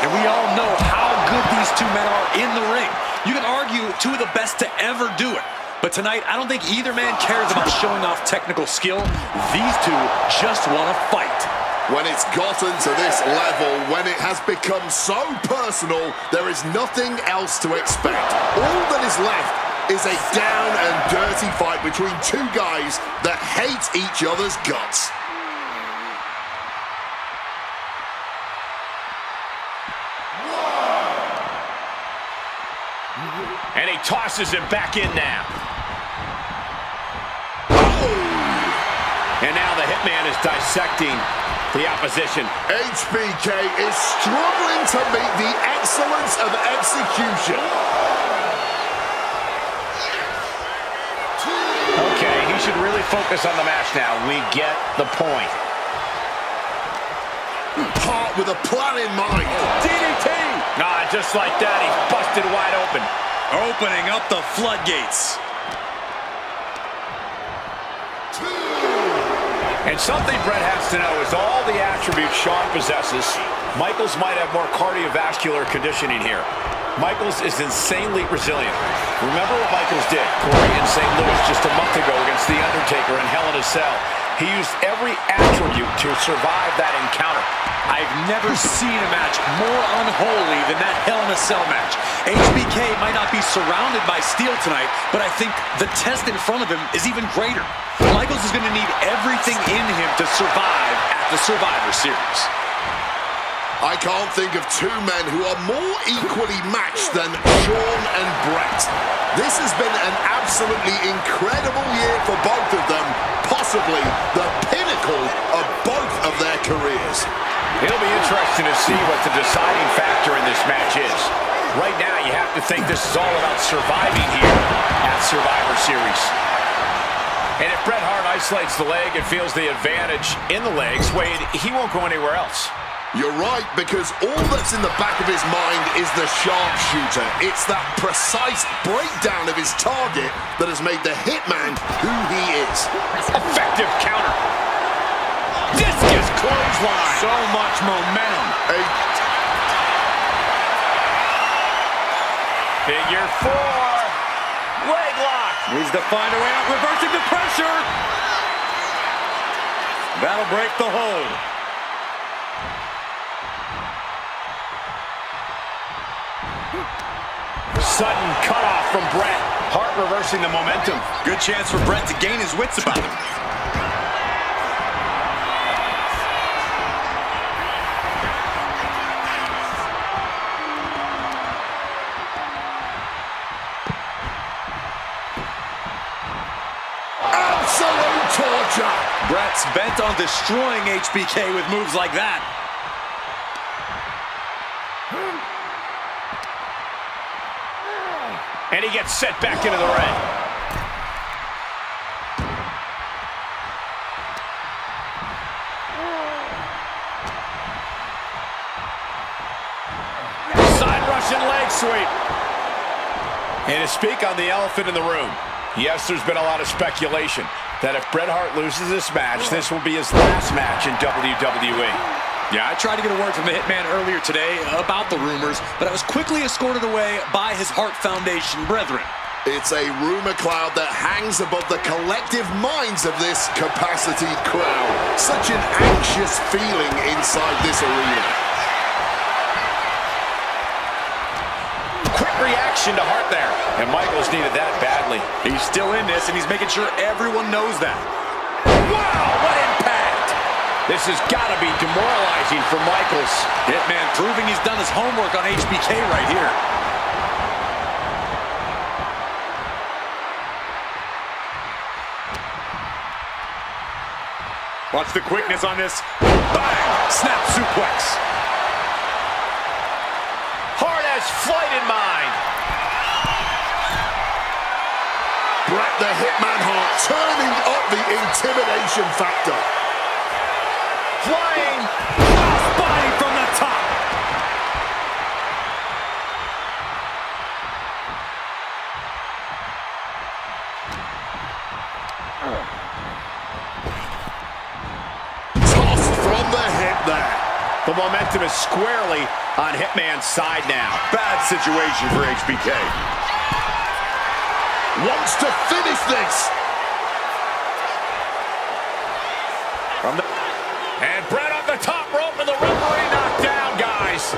C: And we all know how good these two men are in the ring. You can argue two of the best to ever do it. But tonight, I don't think either man cares about showing off technical skill. These two just want to fight.
B: When it's gotten to this level, when it has become so personal, there is nothing else to expect. All that is left is a down and dirty fight between two guys that hate each other's guts.
A: And he tosses him back in now. And now the Hitman is dissecting the opposition.
B: HBK is struggling to meet the excellence of execution.
A: Okay, he should really focus on the match now. We get the point.
B: Hart with a plan in mind.
C: DDT!
A: Ah, just like that, he's busted wide open.
C: Opening up the floodgates.
A: And something Bret has to know is all the attributes Shawn possesses, Michaels might have more cardiovascular conditioning here. Michaels is insanely resilient. Remember what Michaels did, Corey, in St. Louis just a month ago against The Undertaker in Hell in a Cell. He used every attribute to survive that encounter.
C: I've never seen a match more unholy than that Hell in a Cell match. HBK might not be surrounded by steel tonight, but I think the test in front of him is even greater. Michaels is going to need everything in him to survive at the Survivor Series.
B: I can't think of two men who are more equally matched than Shawn and Bret. This has been an absolutely incredible year for both of them, possibly the pinnacle of both of their careers.
A: It'll be interesting to see what the deciding factor in this match is. Right now, you have to think this is all about surviving here at Survivor Series. And if Bret Hart isolates the leg and feels the advantage in the legs, Wade, he won't go anywhere else.
B: You're right, because all that's in the back of his mind is the sharpshooter. It's that precise breakdown of his target that has made the Hitman who he is.
A: Effective counter. Discus clothesline.
C: So much momentum.
A: Figure four. Leg lock.
C: Needs to find a way out, reversing the pressure. That'll break the hold.
A: Sudden cutoff from Bret. Hart reversing the momentum.
C: Good chance for Bret to gain his wits about him.
B: Absolute torture.
C: Bret's bent on destroying HBK with moves like that.
A: And he gets set back into the ring. Side Russian leg sweep. And to speak on the elephant in the room, yes, there's been a lot of speculation that if Bret Hart loses this match, this will be his last match in WWE.
C: Yeah, I tried to get a word from the Hitman earlier today about the rumors, but I was quickly escorted away by his Hart Foundation brethren.
B: It's a rumor cloud that hangs above the collective minds of this capacity crowd. Such an anxious feeling inside this arena.
A: Quick reaction to Hart there. And Michaels needed that badly.
C: He's still in this, and he's making sure everyone knows that.
A: Wow, what impact! This has got to be demoralizing for Michaels.
C: Hitman proving he's done his homework on HBK right here. Watch the quickness on this. Bang! Snap suplex.
A: Hart has flight in mind.
B: Bret the Hitman Hart turning up the intimidation factor.
A: Flying.
C: Crossbody from the top.
B: Tossed from the hip there.
A: The momentum is squarely on Hitman's side now.
B: Bad situation for HBK. Wants to finish this.
A: And Bret on the top rope and the referee knocked down, guys.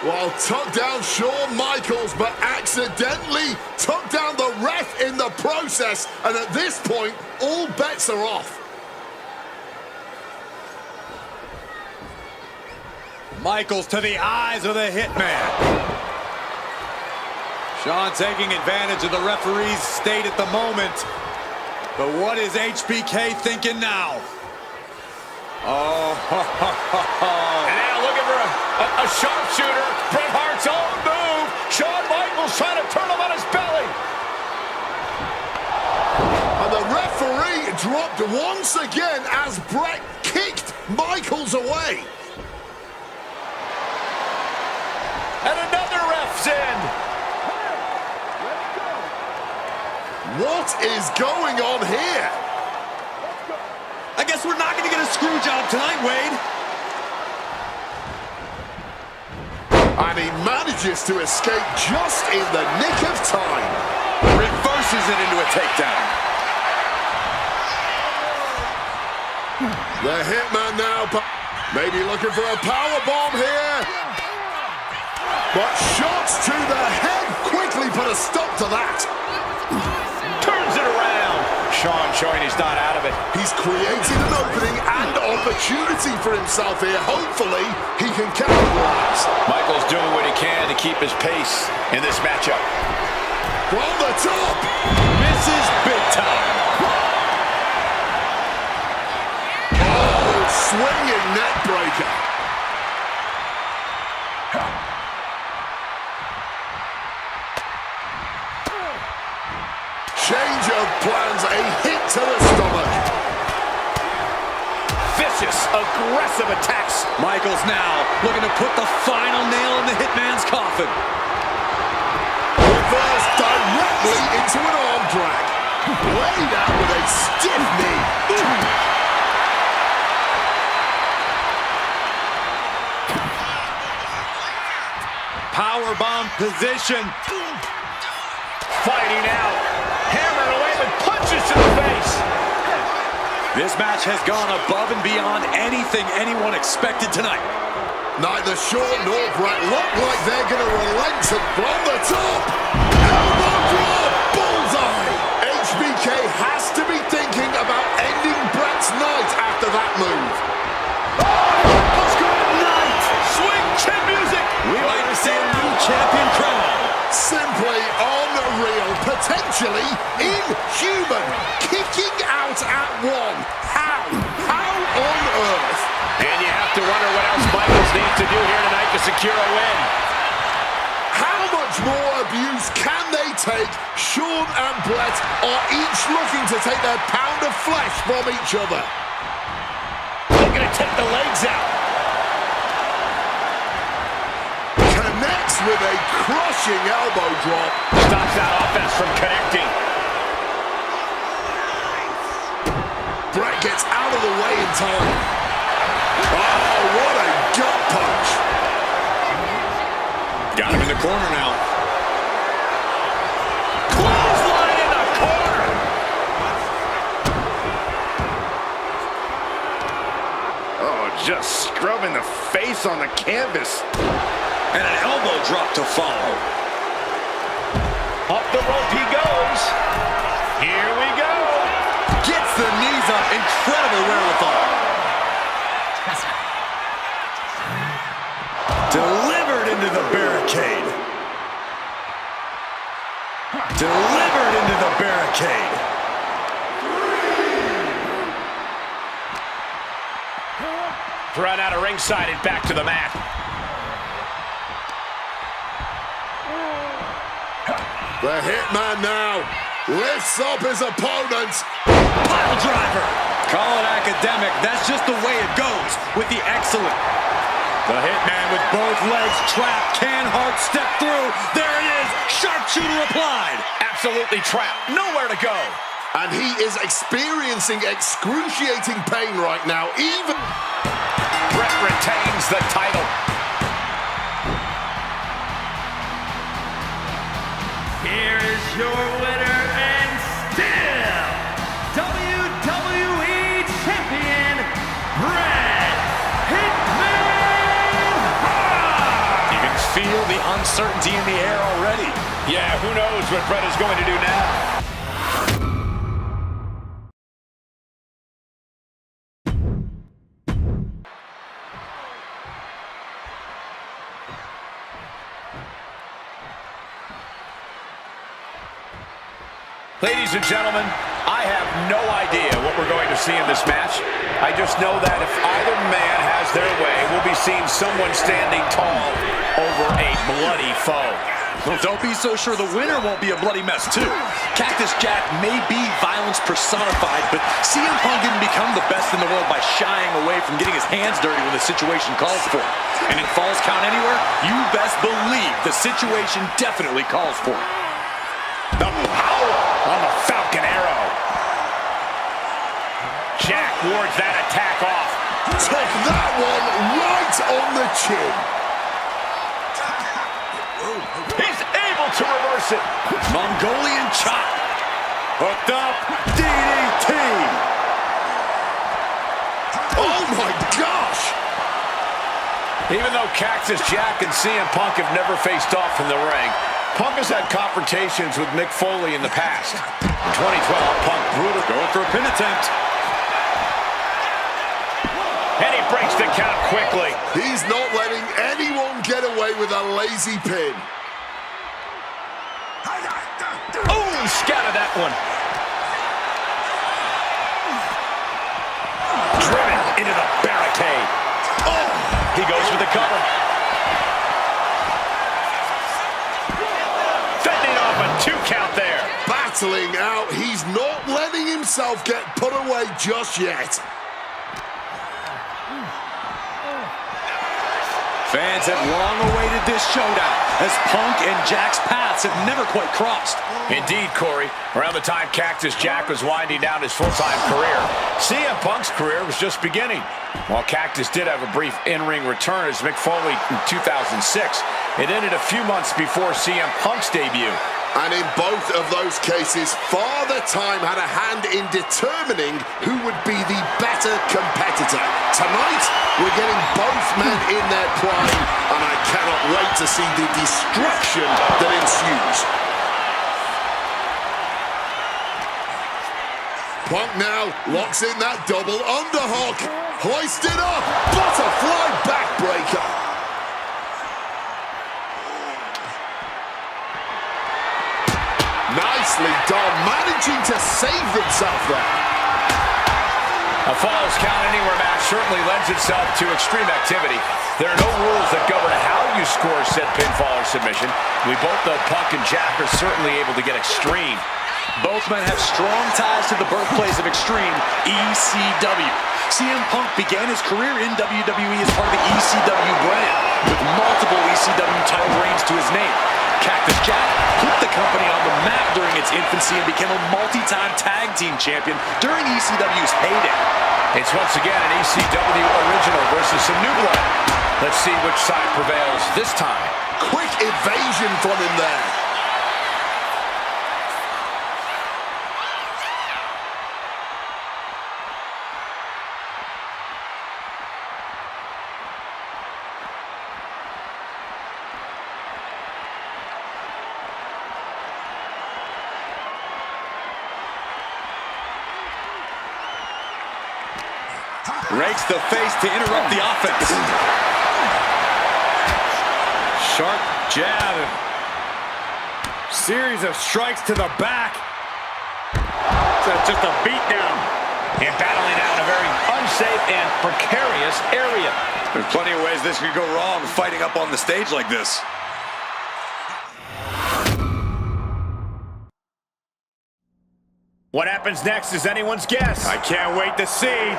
B: Well, took down Shawn Michaels, but accidentally took down the ref in the process. And at this point, all bets are off.
F: Michaels to the eyes of the Hitman. Shawn taking advantage of the referee's state at the moment. But what is HBK thinking now? Oh,
A: and now looking for a sharpshooter. Bret Hart's own move. Shawn Michaels trying to turn him on his belly.
B: And the referee dropped once again as Bret kicked Michaels away.
A: And another ref's in.
B: What is going on here?
F: I guess we're not going to get a screw job tonight, Wade.
B: And he manages to escape just in the nick of time.
C: Reverses it into a takedown.
B: The Hitman now, maybe looking for a powerbomb here. But shots to the head quickly put a stop to that.
A: Turns it around. Shawn showing he's not out of it.
B: He's created an opening and opportunity for himself here. Hopefully, he can capitalize.
A: Michaels doing what he can to keep his pace in this matchup.
B: From the top.
F: Misses big time.
B: Oh, swinging neck breaker. Change of plans, a hit to the stomach.
A: Vicious, aggressive attacks.
F: Michaels now looking to put the final nail in the Hitman's coffin.
B: Reverse directly into an arm drag. Laid out with a stiff knee.
F: Powerbomb position.
A: Fighting out. Hammered away with punches to the face.
F: This match has gone above and beyond anything anyone expected tonight.
B: Neither Shawn nor Bret look like they're going to relent from the top. Elbow drop, bullseye. HBK has to be thinking about ending Bret's night after that move.
A: Good night. Swing chin music.
F: We might see a new champion crown.
B: Simply unreal, potentially inhuman. Kicking out at one. How? How on earth?
A: And you have to wonder what else Michaels needs to do here tonight to secure a win.
B: How much more abuse can they take? Shawn and Bret are each looking to take their pound of flesh from each other.
A: Looking to take the legs out.
B: Connects with a crushing elbow drop.
A: Stops that offense from connecting.
B: Bret gets out of the way in time. Oh, what a gut punch.
F: Got him in the corner now.
A: Clothesline in the corner.
G: Oh, just scrubbing the face on the canvas.
F: And an elbow drop to follow.
A: Up the rope he goes. Here we go.
F: Gets the knees up. Incredible wherewithal. Delivered into the barricade. Delivered into the barricade.
A: Run out of ringside and back to the mat.
B: The Hitman now lifts up his opponent.
F: Pile driver. Call it academic. That's just the way it goes with the excellent. The Hitman with both legs trapped. Can Hart step through? There it is. Sharpshooter applied.
A: Absolutely trapped. Nowhere to go.
B: And he is experiencing excruciating pain right now. Even
A: Bret retains the title.
H: Here's your winner and still WWE Champion,
C: uncertainty in the air already.
A: Yeah, who knows what Bret is going to do now. Ladies and gentlemen, I have no idea what we're going to see in this match. I just know that if either man has their way, we'll be seeing someone standing tall over a bloody foe.
C: Well, don't be so sure the winner won't be a bloody mess, too. Cactus Jack may be violence personified, but CM Punk didn't become the best in the world by shying away from getting his hands dirty when the situation calls for it. And in Falls Count Anywhere, you best believe the situation definitely calls for it.
A: The power on the Falcon Arrow. Jack wards that attack off.
B: Took that one right on the chin.
A: He's able to reverse it.
C: Mongolian chop.
F: Hooked up. DDT.
B: Oh my gosh.
A: Even though Cactus Jack and CM Punk have never faced off in the ring, Punk has had confrontations with Mick Foley in the past. In 2012, Punk brutal.
F: Going for a pin attempt.
A: And he breaks the count quickly.
B: He's not letting anyone get away with a lazy pin.
A: Oh, he scattered that one. Driven into the barricade. Oh, he goes for the cover. Fending off a 2 count there.
B: Battling out. He's not letting himself get put away just yet.
C: Fans have long awaited this showdown, as Punk and Jack's paths have never quite crossed.
A: Indeed, Corey. Around the time Cactus Jack was winding down his full-time career, CM Punk's career was just beginning. While Cactus did have a brief in-ring return as Mick Foley in 2006, it ended a few months before CM Punk's debut.
B: And in both of those cases, Father Time had a hand in determining who would be the better competitor. Tonight, we're getting both men in their prime, and I cannot wait to see the destruction that ensues. Punk now locks in that double underhook. Hoisted up, butterfly backbreaker. Nicely done, managing to save himself there.
A: A Falls Count Anywhere match certainly lends itself to extreme activity. There are no rules that govern how you score said pinfall or submission. We both know Punk and Jack are certainly able to get extreme.
C: Both men have strong ties to the birthplace of extreme, ECW. CM Punk began his career in WWE as part of the ECW brand, with multiple ECW title reigns to his name. Cactus Jack put the company on the map during its infancy and became a multi-time tag team champion during ECW's heyday.
A: It's once again an ECW original versus some new blood. Let's see which side prevails this time.
B: Quick evasion from him there.
F: Rakes the face to interrupt the offense. Sharp jab. Series of strikes to the back. It's just a beatdown.
A: And battling out in a very unsafe and precarious area.
F: There's plenty of ways this could go wrong fighting up on the stage like this.
A: What happens next is anyone's guess.
F: I can't wait to see.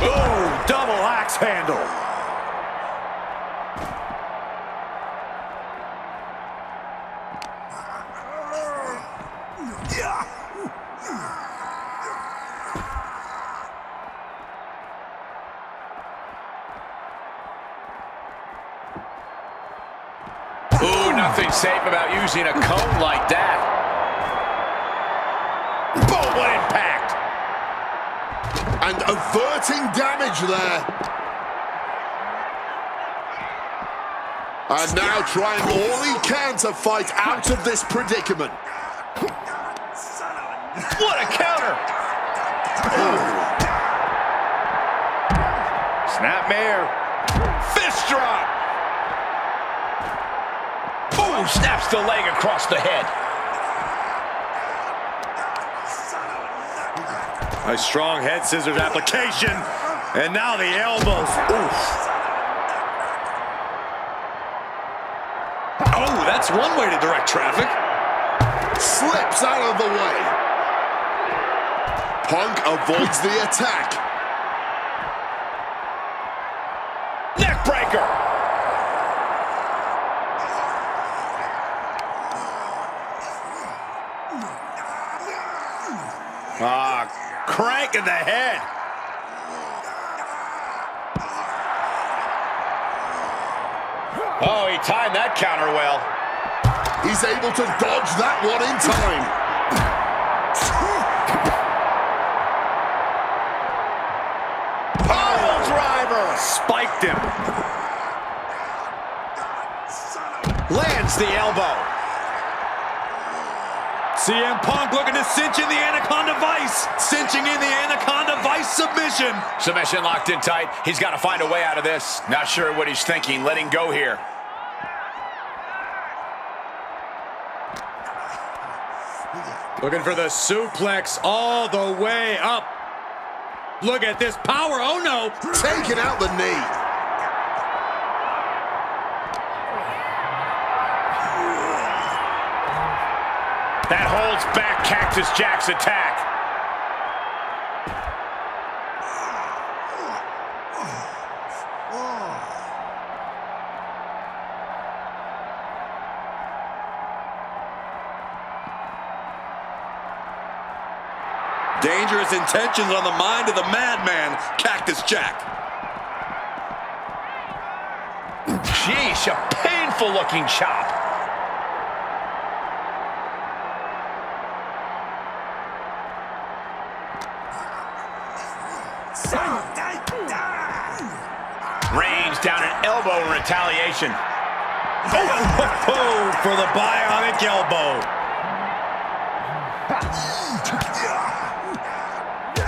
F: Ooh, double axe handle.
A: Ooh, nothing safe about using a cone like that. Boom, what impact!
B: And averting damage there. And now trying all he can to fight out of this predicament.
A: What a counter!
G: Snapmare.
A: Fist drop! Boom! Snaps the leg across the head.
F: A strong head scissors application. And now the elbows. Oof. Oh, that's one way to direct traffic.
B: Slips out of the way. Punk avoids the attack.
A: Neckbreaker!
F: Crank in the head.
A: Oh, he timed that counter well.
B: He's able to dodge that one in time.
A: Pile driver!
F: Spiked him.
A: Lands the elbow.
F: CM Punk looking to cinch in the Anaconda Vice. Cinching in the Anaconda Vice submission.
A: Submission locked in tight. He's got to find a way out of this. Not sure what he's thinking. Letting go here.
F: Looking for the suplex all the way up. Look at this power. Oh, no.
B: Taking out the knee.
A: That holds back Cactus Jack's attack.
F: Dangerous intentions on the mind of the madman, Cactus Jack.
A: Sheesh, a painful looking chop. Rains down an elbow in retaliation.
F: Oh, for the bionic elbow.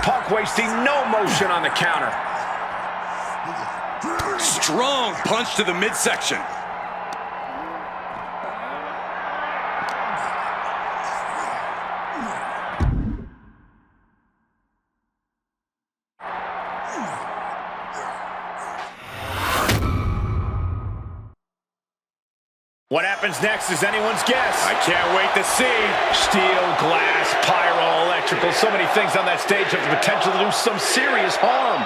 A: Punk wasting no motion on the counter.
F: Strong punch to the midsection.
A: What happens next is anyone's guess.
F: I can't wait to see.
A: Steel, glass, pyro, electrical, so many things on that stage have the potential to do some serious harm.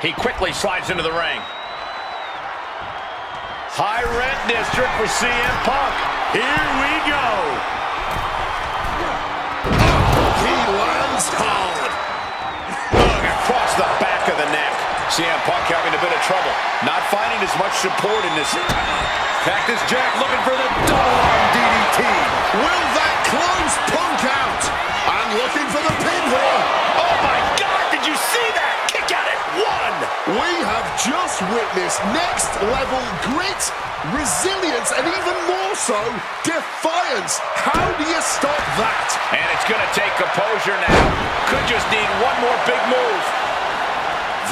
A: He quickly slides into the ring. High rent district for CM Punk.
F: Here we go.
B: Hard.
A: Look, across the back of the neck. CM Punk having a bit of trouble. Not finding as much support in this.
F: Cactus Jack looking for the double arm DDT.
B: Will that close Punk out? And looking for the pin here.
A: Oh my God, did you see that? Kick out at one.
B: We have just witnessed next level grit, resilience, and even more so, defiance. How do you stop that?
A: And it's going to take composure now. Could just need one more big move.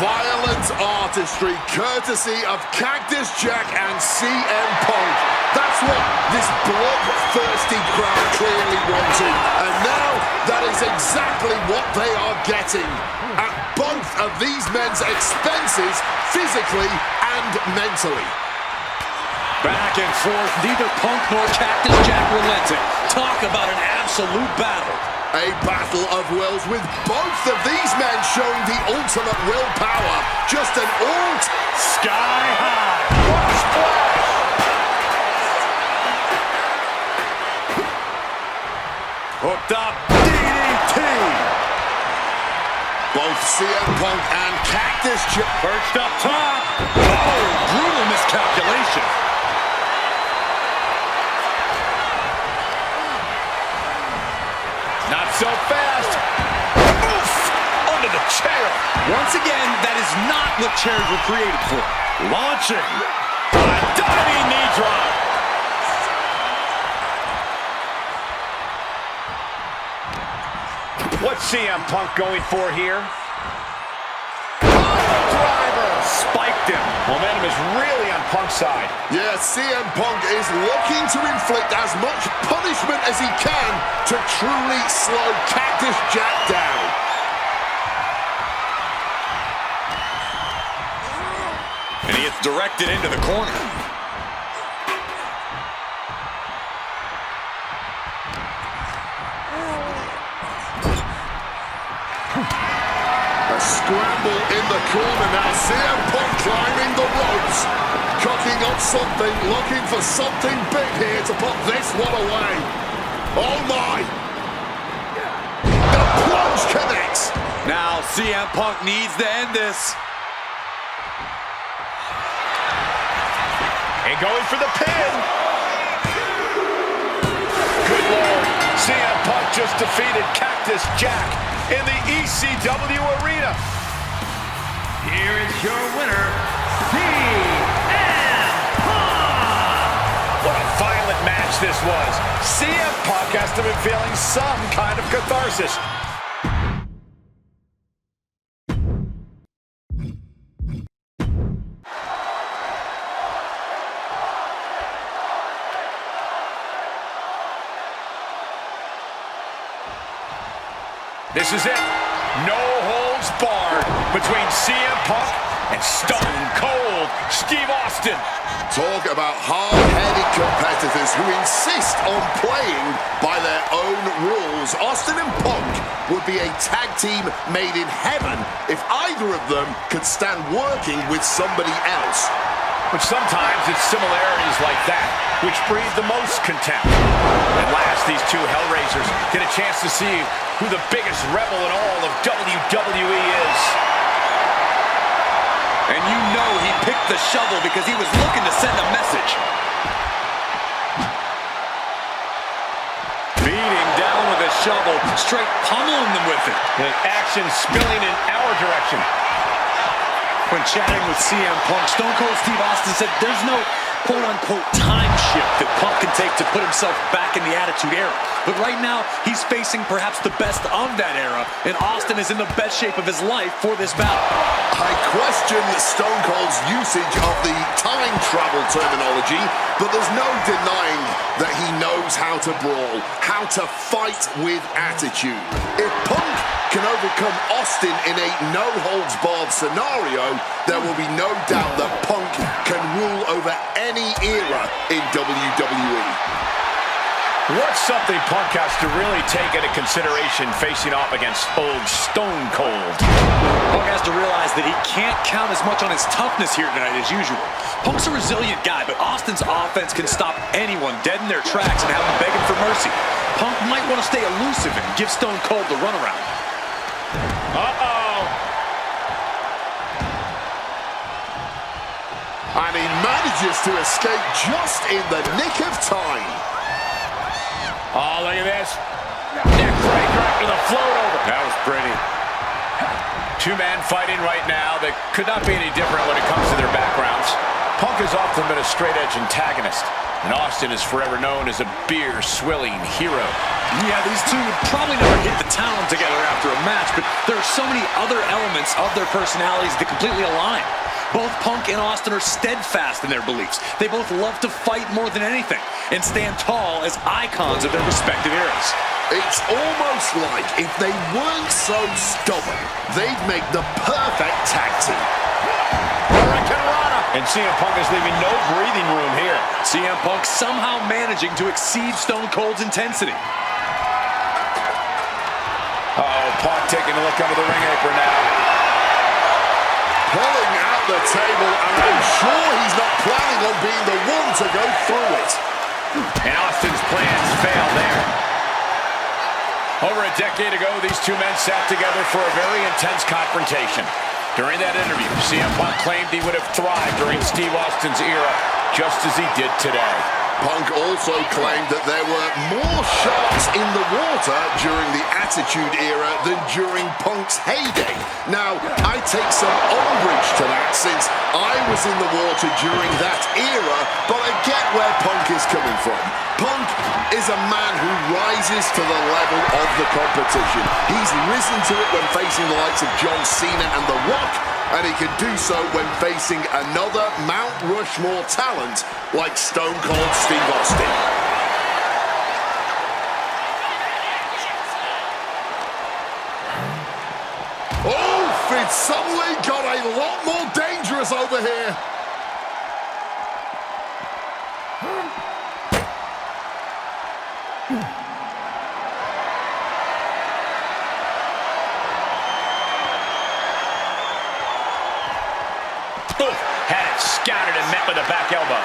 B: Violent artistry, courtesy of Cactus Jack and CM Punk. That's what this bloodthirsty crowd clearly wanted. And now, that is exactly what they are getting. At both of these men's expenses, physically and mentally.
C: Back and forth, neither Punk nor Cactus Jack relented. Talk about an absolute battle.
B: A battle of wills with both of these men showing the ultimate willpower. Just an alt
F: Sky high.
A: What a splash!
F: Hooked up DDT.
B: Both both CM Punk and Cactus Jack.
F: Perched up top. Oh, brutal miscalculation.
A: Not so fast. Oof! Under the chair.
C: Once again, that is not what chairs were created for.
F: Launching.
A: A diving knee drop. What's CM Punk going for here? Driver.
C: Spiked him.
A: Momentum is really on Punk's side.
B: Yeah, CM Punk is looking to inflict as much punishment as he can to truly slow Cactus Jack down.
C: And he gets directed into the corner.
B: A scramble in the corner now. CM Punk climbing the ropes, cooking up something, looking for something big here to put this one away. Oh my! The plunge connects.
C: Now CM Punk needs to end this.
A: And going for the pin. Good Lord. CM Punk just defeated Cactus Jack in the ECW arena.
H: Here is your winner, CM Punk!
A: What a violent match this was. CM Punk has to be feeling some kind of catharsis. This is it. No holds barred between CM Punk and Stone Cold Steve Austin.
B: Talk about hard-headed competitors who insist on playing by their own rules. Austin and Punk would be a tag team made in heaven if either of them could stand working with somebody else.
A: But sometimes it's similarities like that which breed the most contempt. At last, these two Hellraisers get a chance to see who the biggest rebel in all of WWE is.
C: And you know he picked the shovel because he was looking to send a message. Beating down with a shovel, straight pummeling them with it.
A: And action spilling in our direction.
C: When chatting with CM Punk, Stone Cold Steve Austin said there's no quote-unquote time shift that Punk can take to put himself back in the Attitude Era. But right now, he's facing perhaps the best of that era, and Austin is in the best shape of his life for this battle.
B: I question Stone Cold's usage of the time travel terminology, but there's no denying that he knows how to brawl, how to fight with attitude. If Punk can overcome Austin in a no-holds-barred scenario, there will be no doubt that Punk can rule over any era in WWE.
A: What's something Punk has to really take into consideration facing off against old Stone Cold?
C: Punk has to realize that he can't count as much on his toughness here tonight as usual. Punk's a resilient guy, but Austin's offense can stop anyone dead in their tracks and have them begging for mercy. Punk might want to stay elusive and give Stone Cold the runaround.
A: Uh-oh.
B: And he manages to escape just in the nick of time.
A: Oh, look at this. Neck breaker after the float over.
C: That was pretty.
A: Two men fighting right now that could not be any different when it comes to their backgrounds. Punk has often been a straight-edge antagonist, and Austin is forever known as a beer-swilling hero.
C: Yeah, these two would probably never hit the town together after a match, but there are so many other elements of their personalities that completely align. Both Punk and Austin are steadfast in their beliefs. They both love to fight more than anything and stand tall as icons of their respective eras.
B: It's almost like if they weren't so stubborn, they'd make the perfect tag team.
A: And CM Punk is leaving no breathing room here.
C: CM Punk somehow managing to exceed Stone Cold's intensity.
A: Uh-oh, Punk taking a look under the ring apron now.
B: Pulling out the table, and I'm sure he's not planning on being the one to go through it.
A: And Austin's plans fail there. Over a decade ago, these two men sat together for a very intense confrontation. During that interview, CM Punk claimed he would have thrived during Steve Austin's era, just as he did today.
B: Punk also claimed that there were more sharks in the water during the Attitude Era than during Punk's heyday. Now, I take some umbrage to that since I was in the water during that era, but I get where Punk is coming from. Punk is a man who rises to the level of the competition. He's risen to it when facing the likes of John Cena and The Rock, and he can do so when facing another Mount Rushmore talent like Stone Cold Steve Austin. Oh, it suddenly got a lot more dangerous over here.
A: Had it scattered and met with a back elbow.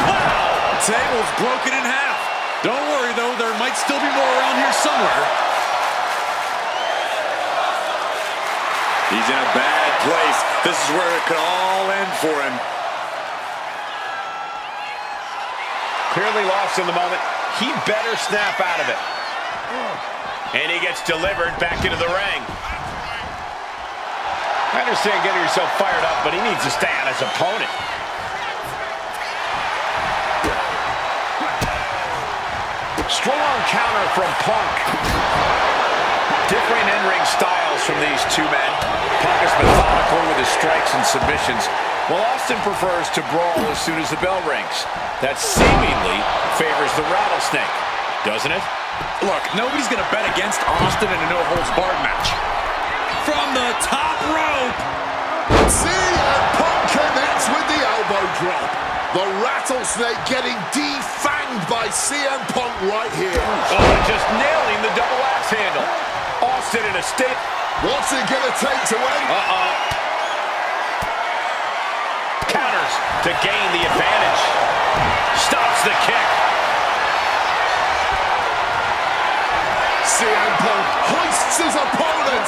F: Wow! Table's broken in half. Don't worry, though. There might still be more around here somewhere. He's in a bad place. This is where it could all end for him.
A: Clearly lost in the moment. He better snap out of it. And he gets delivered back into the ring. I understand getting yourself fired up, but he needs to stay on his opponent. Strong counter from Punk. Different in-ring styles from these two men. Punk is methodical with his strikes and submissions, while Austin prefers to brawl as soon as the bell rings. That seemingly favors the rattlesnake, doesn't it?
F: Look, nobody's going to bet against Austin in a no-holds-barred match. From the top rope.
B: CM Punk connects with the elbow drop. The rattlesnake getting defanged by CM Punk right here.
A: Oh, just nailing the double axe handle. Austin in a state.
B: What's it going to take to win?
A: Counters to gain the advantage. Stops the kick.
B: CM Punk hoists his opponent.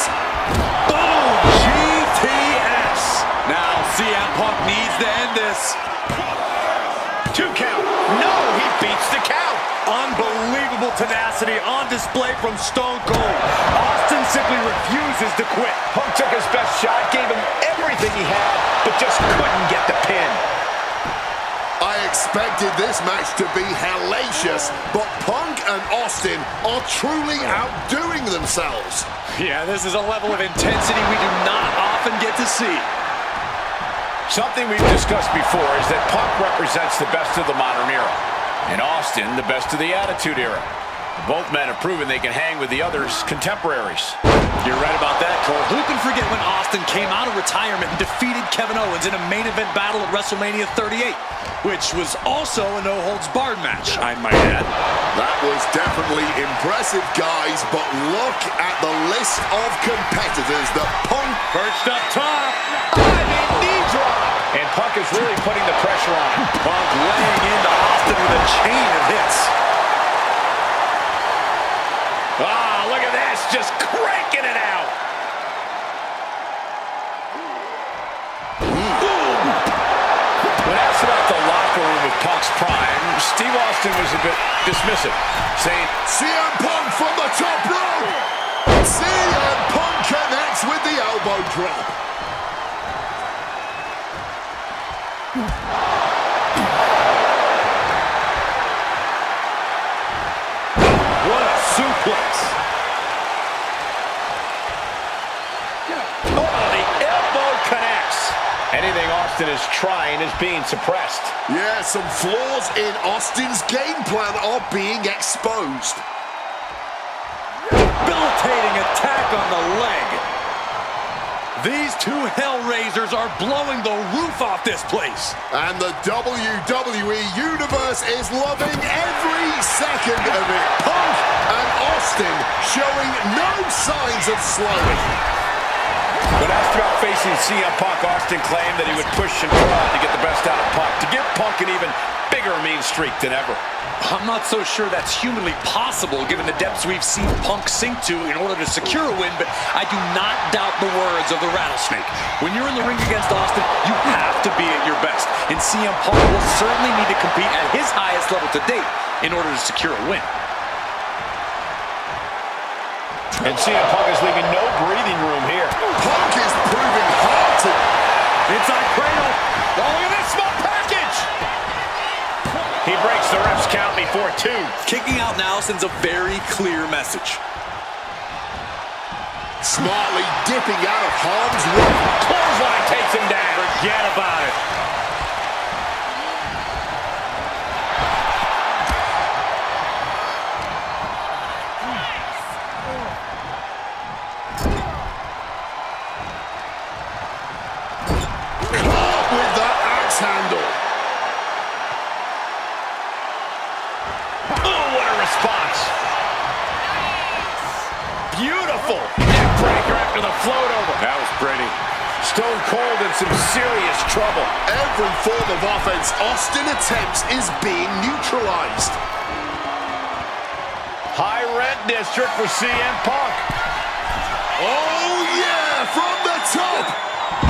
F: Boom! GTS. Now CM Punk needs to end this.
A: 2 count. No, he beats the count.
F: Unbelievable tenacity on display from Stone Cold. Austin simply refuses to quit.
A: Punk took his best shot, gave him everything he had, but just couldn't get the pin.
B: I expected this match to be hellacious, but Punk and Austin are truly outdoing themselves.
F: Yeah, this is a level of intensity we do not often get to see.
A: Something we've discussed before is that Punk represents the best of the modern era, and Austin the best of the Attitude Era. Both men have proven they can hang with the others' contemporaries.
F: You're right about that, Cole. Who can forget when Austin came out of retirement and defeated Kevin Owens in a main event battle at WrestleMania 38, which was also a no-holds-barred match, I might add.
B: That was definitely impressive, guys, but look at the list of competitors that Punk
F: Perched up top.
A: Diving knee drop. And Punk is really putting the pressure on.
F: Punk laying into Austin with a chain of hits.
A: Ah, look at this, just cranking it out. When asked about the locker room with Punk's prime, Steve Austin was a bit dismissive, saying,
B: CM Punk from the top rope. CM Punk connects with the elbow drop.
F: What a suplex.
A: oh, the elbow connects. Anything Austin is trying is being suppressed.
B: Yeah, some flaws in Austin's game plan are being exposed.
F: Debilitating attack on the leg. These two Hellraisers are blowing the roof off this place.
B: And the WWE Universe is loving every second of it. Punk and Austin showing no signs of slowing.
A: When asked about facing CM Punk, Austin claimed that he would push and try to get the best out of Punk, to give Punk an even bigger mean streak than ever.
C: I'm not so sure that's humanly possible given the depths we've seen Punk sink to in order to secure a win, but I do not doubt the words of the Rattlesnake. When you're in the ring against Austin, you have to be at your best, and CM Punk will certainly need to compete at his highest level to date in order to secure a win.
A: And CM Punk is leaving no breathing room here.
B: Punk is proving hard to...
A: Inside cradle. Oh, look at this small package. He breaks the ref's count before 2.
C: Kicking out now sends a very clear message.
B: Smartly dipping out of harm's way.
A: Clothesline takes him down.
F: Forget about it.
B: Handle.
A: Oh, what a response. Beautiful. Neck breaker after the float over.
G: That was pretty.
A: Stone Cold in some serious trouble.
B: Every form of offense Austin attempts is being neutralized.
A: High rent district for CM Punk.
B: Oh, yeah, from the top.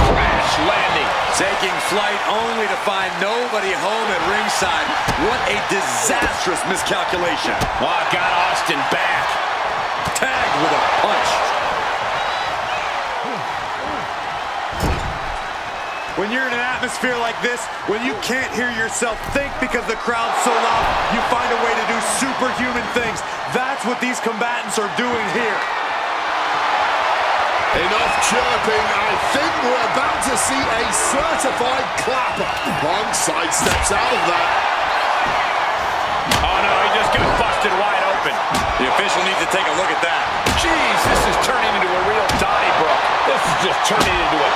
A: Crash landing.
C: Taking flight only to find nobody home at ringside. What a disastrous miscalculation.
A: Oh, got Austin back.
C: Tagged with a punch.
F: When you're in an atmosphere like this, when you can't hear yourself think because the crowd's so loud, you find a way to do superhuman things. That's what these combatants are doing here.
B: Enough chirping. I think we're about to see a certified clapper. Punk sidesteps out of that.
A: Oh, no, he just got busted wide open.
C: The official needs to take a look at that.
A: Jeez, this is turning into a real Donnybrook. This is just turning into a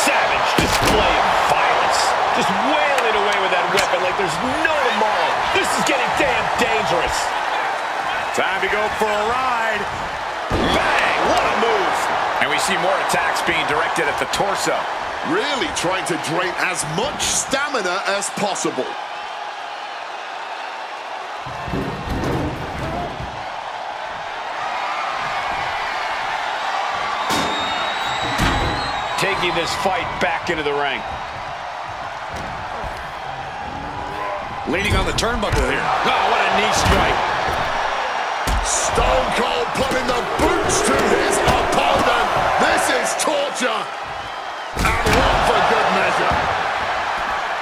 A: savage display of violence. Just wailing away with that weapon like there's no tomorrow. This is getting damn dangerous.
F: Time to go for a ride.
A: Bang! What a move! And we see more attacks being directed at the torso.
B: Really trying to drain as much stamina as possible.
A: Taking this fight back into the ring.
C: Leaning on the turnbuckle here.
A: Oh, what a knee strike.
B: Stone Cold putting the boots to his opponent. This is torture. And one for good measure.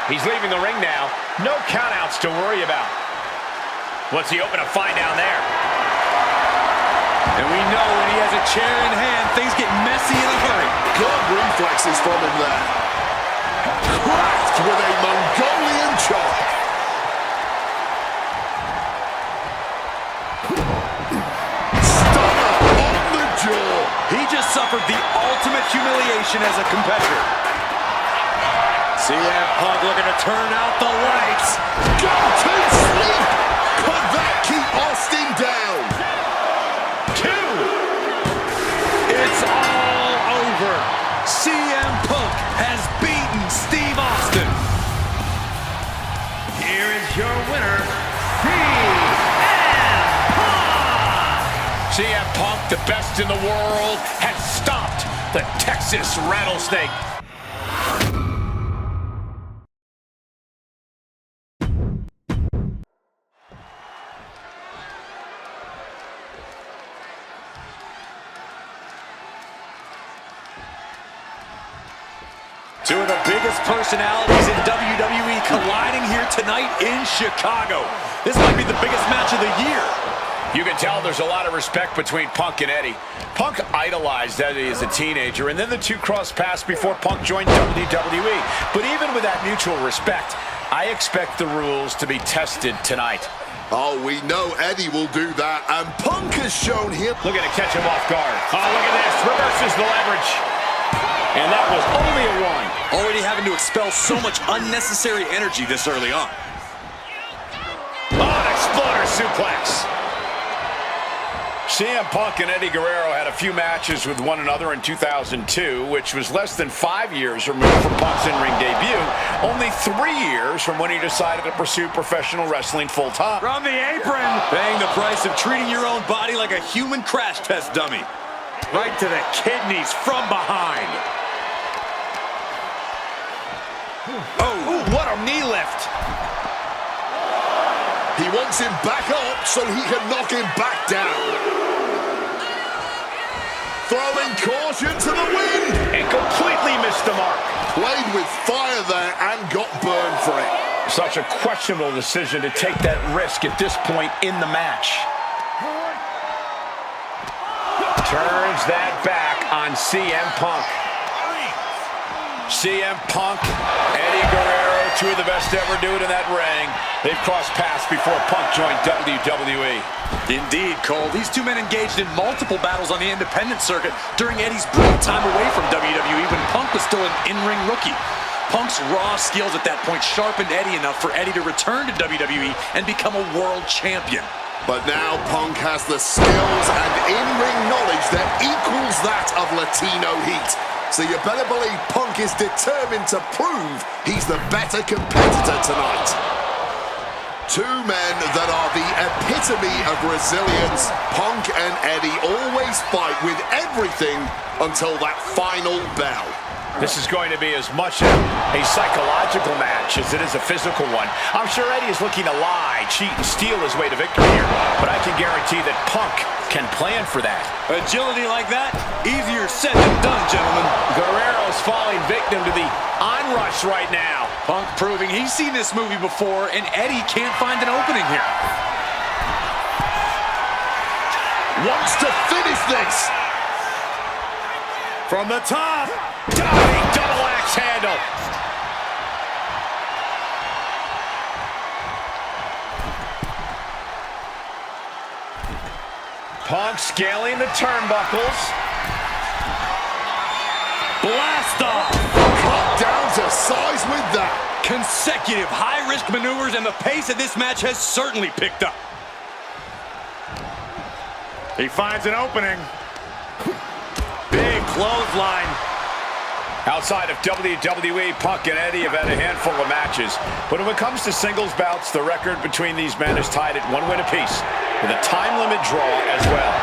A: He's leaving the ring now. No countouts to worry about. What's he hoping to find down there?
C: And we know when he has a chair in hand, things get messy in a hurry.
B: Good reflexes from him there. Cracked with a Mongolian chop. Stunner on the jaw.
C: He just suffered the ultimate humiliation as a competitor. CM Punk looking to turn out the lights.
B: Go to sleep. Could that keep Austin down?
A: 2.
C: It's all over. CM Punk has beaten Steve Austin.
H: Here is your winner, CM Punk.
A: CM Punk, the best in the world, has stopped the Texas Rattlesnake.
C: Two of the biggest personalities in WWE colliding here tonight in Chicago. This might be the biggest match of the year.
A: You can tell there's a lot of respect between Punk and Eddie. Punk idolized Eddie as a teenager, and then the two crossed paths before Punk joined WWE. But even with that mutual respect, I expect the rules to be tested tonight.
B: Oh, we know Eddie will do that, and Punk has shown him.
A: Looking to catch him off guard. Oh, look at this. Reverses the leverage. And that was only a 1.
C: Already having to expel so much unnecessary energy this early on.
A: Oh, an exploder suplex. CM Punk and Eddie Guerrero had a few matches with one another in 2002, which was less than 5 years removed from Punk's in-ring debut, only 3 years from when he decided to pursue professional wrestling full-time.
F: From the apron, paying the price of treating your own body like a human crash test dummy. Right to the kidneys from behind. Oh, what a knee lift.
B: He wants him back up so he can knock him back down. Throwing caution to the wind.
A: And completely missed the mark.
B: Played with fire there and got burned for it.
A: Such a questionable decision to take that risk at this point in the match. Turns that back on CM Punk. CM Punk, Eddie Guerrero, two of the best to ever do it in that ring. They've crossed paths before Punk joined WWE.
C: Indeed, Cole. These two men engaged in multiple battles on the independent circuit during Eddie's brief time away from WWE when Punk was still an in-ring rookie. Punk's raw skills at that point sharpened Eddie enough for Eddie to return to WWE and become a world champion.
B: But now Punk has the skills and in-ring knowledge that equals that of Latino heat. So you better believe Punk is determined to prove he's the better competitor tonight. Two men that are the epitome of resilience. Punk and Eddie always fight with everything until that final bell.
A: This is going to be as much a psychological match as it is a physical one. I'm sure Eddie is looking to lie, cheat, and steal his way to victory here, but I can guarantee that Punk can plan for that.
F: Agility like that, easier said than done, gentlemen.
A: Guerrero's falling victim to the onrush right now.
C: Punk proving he's seen this movie before, and Eddie can't find an opening here.
B: Wants to finish this.
F: From the top.
A: Diving double axe handle. Punk scaling the turnbuckles.
F: Blast off.
B: Cut down to size with that.
F: Consecutive high-risk maneuvers, and the pace of this match has certainly picked up. He finds an opening. Big clothesline.
A: Outside of WWE, Punk and Eddie have had a handful of matches. But when it comes to singles bouts, the record between these men is tied at 1 win apiece, with a time limit draw as well.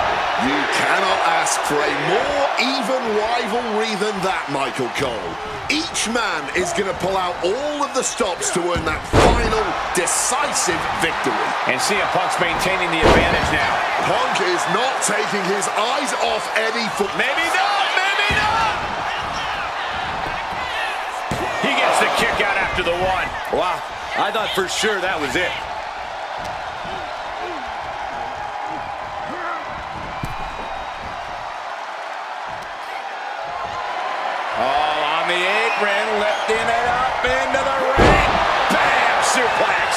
B: You cannot ask for a more even rivalry than that, Michael Cole. Each man is going to pull out all of the stops to earn that final, decisive victory.
A: And CM Punk's maintaining the advantage now.
B: Punk is not taking his eyes off Eddie for...
A: Maybe not, maybe not! He gets the kick out after the one.
F: Wow, I thought for sure that was it.
A: Oh, on the apron, lifting it up into the ring. Bam! Suplex.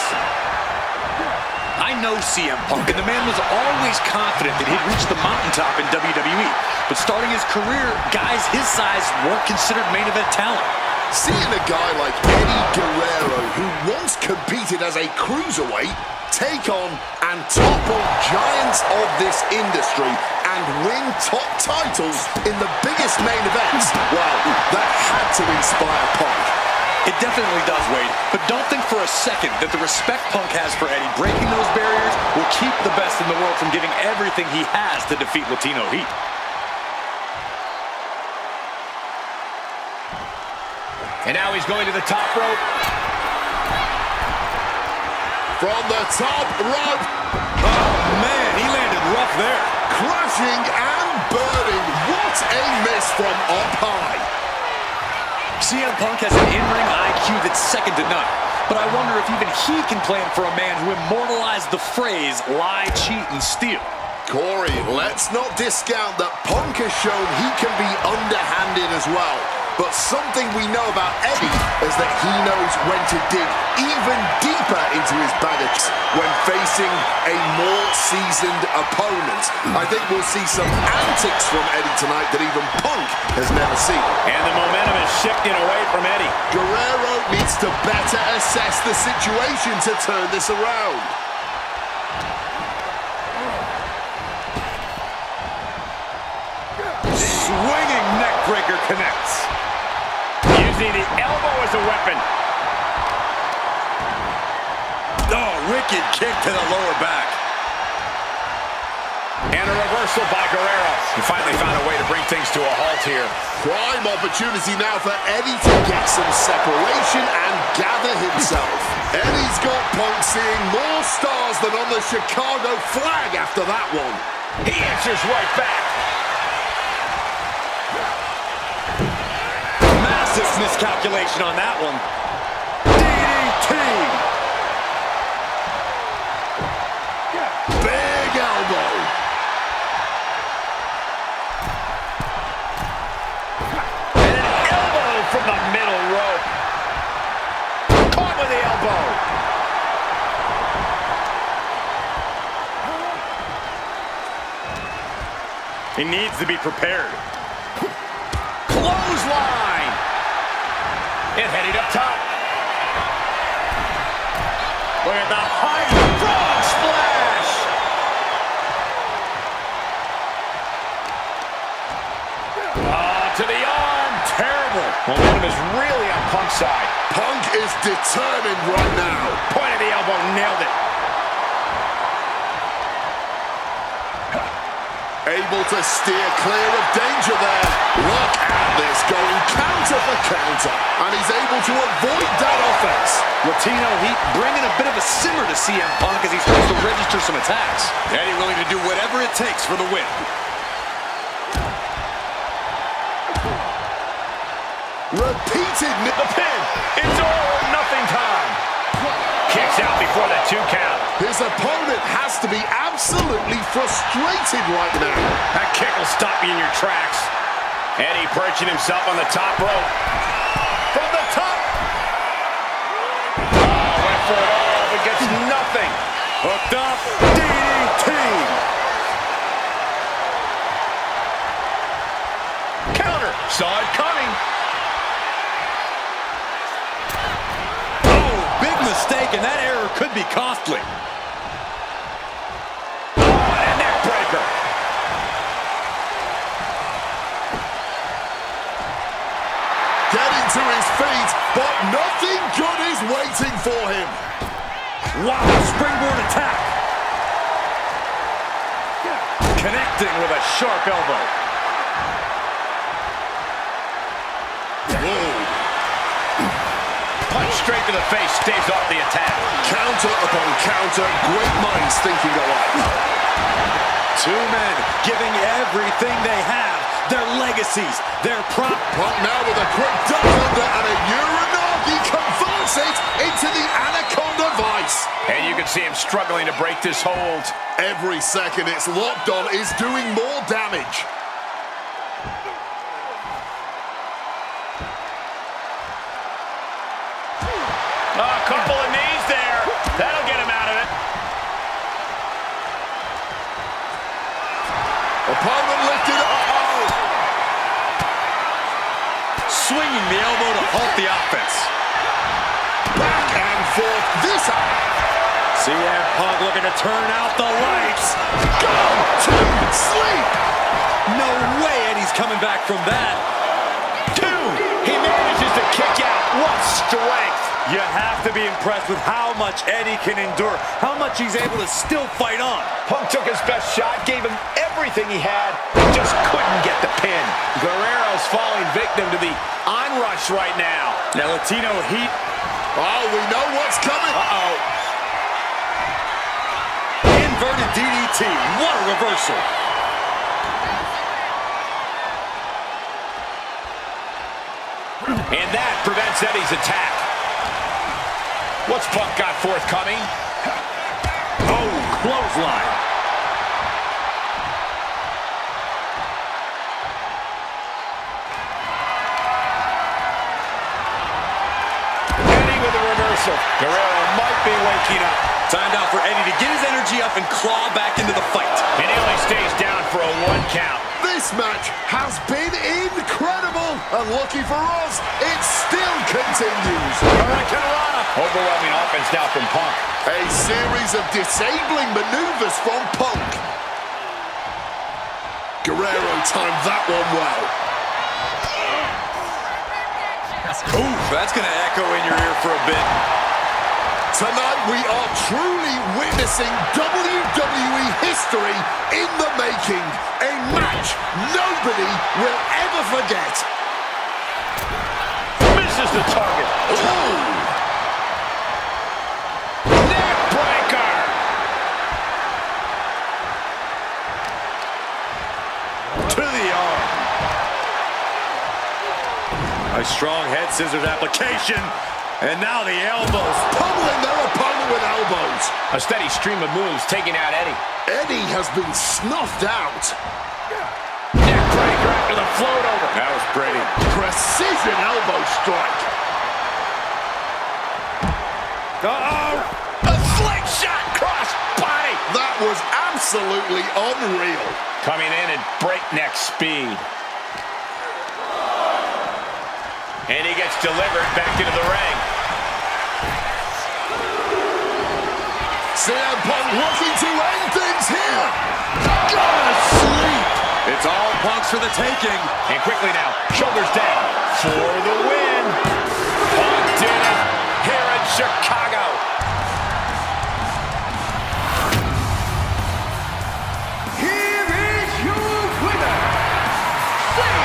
C: I know CM Punk, and the man was always confident that he'd reach the mountaintop in WWE. But starting his career, guys his size weren't considered main event talent.
B: Seeing a guy like Eddie Guerrero, who once competed as a cruiserweight, take on and topple giants of this industry and win top titles in the biggest main events, well, that had to inspire Punk.
C: It definitely does, Wade, but don't think for a second that the respect Punk has for Eddie breaking those barriers will keep the best in the world from giving everything he has to defeat Latino heat.
A: And now he's going to the top rope.
B: From the top rope.
F: Oh, man, he landed rough there.
B: Crashing and burning. What a miss from up high.
C: CM Punk has an in-ring IQ that's second to none. But I wonder if even he can plan for a man who immortalized the phrase, lie, cheat, and steal.
B: Corey, let's not discount that Punk has shown he can be underhanded as well. But something we know about Eddie is that he knows when to dig even deeper into his baggage when facing a more seasoned opponent. I think we'll see some antics from Eddie tonight that even Punk has never seen.
A: And the momentum is shifting away from Eddie.
B: Guerrero needs to better assess the situation to turn this around.
F: Swinging neck breaker connects.
A: Using the elbow as a weapon.
F: Oh, wicked kick to the lower back.
A: And a reversal by Guerrero. He finally found a way to bring things to a halt here.
B: Prime opportunity now for Eddie to get some separation and gather himself. Eddie's got Punk seeing more stars than on the Chicago flag after that one.
A: He answers right back.
F: Massive miscalculation on that one. DDT.
B: Big elbow.
A: And an elbow from the middle rope. Caught with the elbow.
F: He needs to be prepared.
A: Clothesline. And heading up top. Look at the high frog splash. To the arm. Terrible. Momentum is really on Punk's side.
B: Punk is determined right now.
A: Point of the elbow, nailed it.
B: Able to steer clear of danger there. Look at this, going counter for counter. And he's able to avoid that offense.
C: Latino Heat bringing a bit of a simmer to CM Punk as he starts to register some attacks.
F: Eddie willing to do whatever it takes for the win.
B: Repeated
A: The pin. It's all or nothing time. Kicks out before the 2 count.
B: His opponent has to be absolutely frustrated right now.
A: That kick will stop you in your tracks. Eddie perching himself on the top rope. From the top. Oh, went for it all, but gets nothing.
F: Hooked up. DDT.
A: Counter. Saw it coming.
F: Mistake, and that error could be costly.
A: Oh, and a neck breaker.
B: Getting to his feet, but nothing good is waiting for him.
F: Wow, springboard attack. Connecting with a sharp elbow.
B: Whoa.
A: Punch straight to the face, staves off the attack.
B: Counter upon counter, great minds thinking alike.
F: Two men giving everything they have, their legacies, their prop.
B: Punk now with a quick duck under and a Uranagi converts it into the Anaconda Vice.
A: And you can see him struggling to break this hold.
B: Every second it's locked on is doing more damage.
A: A couple of knees there. That'll get him out of it.
B: Opponent lifted up.
F: Swinging the elbow to halt the offense.
B: Back and forth. This
F: CM Punk looking to turn out the lights.
B: go to sleep.
F: No way Eddie's coming back from that.
A: 2. He manages to kick out. What strength.
F: You have to be impressed with how much Eddie can endure, how much he's able to still fight on.
A: Punk took his best shot, gave him everything he had, just couldn't get the pin. Guerrero's falling victim to the onrush right now.
F: Now Latino Heat.
B: Oh, we know what's coming.
F: Inverted DDT. What a reversal.
A: And that prevents Eddie's attack. What's Punk got forthcoming?
F: Oh, clothesline.
A: Eddie with a reversal. Guerrero might be waking up.
F: Time out for Eddie to get his energy up and claw back into the fight.
A: And he only stays down for a 1 count.
B: This match has been incredible. And lucky for us, it still continues.
A: Overwhelming offense now from Punk.
B: A series of disabling maneuvers from Punk. Guerrero timed that one well.
F: Ooh, that's going to echo in your ear for a bit.
B: Tonight we are truly witnessing WWE history in the making. A match nobody will ever forget.
A: Misses the target.
B: Ooh.
A: Neck breaker.
F: To the arm. A strong head scissors application. And now the elbows.
B: Pummeling their opponent with elbows.
A: A steady stream of moves taking out Eddie.
B: Eddie has been snuffed out.
A: Neck breaker after the float over.
F: That was pretty.
B: Precision elbow strike.
F: Uh-oh.
A: A slingshot cross body.
B: That was absolutely unreal.
A: Coming in at breakneck speed. And he gets delivered back into the ring.
B: CM Punk looking to end things here. Gonna sleep.
F: It's all Punk's for the taking.
A: And quickly now, shoulders down for the win. Punk did it here in Chicago.
H: Here is your winner, Punk.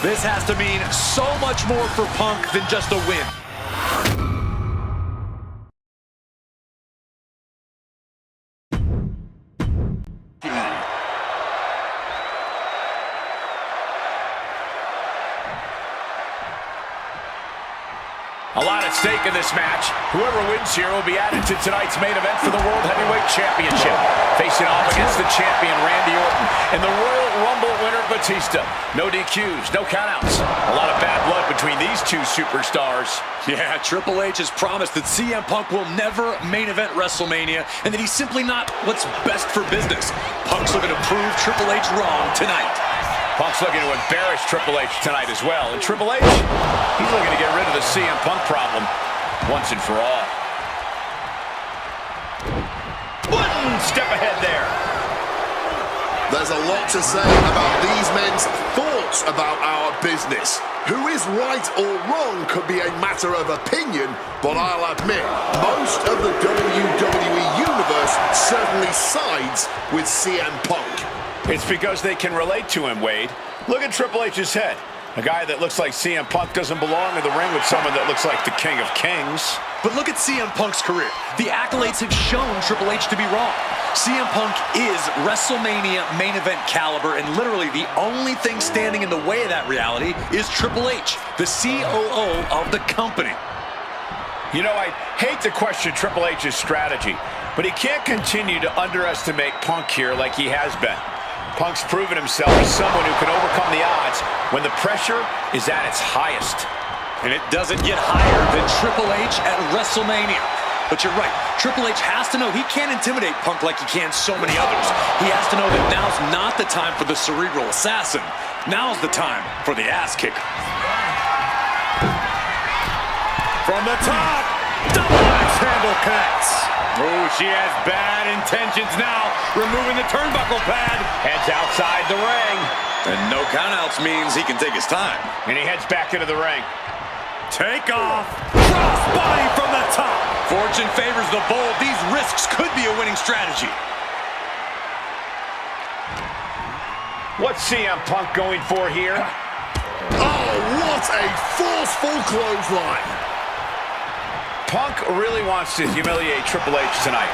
F: This has to mean so much more for Punk than just a win.
A: A lot at stake in this match. Whoever wins here will be added to tonight's main event for the World Heavyweight Championship. Facing off against the champion, Randy Orton, and the Royal Rumble winner, Batista. No DQs, no countouts. A lot of bad blood between these two superstars.
F: Yeah, Triple H has promised that CM Punk will never main event WrestleMania, and that he's simply not what's best for business. Punk's looking to prove Triple H wrong tonight.
A: Punk's looking to embarrass Triple H tonight as well. And Triple H, he's looking to get rid of the CM Punk problem once and for all. One step ahead there.
B: There's a lot to say about these men's thoughts about our business. Who is right or wrong could be a matter of opinion, but I'll admit, most of the WWE Universe certainly sides with CM Punk.
A: It's because they can relate to him, Wade. Look at Triple H's head. A guy that looks like CM Punk doesn't belong in the ring with someone that looks like the King of Kings.
F: But look at CM Punk's career. The accolades have shown Triple H to be wrong. CM Punk is WrestleMania main event caliber, and literally the only thing standing in the way of that reality is Triple H, the COO of the company.
A: You know, I hate to question Triple H's strategy, but he can't continue to underestimate Punk here like he has been. Punk's proven himself as someone who can overcome the odds when the pressure is at its highest.
F: And it doesn't get higher than Triple H at WrestleMania. But you're right, Triple H has to know he can't intimidate Punk like he can so many others. He has to know that now's not the time for the cerebral assassin. Now's the time for the ass kicker. From the top, double axe handle connects. Oh, she has bad intentions now, removing the turnbuckle pad.
A: Heads outside the ring.
F: And no countouts means he can take his time.
A: And he heads back into the ring.
F: Take off. Crossbody from the top. Fortune favors the bold. These risks could be a winning strategy.
A: What's CM Punk going for here?
B: Oh, what a forceful clothesline.
A: Punk really wants to humiliate Triple H tonight.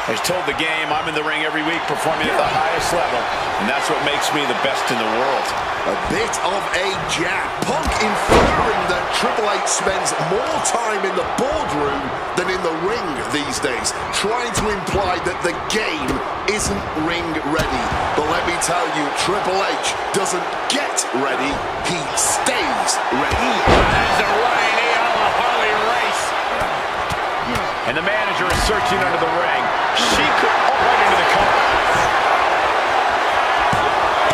A: Has told the game, I'm in the ring every week performing at the highest level, and that's what makes me the best in the world.
B: A bit of a jab. Punk inferring that Triple H spends more time in the boardroom than in the ring these days, trying to imply that the game isn't ring ready. But let me tell you, Triple H doesn't get ready, he stays ready.
A: There's a running knee on the Harley race. And the manager is searching under the ring. She could right into the cover.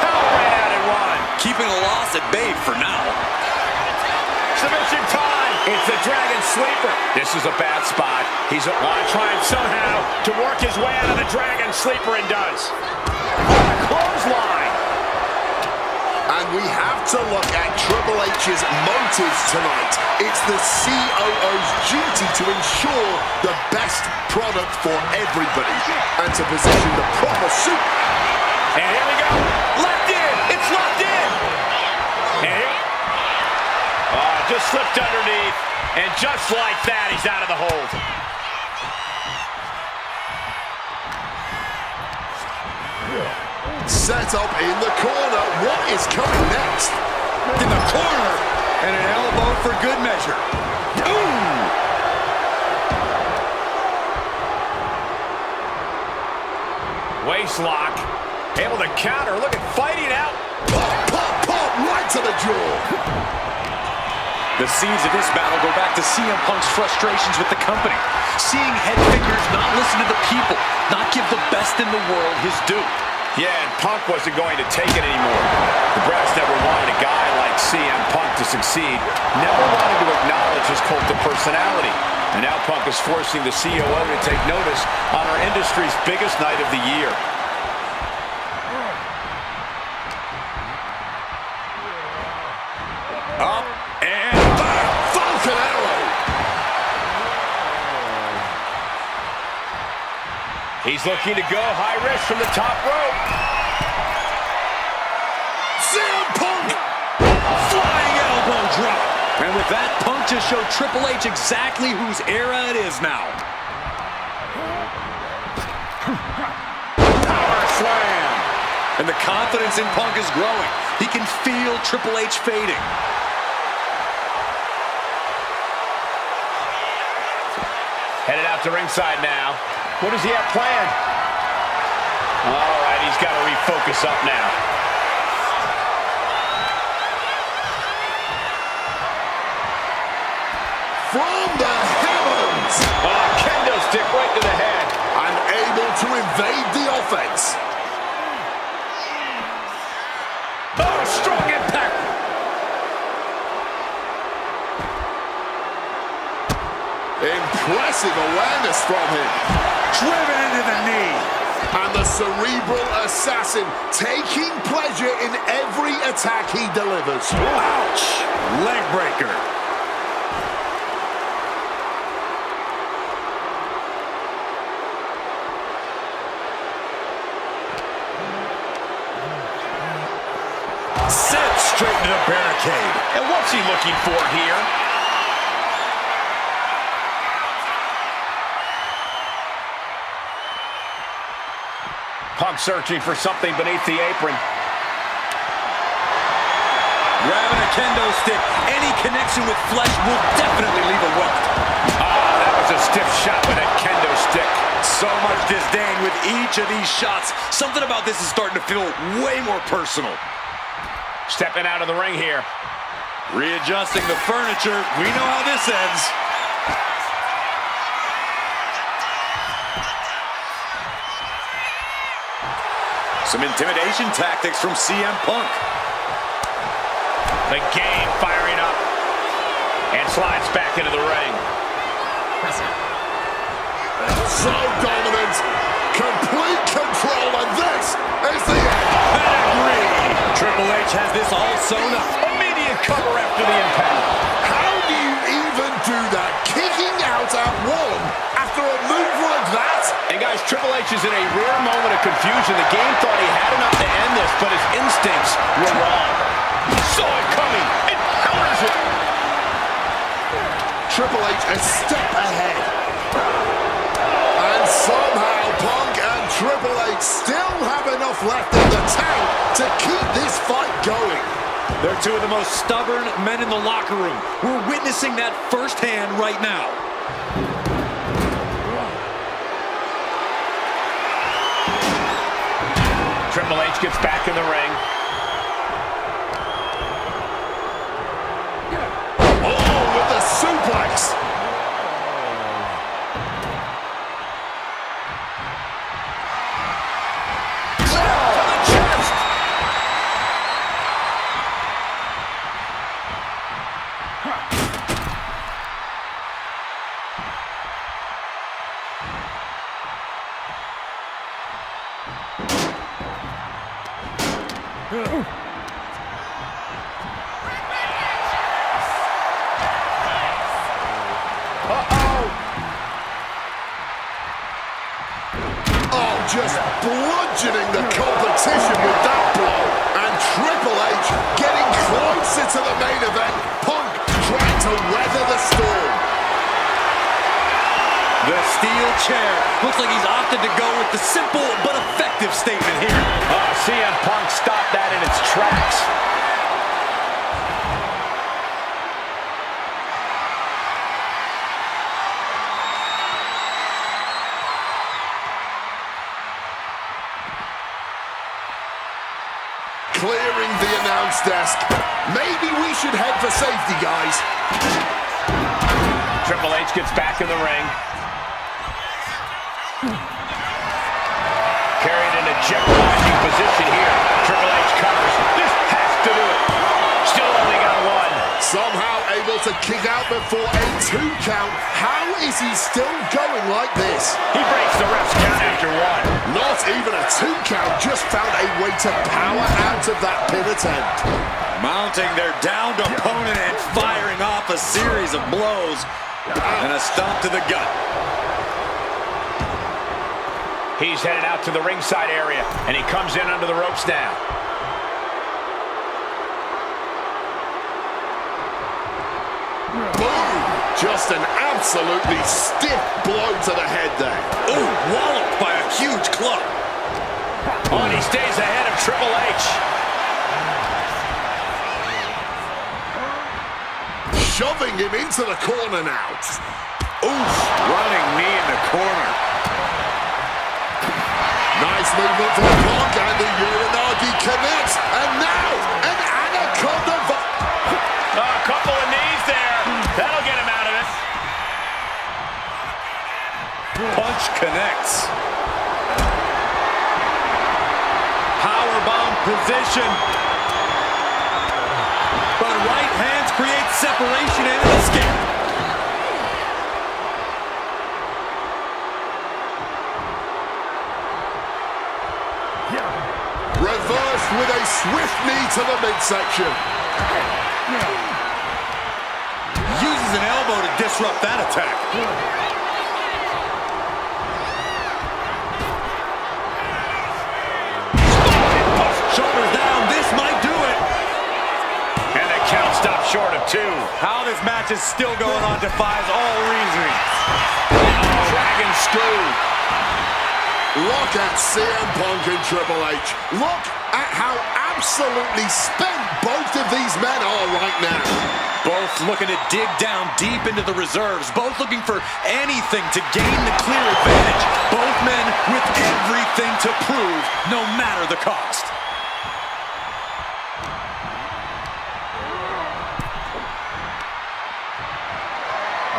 A: Power right out at one.
F: Keeping a loss at bay for now.
A: Submission time. It's the Dragon Sleeper. This is a bad spot. He's trying somehow to work his way out of the Dragon Sleeper and does. What a clothesline.
B: And we have to look at Triple H's motives tonight. It's the COO's duty to ensure the best product for everybody and to position the proper suit.
A: And here we go. Locked in. It's locked in. And here. Just slipped underneath. And just like that, he's out of the hold.
B: Set up in the corner. What is coming next?
F: In the corner. And an elbow for good measure. Ooh!
A: Waist lock. Able to counter. Look at fighting out.
B: Pop, pop, pop. Right to the jaw.
C: The seeds of this battle go back to CM Punk's frustrations with the company. Seeing head figures not listen to the people, not give the best in the world his due.
A: Yeah, and Punk wasn't going to take it anymore. The Brats never wanted a guy like CM Punk to succeed, never wanted to acknowledge his cult of personality. And now Punk is forcing the COO to take notice on our industry's biggest night of the year.
B: Up and back. Falcon Arrow.
A: He's looking to go high risk from the top rope.
B: CM Punk.
F: Flying elbow drop.
C: And with that, Punk just showed Triple H exactly whose era it is now.
A: Power slam.
C: And the confidence in Punk is growing. He can feel Triple H fading.
A: Headed out to ringside now. What does he have planned? All right, he's got to refocus up now.
B: From the heavens.
A: Kendo stick right to the head.
B: Unable to evade the offense.
A: Strong impact.
B: Impressive awareness from him.
F: Driven into the knee.
B: And the cerebral assassin taking pleasure in every attack he delivers.
F: Ouch! Leg breaker. Set straight into the barricade.
A: And what's he looking for here? Punk searching for something beneath the apron.
F: Grabbing a kendo stick. Any connection with flesh will definitely leave a welt.
A: That was a stiff shot with that kendo stick.
C: So much disdain with each of these shots. Something about this is starting to feel way more personal.
A: Stepping out of the ring here.
F: Readjusting the furniture. We know how this ends.
C: Some intimidation tactics from CM Punk.
A: The game firing up. And slides back into the ring.
B: So dominant. Complete control. And this is the end.
F: Pedigree. Triple H has this all sewn up.
A: Immediate cover after the impact.
B: How do you even do that? Kicking out at one after a move like that?
A: And guys, Triple H is in a rare moment of confusion. The game thought he had enough to end this, but his instincts were wrong. Saw it coming and counters it.
B: Triple H a step ahead. And somehow Punk and Triple H still have enough left in the tank to keep this fight going.
F: They're two of the most stubborn men in the locker room. We're witnessing that firsthand right now.
A: Triple H gets back in the ring.
B: Oh, with the suplex. Oh, just bludgeoning the competition with that blow. And Triple H getting closer to the main event. Punk trying to weather the storm.
F: The steel chair. Looks like he's opted to go with the simple but effective statement here.
A: CM Punk stopped that in its tracks.
B: Clearing the announce desk. Maybe we should head for safety, guys.
A: Triple H gets back in the ring. Carried in a jet-binding position here. Triple H covers. This has to do it. Still only got one.
B: Somehow able to kick out before a 2 count. How is he still going like this?
A: He breaks the ref's count after one.
B: Not even a 2 count. Just found a way to power out of that pin attempt.
F: Mounting their downed opponent and firing off a series of blows. And a stomp to the gut.
A: He's headed out to the ringside area, and he comes in under the ropes now.
B: Boom! Just an absolutely stiff blow to the head there.
F: Ooh, walloped by a huge club.
A: Oh, and he stays ahead of Triple H.
B: Shoving him into the corner now.
F: Oof, running knee in the corner.
B: Nice movement from Punk, and the Uranagi connects. And now, an Anaconda.
A: A couple of knees there. That'll get him out of it.
F: Punch connects. Powerbomb position. But right hands create separation and an escape.
B: Reversed with a swift knee to the midsection.
F: Uses an elbow to disrupt that attack. Shoulders down, this might do it.
A: And the count stopped short of 2.
F: How this match is still going on defies all reasoning.
A: Dragon screw.
B: Look at CM Punk and Triple H. Look at how absolutely spent both of these men are right now.
F: Both looking to dig down deep into the reserves. Both looking for anything to gain the clear advantage. Both men with everything to prove, no matter the cost.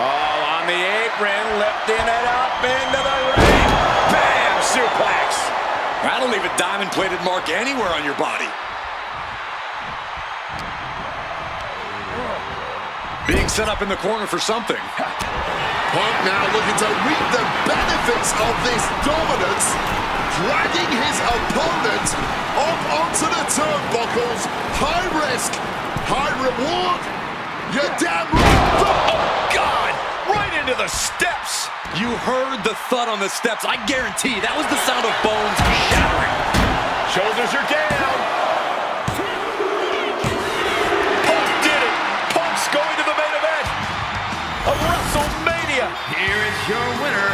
A: Oh, on the apron, lifting it up into the ring. Bam! Suplex.
F: That'll leave a diamond-plated mark anywhere on your body. Being set up in the corner for something.
B: Punk now looking to reap the benefits of this dominance, dragging his opponent up onto the turnbuckles. High risk, high reward. You're damn right.
A: Oh, God! Right into the steps.
F: You heard the thud on the steps. I guarantee that was the sound of bones shattering.
A: Shoulders are down. Punk did it. Punk's going to the main event of WrestleMania.
H: Here is your winner,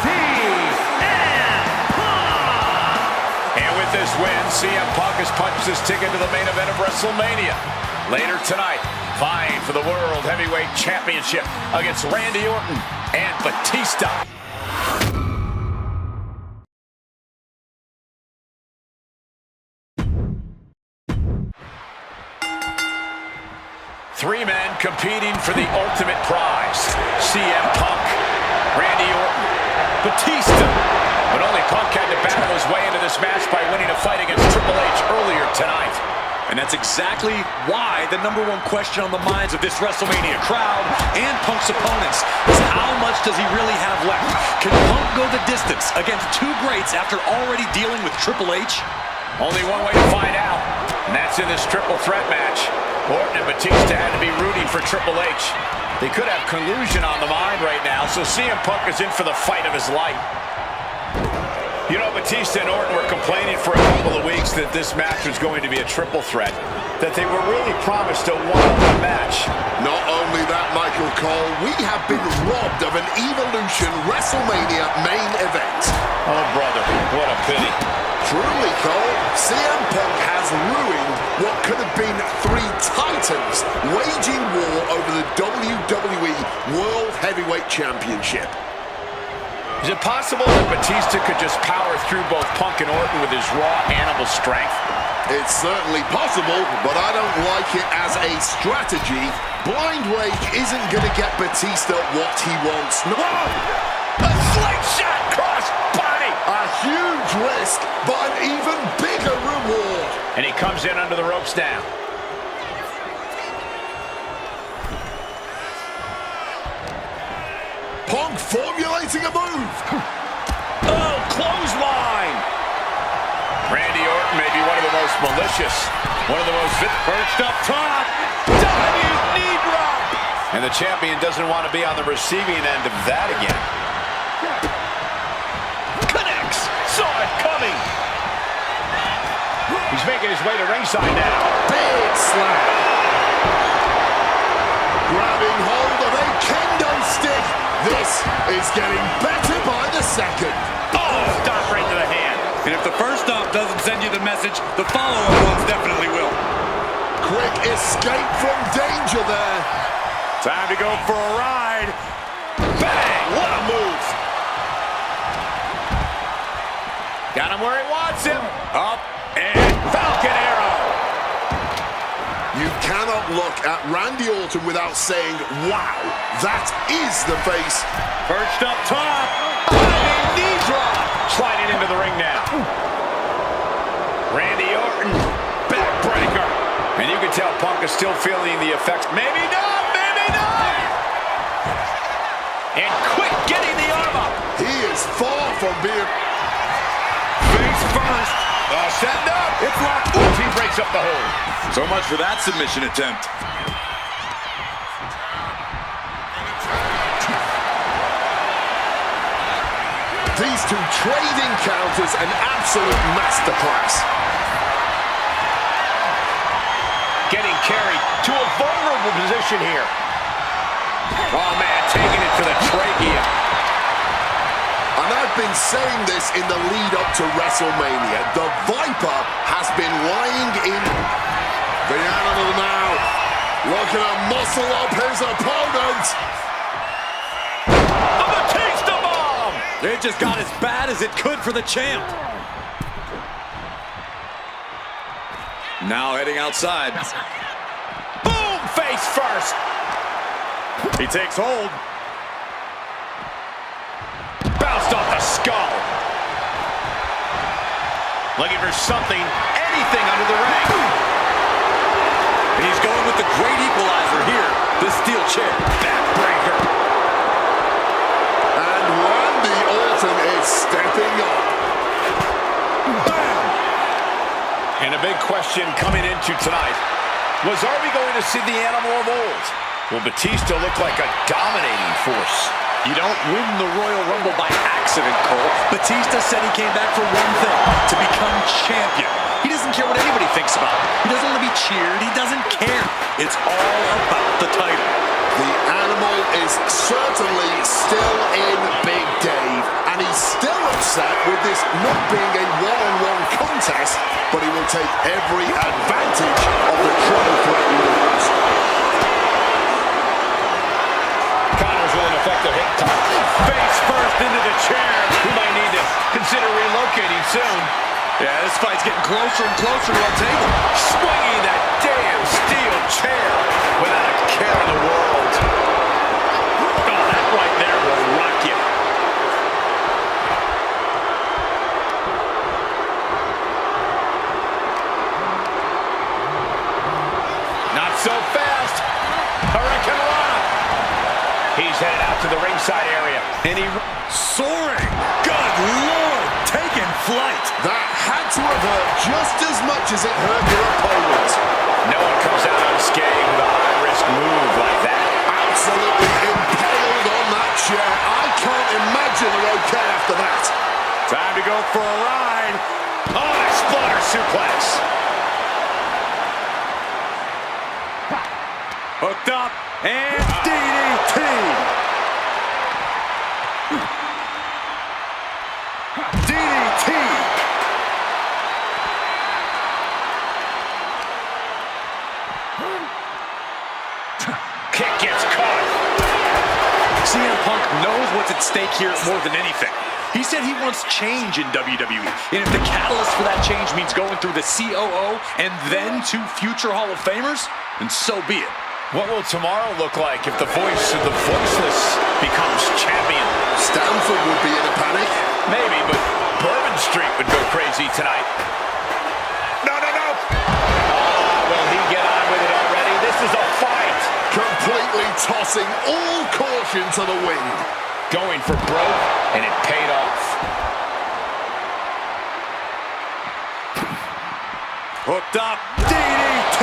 H: CM Punk!
A: And with this win, CM Punk has punched his ticket to the main event of WrestleMania. Later tonight, vying for the World Heavyweight Championship against Randy Orton and Batista. Three men competing for the ultimate prize. CM Punk, Randy Orton, Batista. But only Punk had to battle his way into this match by winning a fight against Triple H earlier tonight.
F: And that's exactly why the #1 question on the minds of this WrestleMania crowd and Punk's opponents is how much does he really have left? Can Punk go the distance against two greats after already dealing with Triple H?
A: Only one way to find out. And that's in this triple threat match. Orton and Batista had to be rooting for Triple H. They could have collusion on the mind right now, so CM Punk is in for the fight of his life. You know, Batista and Orton were complaining for a couple of weeks that this match was going to be a triple threat, that they were really promised a one-on-one match.
B: Not only that, Michael Cole, we have been robbed of an Evolution WrestleMania main event.
A: Oh, brother, what a pity.
B: Truly, Cole, CM Punk has ruined what could have been three titans waging war over the WWE World Heavyweight Championship.
A: Is it possible that Batista could just power through both Punk and Orton with his raw animal strength?
B: It's certainly possible, but I don't like it as a strategy. Blind Rage isn't going to get Batista what he wants. No!
A: A slingshot cross body!
B: A huge risk, but an even bigger reward.
A: And he comes in under the ropes now.
B: Punk formulating a move.
A: Oh, clothesline! Randy Orton may be one of the most malicious, one of the most perched up top. Diving knee drop! And the champion doesn't want to be on the receiving end of that again. Connects! Saw it coming! He's making his way to ringside now.
B: Big slap. Grabbing hold of a kendo stick. This is getting better by the second.
A: Oh, stop right to the hand.
F: And if the first stop doesn't send you the message, the follow-up ones definitely will.
B: Quick escape from danger there.
A: Time to go for a ride. Bang! What a move. Got him where he wants him. Up and Falcon Arrow.
B: You cannot look at Randy Orton without saying, wow, that is the face.
A: Perched up top. Diving knee drop. Sliding into the ring now. Randy Orton, backbreaker. And you can tell Punk is still feeling the effects. Maybe not, maybe not. And quick getting the arm up.
B: He is far from being...
A: Face first. Setting up. It's locked. Ooh, he breaks up the hold.
F: So much for that submission attempt.
B: These two trading counters, an absolute masterclass.
A: Getting carried to a vulnerable position here. Oh, man, taking it to the trachea.
B: And I've been saying this in the lead up to WrestleMania. The Viper has been lying in... The animal now looking to muscle up his opponent.
A: A Batista bomb!
F: It just got as bad as it could for the champ. Now heading outside.
A: Boom! Face first.
F: He takes hold.
A: Bounced off the skull. Looking for something, anything under the ring.
F: And he's going with the great equalizer here. The steel chair.
A: Backbreaker.
B: And Randy Orton is stepping up.
A: Bam! And a big question coming into tonight was, are we going to see the animal of old? Will Batista look like a dominating force?
C: You don't win the Royal Rumble by accident, Cole. Batista said he came back for one thing, to become champion. He doesn't care what anybody thinks about him. He doesn't want to be cheered. He doesn't care. It's all about the title.
B: The animal is certainly still in Big Dave, and he's still upset with this not being a one-on-one contest, but he will take every advantage of the triple threat rules.
A: Connor's with an effective hit top. Face first into the chair. We might need to consider relocating soon.
F: Yeah, this fight's getting closer and closer to our table.
A: Swinging that damn steel chair without a care in the world. Oh, that right there will rock you. Not so fast. Hurricane Rana. He's headed out to the ringside area. And he
F: Soaring. Good Lord. Taking flight.
B: That had to have hurt just as much as it hurt your opponent.
A: No one comes out unscathed with a high-risk move like that.
B: Absolutely impaled on that chair. I can't imagine they're okay after that.
G: Time to go for a ride.
A: Oh, exploder suplex.
F: Hooked up and DDT. DDT.
A: Kick gets caught.
C: CM Punk knows what's at stake here more than anything. He said he wants change in WWE, and if the catalyst for that change means going through the COO and then 2 future Hall of Famers, then so be it.
A: What will tomorrow look like if the voice of the voiceless becomes champion?
B: Stanford would be in a panic.
A: Maybe, but Bourbon Street would go crazy tonight.
G: No, no, no.
A: Will he get on with it already? This is a fight.
B: Completely tossing all caution to the wind.
A: Going for broke, and it paid off.
F: Hooked up. DDT.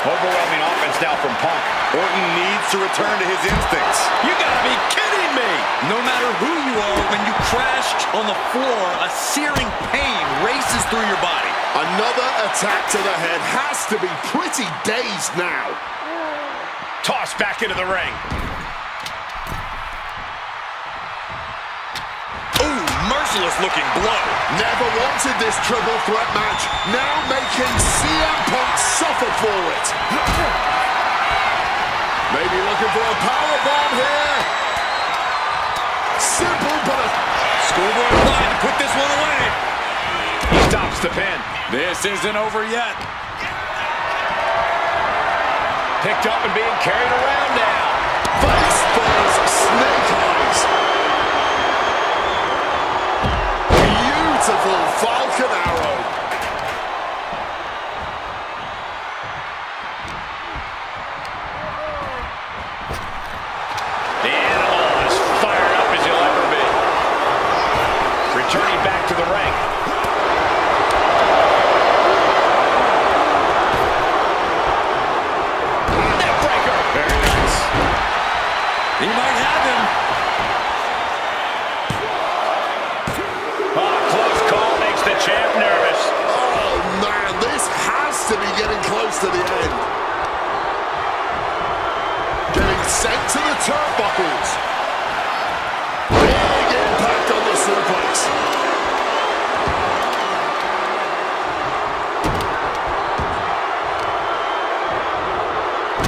A: Overwhelming offense now from Punk.
G: Orton needs to return to his instincts.
C: You gotta be kidding me! No matter who you are, when you crash on the floor, a searing pain races through your body.
B: Another attack to the head has to be pretty dazed now.
A: Tossed back into the ring.
C: Ooh, merciless looking blow.
B: Never wanted this triple threat match. Now making CM Punk suffer for it. Maybe looking for a powerbomb here. Simple but a...
F: Schoolboy line to put this one away.
A: He stops the pin.
F: This isn't over yet.
A: Picked up and being carried around now.
B: Face first, snake eyes. Beautiful Falcon Arrow.
A: The animal is fired up as you'll ever be. Returning back to the ring. Neckbreaker. Very nice.
F: He might have him.
A: Close call makes the champ nervous.
B: Oh man, this has to be getting close to the end. Getting sent to the turnbuckles. Big impact on the suplex.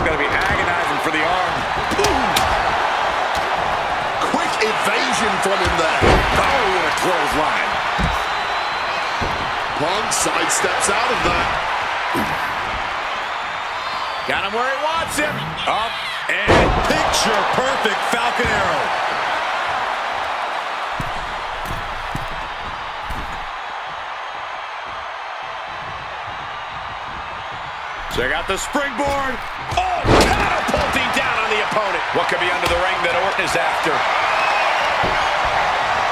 G: Gonna be agonizing for the arm.
B: Ooh. Quick evasion from him there.
G: Oh, what a clothesline.
B: Punk sidesteps out of that.
A: Got him where he wants him.
F: Up and picture perfect Falcon Arrow.
G: Check out the springboard.
A: Oh, catapulting down on the opponent. What could be under the ring that Orton is after?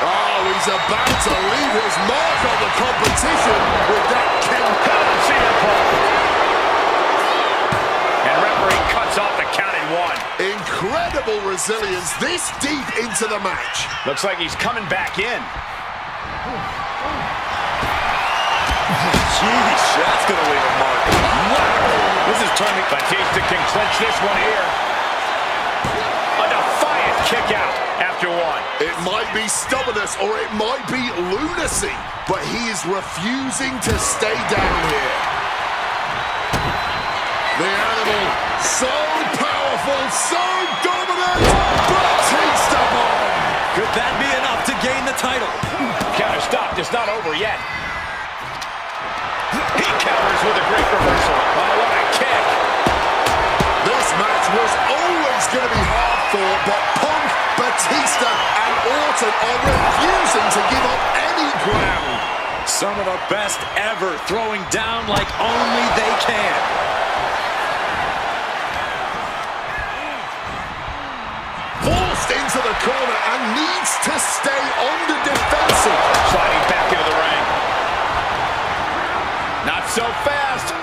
B: Oh, he's about to leave his mark on the competition with that
A: CM Punk. And referee cuts off the count at 1.
B: incredible resilience this deep into the match.
A: Looks like he's coming back in.
F: Jeez, that's gonna leave a mark.
A: Wow. This is turning. Batista can clinch this one here. A defiant kick out after 1.
B: It might be stubbornness or it might be lunacy, but he is refusing to stay down here. The animal, so powerful, so dominant. Batista bomb.
F: Could that be enough to gain the title?
A: Counter stopped. It's not over yet. He counters with a great reversal. Oh, what a kick.
B: This match was always going to be hard fought, but Punk, Batista, and Orton are refusing to give up any ground.
F: Some of the best ever, throwing down like only they can.
B: Forced into the corner and needs to stay on the defensive.
A: Sliding back into the ring. so fast.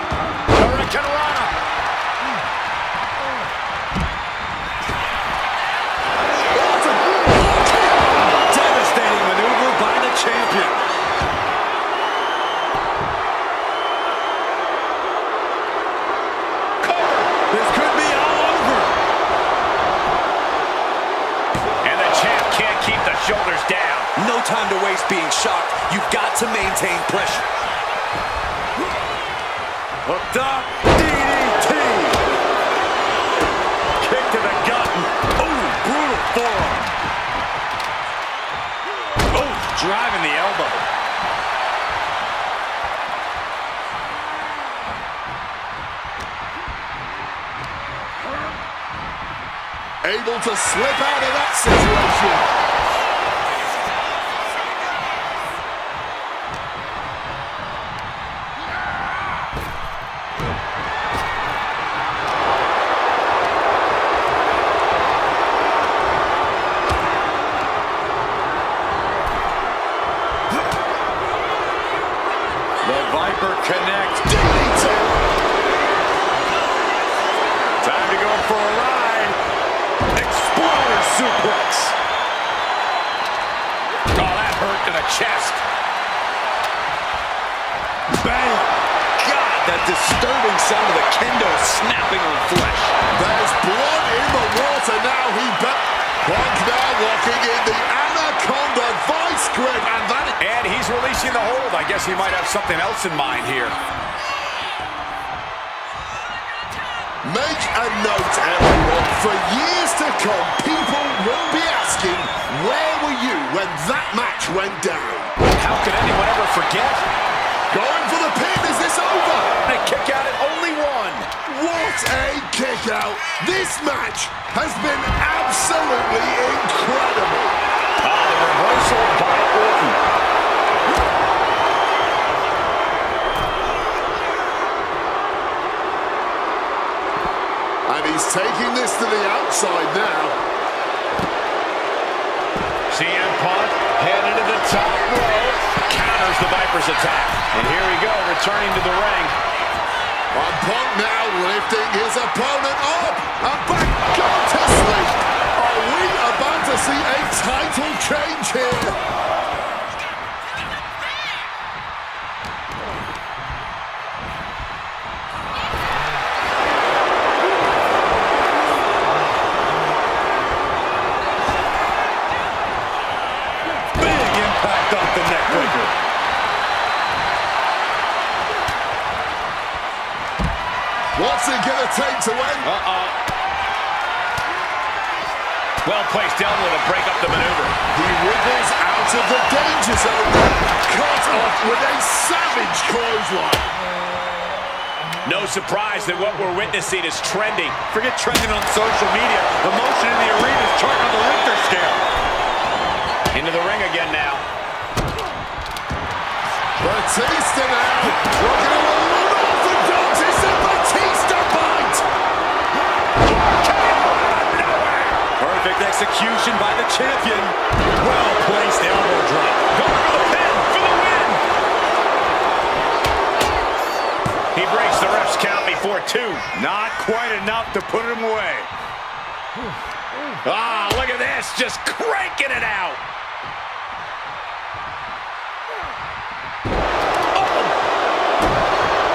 A: Hurricanrana.
F: Devastating maneuver by the champion. Cover. This could be all over.
A: And the champ can't keep the shoulders down.
C: No time to waste being shocked. You've got to maintain pressure.
F: Hooked up. DDT. Kick to the gut. Oh, brutal forearm. Oh, driving the elbow.
B: Able to slip out of that situation.
F: Connect. DDT. Time to go for a ride. Exploder suplex.
A: Oh, that hurt to the chest.
F: Bang. God, that disturbing sound of the kendo snapping on flesh.
B: There's blood in the water now. Punk now walking in the Anaconda vice grip,
A: and he's releasing the hold. I guess he might have something else in mind here.
B: Make a note, everyone. For years to come, people will be asking, where were you when that match went down?
A: How could anyone ever forget?
B: Going for the pin. Is this over?
A: And a kick out at only one.
B: What a kick out. This match has been absolutely incredible.
A: The reversal by Orton.
B: And he's taking this to the outside now.
A: CM Punk headed to the top rope. Counters the Viper's attack. And here we go, returning to the ring.
B: And Punk now lifting his opponent up. And back gone to sleep. Are we about to see a title change here?
F: Big impact off the neck breaker.
B: What's it gonna take to win?
A: Well-placed elbow to break up the maneuver.
B: He wriggles out of the danger zone. Cut off with a savage clothesline.
A: No surprise that what we're witnessing is trending.
F: Forget trending on social media. Emotion in the arena is charting on the Richter scale.
A: Into the ring again now.
B: Batista now. Looking a little unorthodox. It's a Batista bite.
F: Perfect execution by the champion. Well-placed elbow drop.
A: Going for the pin for the win. He breaks the ref's count before two.
F: Not quite enough to put him away.
A: Look at this, just cranking it out.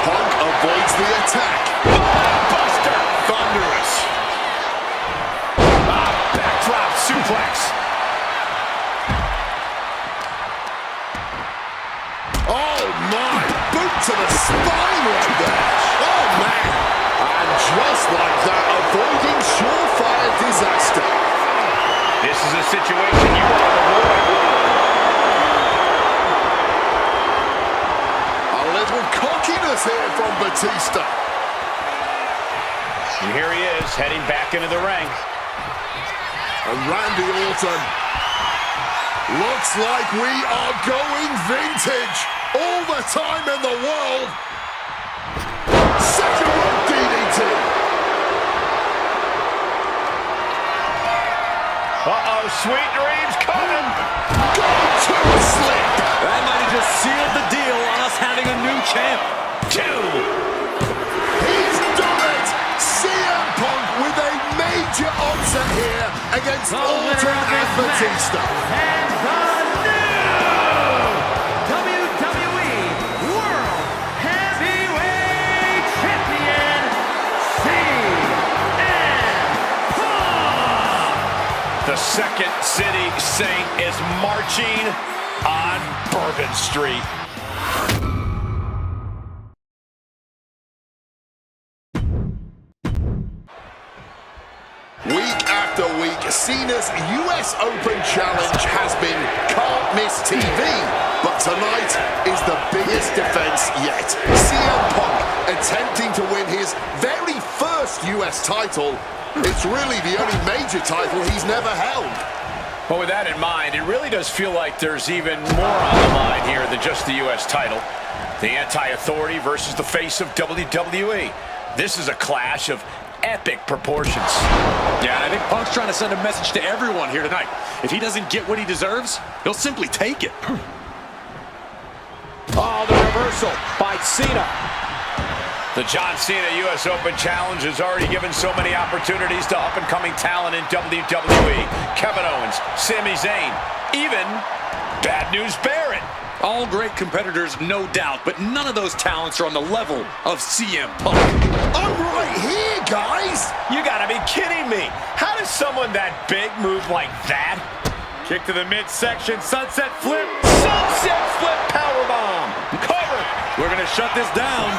B: Punk avoids the attack.
A: Buster, thunderous. Backdrop suplex.
B: Oh my, boot to the spine right there. Oh man. And just like that, avoiding surefire disaster.
A: This is a situation you want to avoid.
B: A little cockiness here from Batista.
A: And here he is, heading back into the ring.
B: And Randy Orton. Looks like we are going vintage. All the time in the world. Second rope DDT.
A: Sweet dreams coming.
B: Going to sleep.
F: That might have just sealed the deal on us having a new champ.
A: 2.
B: He's done it! CM Punk with a major upset here against Orton and Batista.
H: And the new WWE World Heavyweight Champion, CM Punk!
A: The Second City Saint is marching on Bourbon Street.
B: Week after week, Cena's US Open Challenge has been can't miss TV, but tonight is the biggest defense yet. CM Punk attempting to win his very first US title. It's really the only major title he's never held.
A: Well, with that in mind, it really does feel like there's even more on the line here than just the US title. The anti-authority versus the face of WWE. This is a clash of epic proportions.
C: Yeah, and I think Punk's trying to send a message to everyone here tonight. If he doesn't get what he deserves, he'll simply take it.
A: Oh, the reversal by Cena. The John Cena US Open Challenge has already given so many opportunities to up-and-coming talent in WWE. Kevin Owens, Sami Zayn, even Bad News Barrett.
C: All great competitors, no doubt, but none of those talents are on the level of CM Punk.
B: I'm right here, guys!
A: You gotta be kidding me. How does someone that big move like that?
F: Kick to the midsection, sunset flip.
A: Sunset flip powerbomb. Cover.
F: We're gonna shut this down.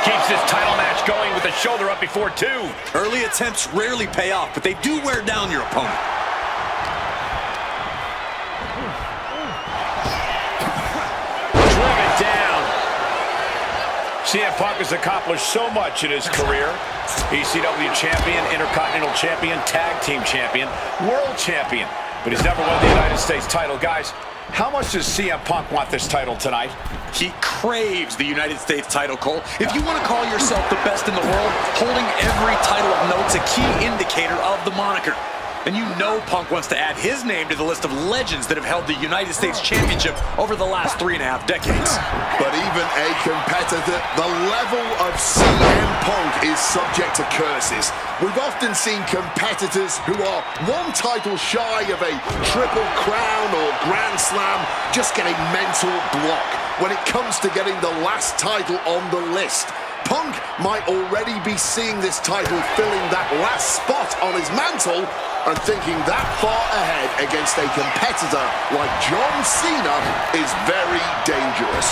A: Keeps this title match going with the shoulder up before 2.
C: Early attempts rarely pay off, but they do wear down your opponent.
A: Driven down. CM Punk has accomplished so much in his career. ECW champion, Intercontinental champion, Tag Team champion, World champion. But he's never won the United States title. Guys, how much does CM Punk want this title tonight?
C: He craves the United States title, Cole. If you want to call yourself the best in the world, holding every title of note's a key indicator of the moniker. And you know Punk wants to add his name to the list of legends that have held the United States Championship over the last 3.5 decades.
B: But even a competitor, the level of CM Punk is subject to curses. We've often seen competitors who are one title shy of a Triple Crown or Grand Slam just get a mental block when it comes to getting the last title on the list. Punk might already be seeing this title filling that last spot on his mantle and thinking that far ahead against a competitor like John Cena is very dangerous.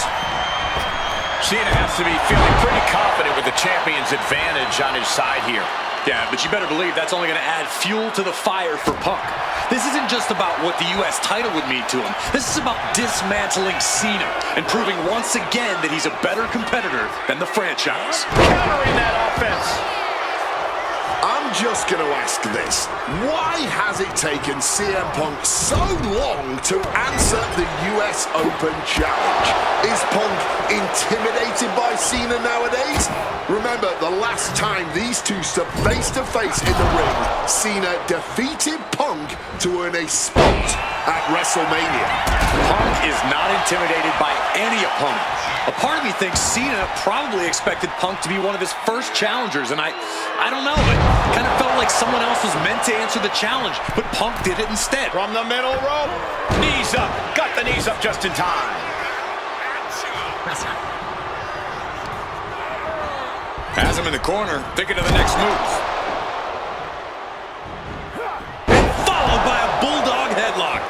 A: Cena has to be feeling pretty confident with the champion's advantage on his side here.
C: Yeah, but you better believe that's only going to add fuel to the fire for Punk. This isn't just about what the U.S. title would mean to him. This is about dismantling Cena and proving once again that he's a better competitor than the franchise.
A: Countering that offense.
B: I'm just going to ask this. Why has it taken CM Punk so long to answer the US Open Challenge? Is Punk intimidated by Cena nowadays? Remember, the last time these two stood face-to-face in the ring, Cena defeated Punk to earn a spot at WrestleMania.
C: Punk is not intimidated by any opponent. A part of me thinks Cena probably expected Punk to be one of his first challengers, and I don't know, it kind of felt like someone else was meant to answer the challenge, but Punk did it instead.
A: From the middle rope, knees up, got the knees up just in time.
C: Has him in the corner, thinking of the next move. Followed by a bulldog headlock.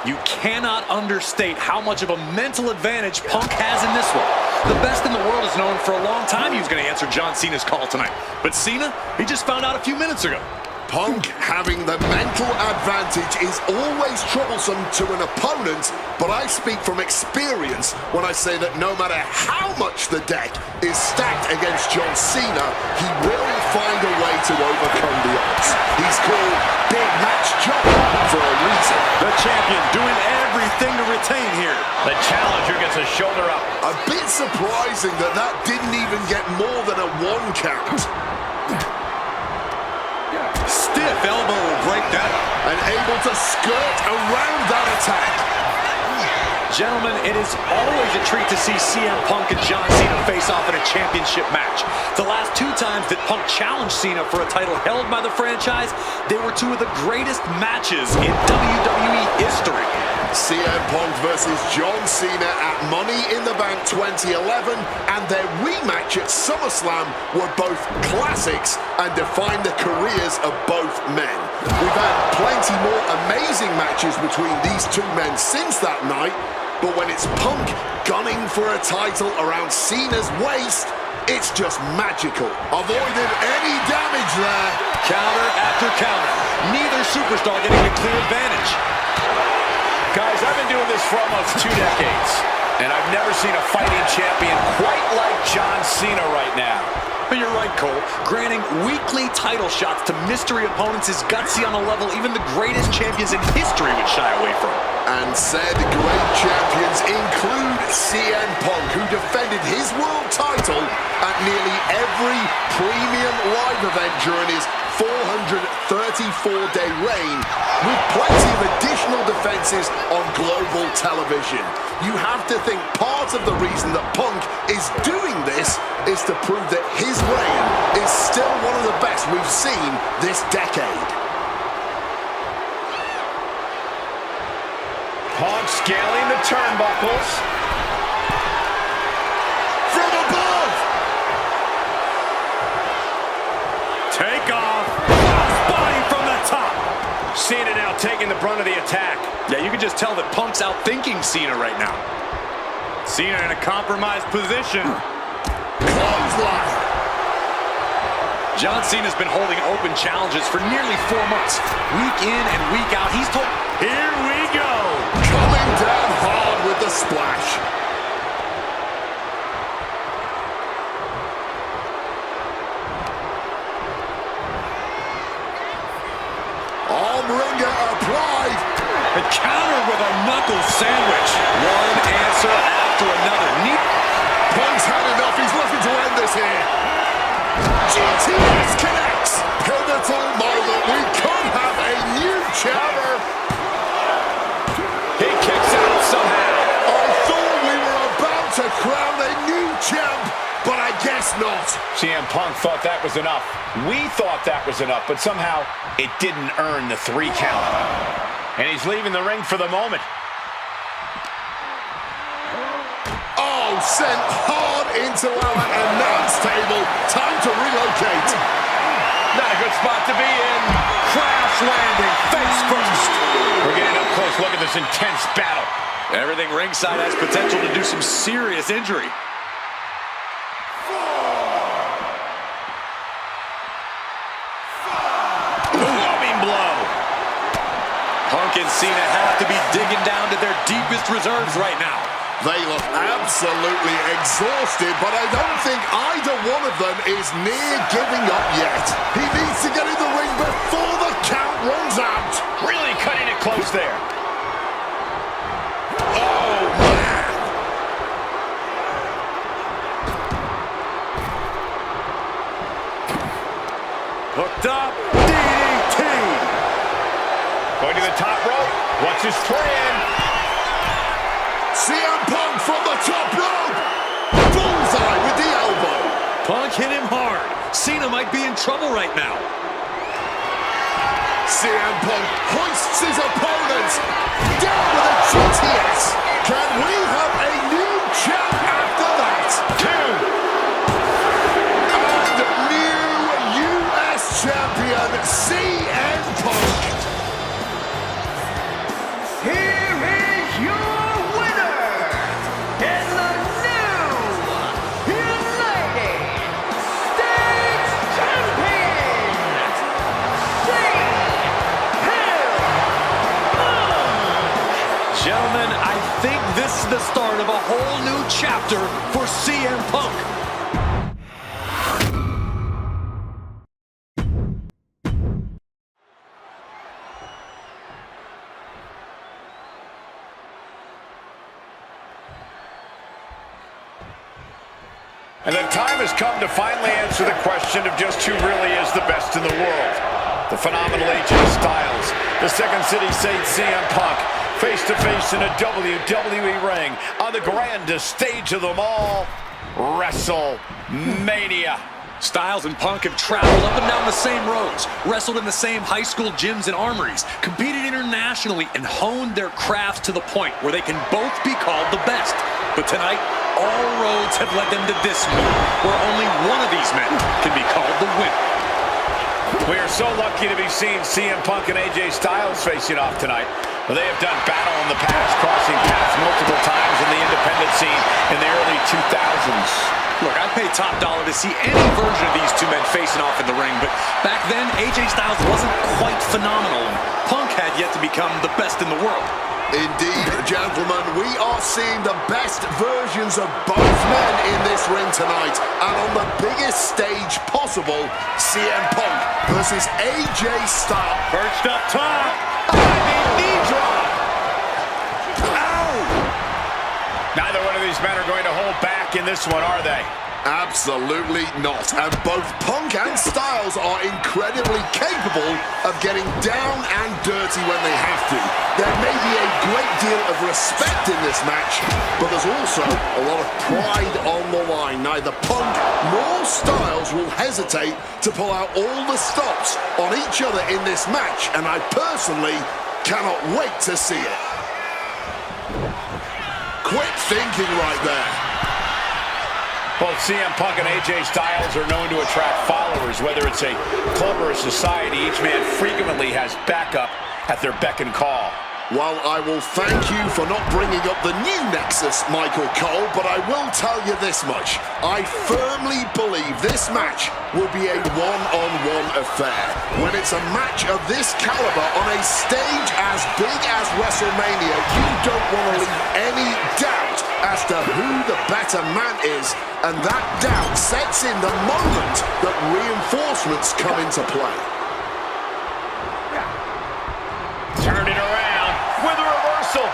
C: You cannot understate how much of a mental advantage Punk has in this one. The best in the world has known for a long time he was going to answer John Cena's call tonight. But Cena, he just found out a few minutes ago.
B: Punk having the mental advantage is always troublesome to an opponent, but I speak from experience when I say that no matter how much the deck is stacked against John Cena, he will find a way to overcome the odds. He's called Big Match John for a reason.
C: The champion doing everything to retain here.
A: The challenger gets a shoulder up.
B: A bit surprising that that didn't even get more than a 1 count.
C: Stiff elbow will break that.
B: And able to skirt around that attack.
C: Gentlemen, it is always a treat to see CM Punk and John Cena face off in a championship match. The last 2 times that Punk challenged Cena for a title held by the franchise, they were 2 of the greatest matches in WWE history.
B: CM Punk versus John Cena at Money in the Bank 2011 and their rematch at SummerSlam were both classics and defined the careers of both men. We've had plenty more amazing matches between these 2 men since that night, but when it's Punk gunning for a title around Cena's waist, it's just magical. Avoided any damage there.
C: Counter after counter. Neither superstar getting a clear advantage.
A: Guys, I've been doing this for almost 2 decades, and I've never seen a fighting champion quite like John Cena right now.
C: But you're right, Cole. Granting weekly title shots to mystery opponents is gutsy on a level even the greatest champions in history would shy away from.
B: And said great champions include CM Punk, who defended his world title at nearly every premium live event during his 434-day reign, with plenty of additional defenses on global television. You have to think part of the reason that Punk is doing this is to prove that his reign is still one of the best we've seen this decade.
A: Punk scaling the turnbuckles.
B: From above!
A: Take off. Body from the top. Cena now taking the brunt of the attack.
C: Yeah, you can just tell that Punk's outthinking Cena right now.
A: Cena in a compromised position.
B: Clothesline!
C: John Cena's been holding open challenges for nearly 4 months. Week in and week out, he's told...
A: Here we go.
B: Coming down hard with the splash. Arm wringer applied.
C: And countered with a knuckle sandwich. One answer after another.
B: Punk's had enough. He's looking to end this here. GTS connects. Pivotal moment. We could have a new champion.
A: He kicks out somehow.
B: I thought we were about to crown a new champ, but I guess not.
A: CM Punk thought that was enough. We thought that was enough, but somehow it didn't earn the 3 count. And he's leaving the ring for the moment.
B: Oh, sent hard into our announce table. Time to relocate.
A: Not a good spot to be in. Crash landing, face first. We're getting up close. Look at this intense battle.
C: Everything ringside has potential to do some serious injury.
A: Loving blow.
C: Punk and Cena have to be digging down to their deepest reserves right now.
B: They look absolutely exhausted, but I don't think either one of them is near giving up yet. He needs to get in the ring before the count runs out.
A: Really cutting it close there.
B: Oh, man.
A: Hooked up. DDT. Going to the top rope. What's his plan?
B: CM Punk from the top rope. Bullseye with the elbow.
C: Punk hit him hard. Cena might be in trouble right now.
B: CM Punk hoists his opponent. Down with a GTS. Can we have a new champ after that? 2. And new US champion, CM Punk.
H: Here is your winner, and the new United States Champion,
C: Gentlemen, I think this is the start of a whole new chapter for CM Punk.
A: And the time has come to finally answer the question of just who really is the best in the world. The phenomenal AJ Styles, the Second City Saint CM Punk, face to face in a WWE ring on the grandest stage of them all, WrestleMania.
C: Styles and Punk have traveled up and down the same roads, wrestled in the same high school gyms and armories, competed internationally, and honed their crafts to the point where they can both be called the best. But tonight, all roads have led them to this move, where only one of these men can be called the winner.
A: We are so lucky to be seeing CM Punk and AJ Styles facing off tonight. Well, they have done battle in the past, crossing paths multiple times in the independent scene in the early 2000s.
C: Look, I'd pay top dollar to see any version of these two men facing off in the ring, but back then, AJ Styles wasn't quite phenomenal, and Punk had yet to become the best in the world.
B: Indeed, gentlemen, we are seeing the best versions of both men in this ring tonight. And on the biggest stage possible, CM Punk versus AJ Styles.
F: Perched up top.
A: Knee drop. Ow! Neither one of these men are going to hold back in this one, are they?
B: Absolutely not. And both Punk and Styles are incredibly capable of getting down and dirty when they have to. There may be a great deal of respect in this match, but there's also a lot of pride on the line. Neither Punk nor Styles will hesitate to pull out all the stops on each other in this match, and I personally cannot wait to see it. Quick thinking right there.
A: Both CM Punk and AJ Styles are known to attract followers, whether it's a club or a society. Each man frequently has backup at their beck and call.
B: Well, I will thank you for not bringing up the new Nexus, Michael Cole, but I will tell you this much. I firmly believe this match will be a one-on-one affair. When it's a match of this caliber on a stage as big as WrestleMania, you don't want to leave any doubt as to who the better man is, and that doubt sets in the moment that reinforcements come into play.
A: Turn it around with a reversal.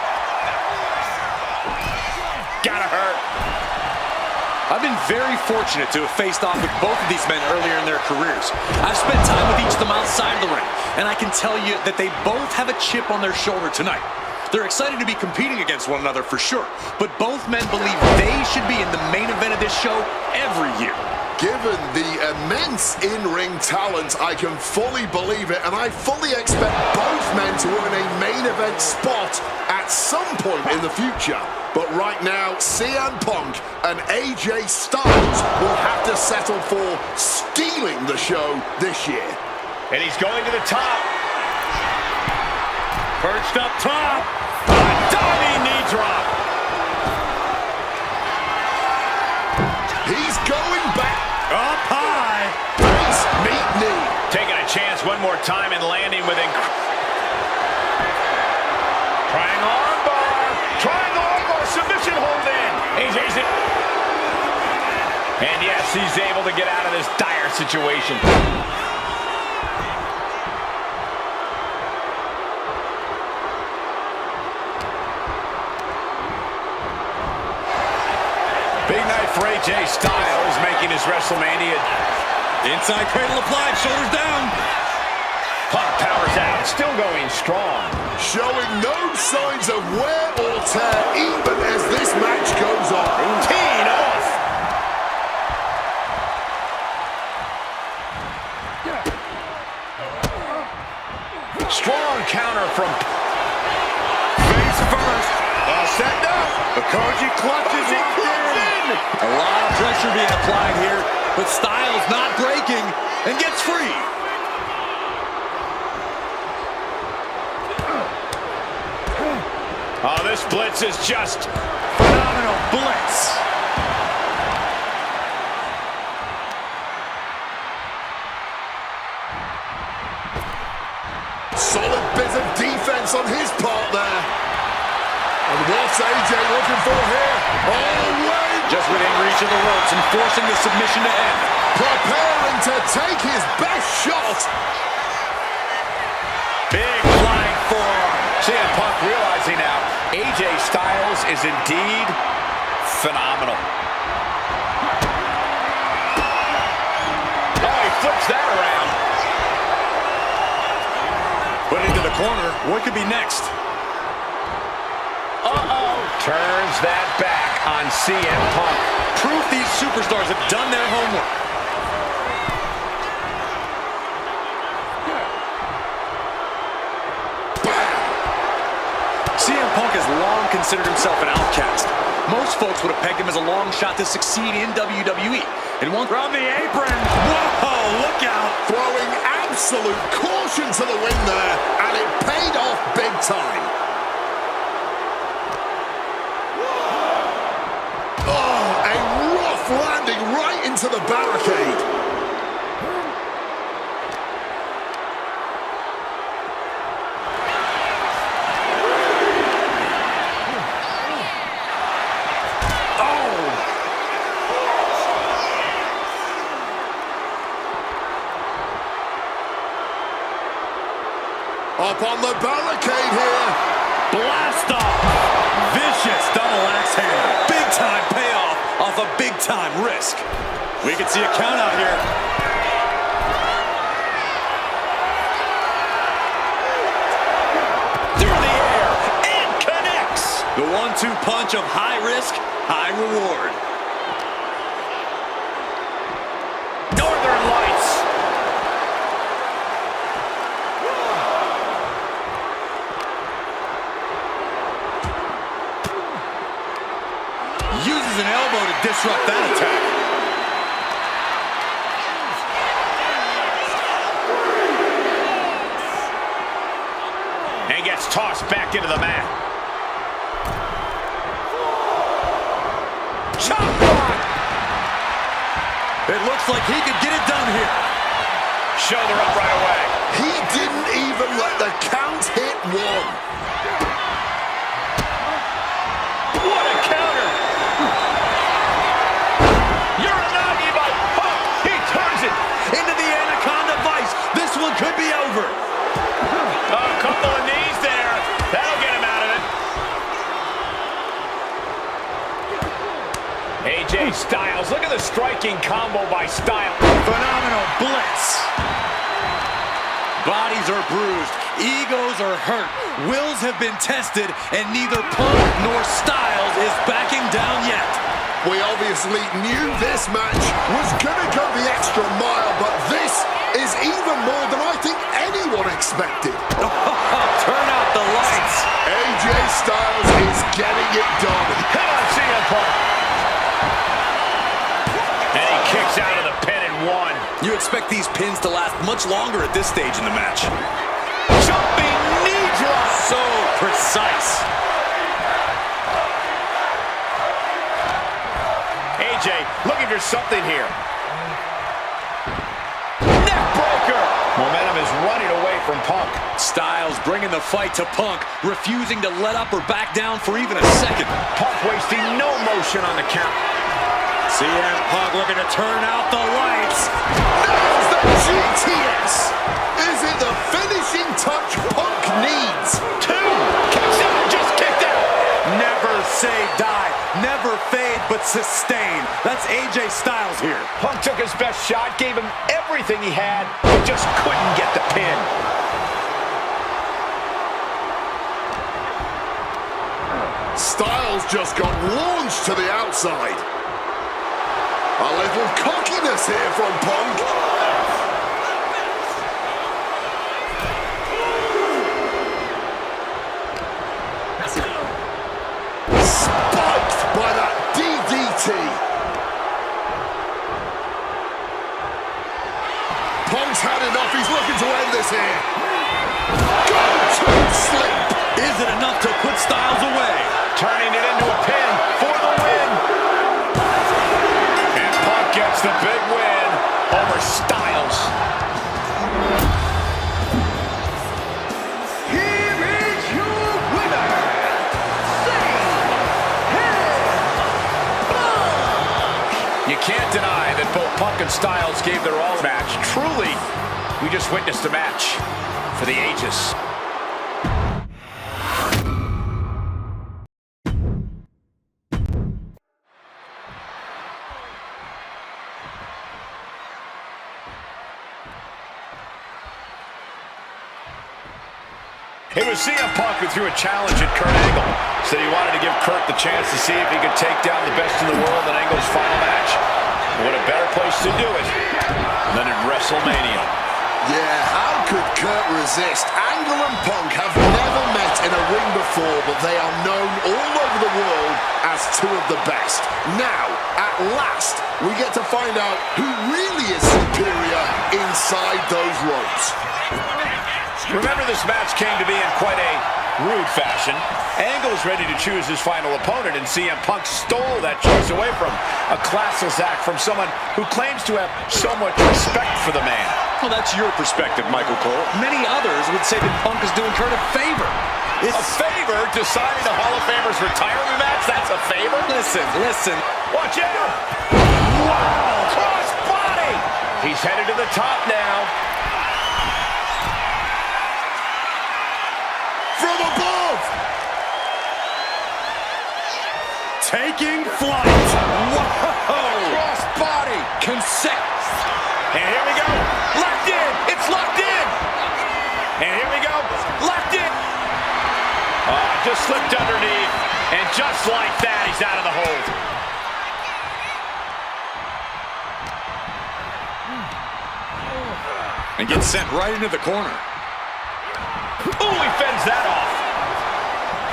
A: Gotta hurt.
C: I've been very fortunate to have faced off with both of these men earlier in their careers. I've spent time with each of them outside the ring, and I can tell you that they both have a chip on their shoulder tonight. They're excited to be competing against one another for sure, but both men believe they should be in the main event of this show every year.
B: Given the immense in-ring talent, I can fully believe it, and I fully expect both men to earn a main event spot at some point in the future. But right now, CM Punk and AJ Styles will have to settle for stealing the show this year.
A: And he's going to the top.
F: Perched up top.
A: A diving knee drop.
B: He's going back.
F: Up high.
B: Face meet knee.
A: Taking a chance one more time and landing with trying armbar, submission hold in. AJ's in. And yes, he's able to get out of this dire situation. Big night for AJ Styles, making his WrestleMania.
F: Inside cradle applied, shoulders down.
A: Punk powers out, still going strong.
B: Showing no signs of wear or tear even as this match goes on.
A: Teeing off. Strong counter from
F: Face first.
A: set up.
F: The Koji clutches it.
C: A lot of pressure being applied here, but Styles not breaking and gets free.
A: Oh, this blitz is just
C: Phenomenal blitz.
B: Solid bit of defense on his part there. And what's AJ looking for here? Oh, wait!
C: Just within reach of the ropes and forcing the submission to end.
B: Preparing to take his best shot.
A: big flying forearm. CM Punk realizing now AJ Styles is indeed phenomenal. Oh, he flips that around.
C: Put into the corner. What could be next?
A: Turns that back on CM Punk.
C: Proof these superstars have done their homework. CM Punk has long considered himself an outcast. Most folks would have pegged him as a long shot to succeed in WWE. And one from the apron. Whoa, look out.
B: Throwing absolute caution to the wind there, and it paid off big time. Oh, a rough landing right into the barricade. Up on the barricade here.
C: Blast off. Vicious double axe handle. Big time payoff off a big time risk. We can see a count out here. Through the air and connects. The 1-2 punch of high risk, high reward.
A: Northern Lights.
C: Uses an elbow to disrupt that attack.
A: And gets tossed back into the mat. Chop block.
C: It looks like he could get it done here.
A: Shoulder up right away.
B: He didn't even let the count hit one.
A: What a counter. Uranagi by Punk. He turns it
C: Into the Anaconda Vice. This one could be over.
A: A couple of knees there. That'll get him out of it. AJ Styles. Look at the striking combo by Styles.
C: Phenomenal blitz. Bodies are bruised. Egos are hurt. Wills have been tested, and neither Punk nor Styles is backing down yet.
B: We obviously knew this match was going to go the extra mile, but this is even more than I think anyone expected.
C: Turn out the lights.
B: AJ Styles is getting it done.
A: Hit on CM Punk. And he kicks out of the pin and one.
C: You expect these pins to last much longer at this stage in the match.
A: Jumping knee drop.
C: So precise.
A: AJ looking for something here. Neck breaker. Momentum is running away from Punk.
C: Styles bringing the fight to Punk, refusing to let up or back down for even a second.
A: Punk wasting no motion on the count.
C: CM Punk looking to turn out the lights.
B: There's the GTS. Is it the finishing touch Punk needs?
A: Two. Kicks out. Just kicked out.
C: Never say die. Never fade, but sustain. That's AJ Styles here.
A: Punk took his best shot, gave him everything he had, but just couldn't get the pin.
B: Styles just got launched to the outside. A little cockiness here from Punk. Spiked by that DDT. Punk's had enough. He's looking to end this here. Go to sleep.
C: Is it enough to put Styles away?
A: Turning it into a pin for the win. And Punk gets the big win over Styles.
H: Here is your winner,
A: You can't deny that both Punk and Styles gave their all match. Truly, we just witnessed a match for the ages. It was CM Punk who threw a challenge at Kurt Angle. said he wanted to give Kurt the chance to see if he could take down the best in the world in Angle's final match. What a better place to do it than in WrestleMania.
B: Yeah, how could Kurt resist? Angle and Punk have never met in a ring before, but they are known all over the world as two of the best. Now, at last, we get to find out who really is superior inside those ropes.
A: Remember, this match came to be in quite a rude fashion. Angle is ready to choose his final opponent, and CM Punk stole that choice away from him. A classless act from someone who claims to have so much respect for the man.
C: Well, that's your perspective, Michael Cole. Many others would say that Punk is doing Kurt a favor.
A: A favor? Deciding a Hall of Famer's retirement match? That's a favor?
C: Listen.
A: Watch out! Wow! Cross body! He's headed to the top now.
B: From above!
F: Taking flight.
A: Whoa! Cross body! And here we go! Locked in! It's locked in! And here we go! Locked in! Just slipped underneath. And just like that, he's out of the hold.
C: And gets sent right into the corner.
A: Ooh, he fends that off.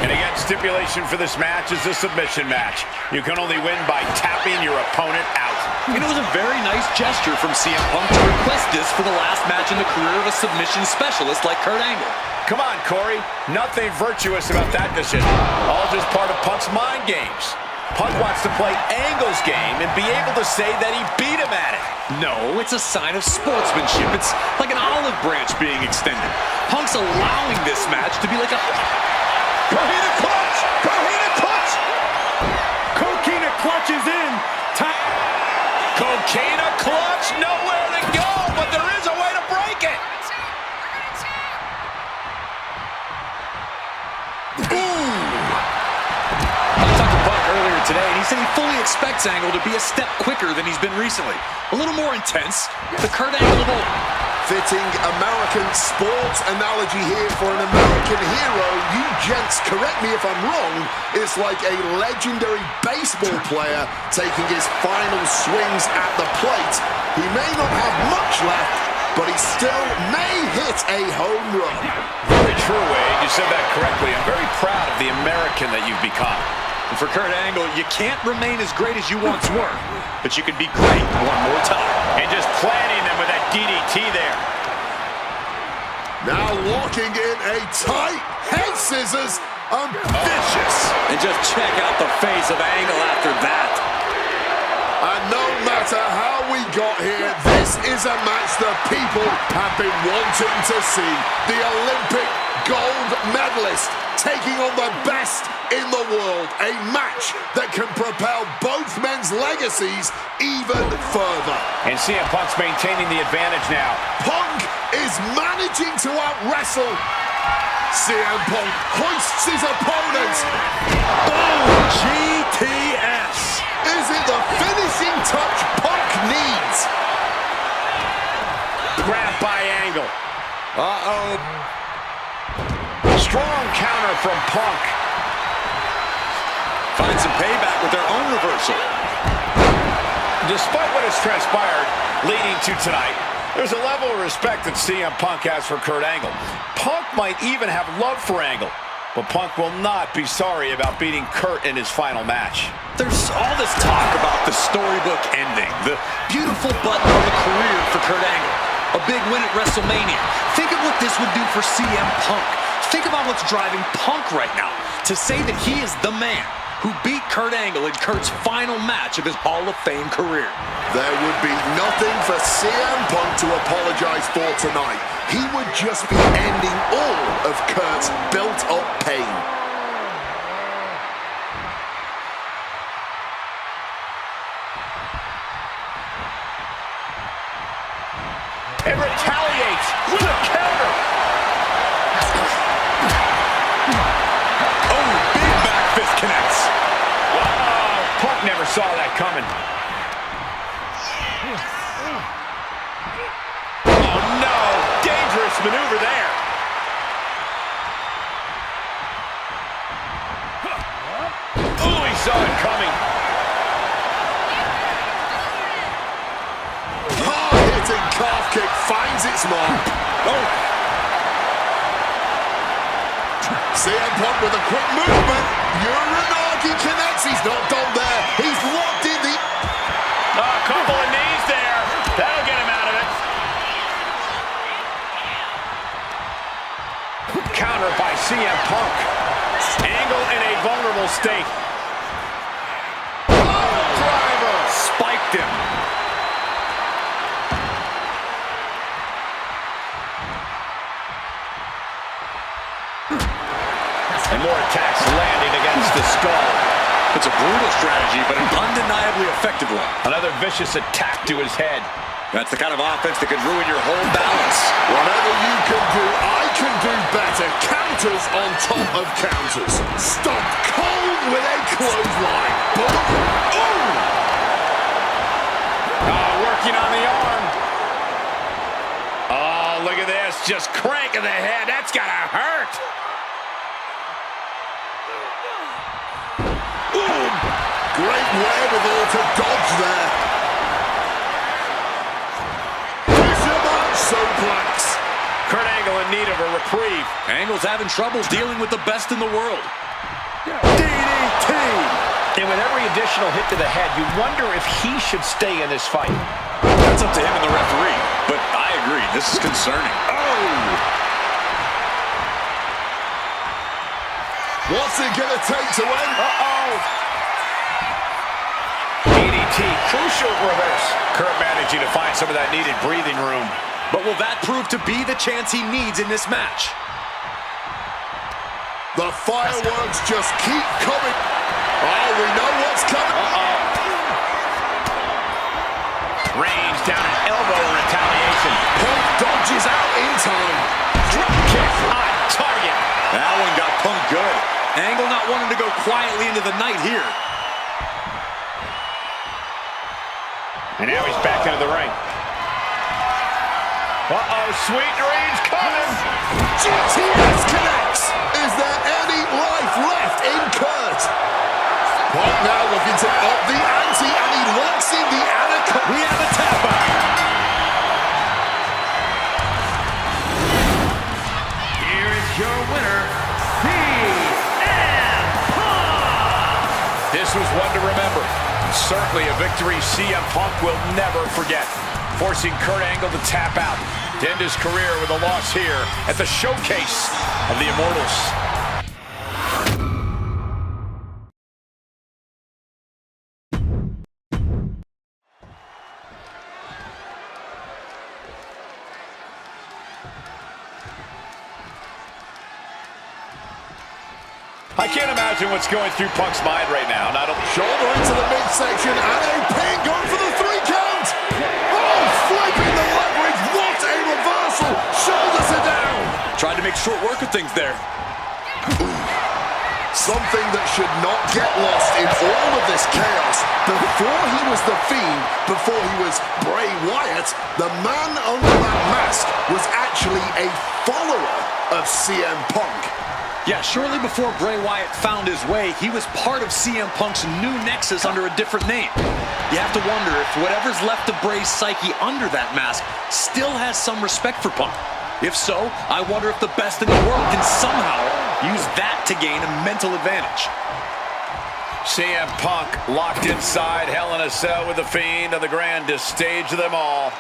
A: And again, stipulation for this match is a submission match. You can only win by tapping your opponent out.
C: And it was a very nice gesture from CM Punk to request this for the last match in the career of a submission specialist like Kurt Angle.
A: Come on, Corey. Nothing virtuous about that decision. All just part of Punk's mind games. Punk wants to play Angle's game and be able to say that he beat him at it.
C: No, it's a sign of sportsmanship. It's like an olive branch being extended. Punk's allowing this match to be like a...
A: Coquina clutch! Coquina clutch!
F: Coquina clutch is in.
A: Coquina clutch! Nowhere to go, but there is a way to break it!
C: Earlier today, and he said he fully expects Angle to be a step quicker than he's been recently. A little more intense. The Kurt Angle of old.
B: Fitting American sports analogy here for an American hero. You gents, correct me if I'm wrong, it's like a legendary baseball player taking his final swings at the plate. He may not have much left, but he still may hit a home run.
A: Very true, Wade. You said that correctly. I'm very proud of the American that you've become.
C: And for Kurt Angle, you can't remain as great as you once were, but you can be great one more time.
A: And just planting them with that DDT there.
B: Now locking in a tight head scissors. Vicious.
C: And just check out the face of Angle after that.
B: And no matter how we got here, this is a match that people have been wanting to see. The Olympic gold medalist taking on the best in the world. A match that can propel both men's legacies even further.
A: And CM Punk's maintaining the advantage now.
B: Punk is managing to out-wrestle. CM Punk hoists his opponent.
F: Oh, GTS.
B: Is it the finishing touch Punk needs?
A: Grab by Angle. Uh-oh. Strong counter from Punk.
C: Find some payback with their own reversal.
A: Despite what has transpired leading to tonight, there's a level of respect that CM Punk has for Kurt Angle. Punk might even have love for Angle, but Punk will not be sorry about beating Kurt in his final match.
C: There's all this talk about the storybook ending, the beautiful button on the career for Kurt Angle, a big win at WrestleMania. Think of what this would do for CM Punk. Think about what's driving Punk right now to say that he is the man who beat Kurt Angle in Kurt's final match of his Hall of Fame career.
B: There would be nothing for CM Punk to apologize for tonight. He would just be ending all of Kurt's built-up pain.
A: And retaliates with a counter.
C: Oh, big back fist connects.
A: Wow, Punk never saw that coming. Oh no, dangerous maneuver there.
B: Devastating calf kick finds its mark.
F: Oh.
B: CM Punk with a quick movement. Uranagi connects. He's not done there. He's locked in the...
A: A couple of knees there. That'll get him out of it. Counter by CM Punk. Angle in a vulnerable state.
B: Driver.
C: Spiked him.
A: And more attacks landing against the skull.
C: It's a brutal strategy, but an undeniably effective one.
A: Another vicious attack to his head.
C: That's the kind of offense that could ruin your whole balance.
B: Whatever you can do, I can do better. Counters on top of counters. Stopped cold with a clothesline. Boom. Ooh.
A: Working on the arm. Oh, look at this. Just cranking the head. That's gotta hurt.
B: Ooh. Great wherewithal to dodge there. Suplex.
A: Kurt Angle in need of a reprieve.
C: Angle's having trouble dealing with the best in the world. DDT!
A: And with every additional hit to the head, you wonder if he should stay in this fight.
C: That's up to him and the referee, but I agree, this is concerning.
B: Oh! What's it gonna take to win?
A: DDT, crucial reverse. Kurt managing to find some of that needed breathing room.
C: But will that prove to be the chance he needs in this match?
B: The fireworks just keep coming. Oh, we know what's coming.
A: Range down an elbow in retaliation.
B: Punk dodges out in time.
A: Drop kick on target.
C: That one got Punk good. Angle not wanting to go quietly into the night here.
A: And now he's back into the ring. Sweet dreams coming.
B: GTS connects. Is there any life left in Kurt? Punk now looking to up the ante, and he locks in the anaconda.
C: We have a tap out.
H: Here is your winner, CM Punk.
A: This was one to remember. Certainly a victory CM Punk will never forget. Forcing Kurt Angle to tap out. To end his career with a loss here at the showcase of the Immortals. I can't imagine what's going through Punk's mind right now. Not only
B: Shoulder into the midsection, and a pin going for the 3 count. Oh, flipping the leverage. What a reversal. Shoulders are down.
C: Tried to make short work of things there.
B: Something that should not get lost in all of this chaos. Before he was the Fiend, before he was Bray Wyatt, the man under that mask was actually a follower of CM Punk.
C: Yeah, shortly before Bray Wyatt found his way, he was part of CM Punk's new nexus under a different name. You have to wonder if whatever's left of Bray's psyche under that mask still has some respect for Punk. If so, I wonder if the best in the world can somehow use that to gain a mental advantage.
A: CM Punk locked inside Hell in a Cell with the Fiend on the grandest stage of them all.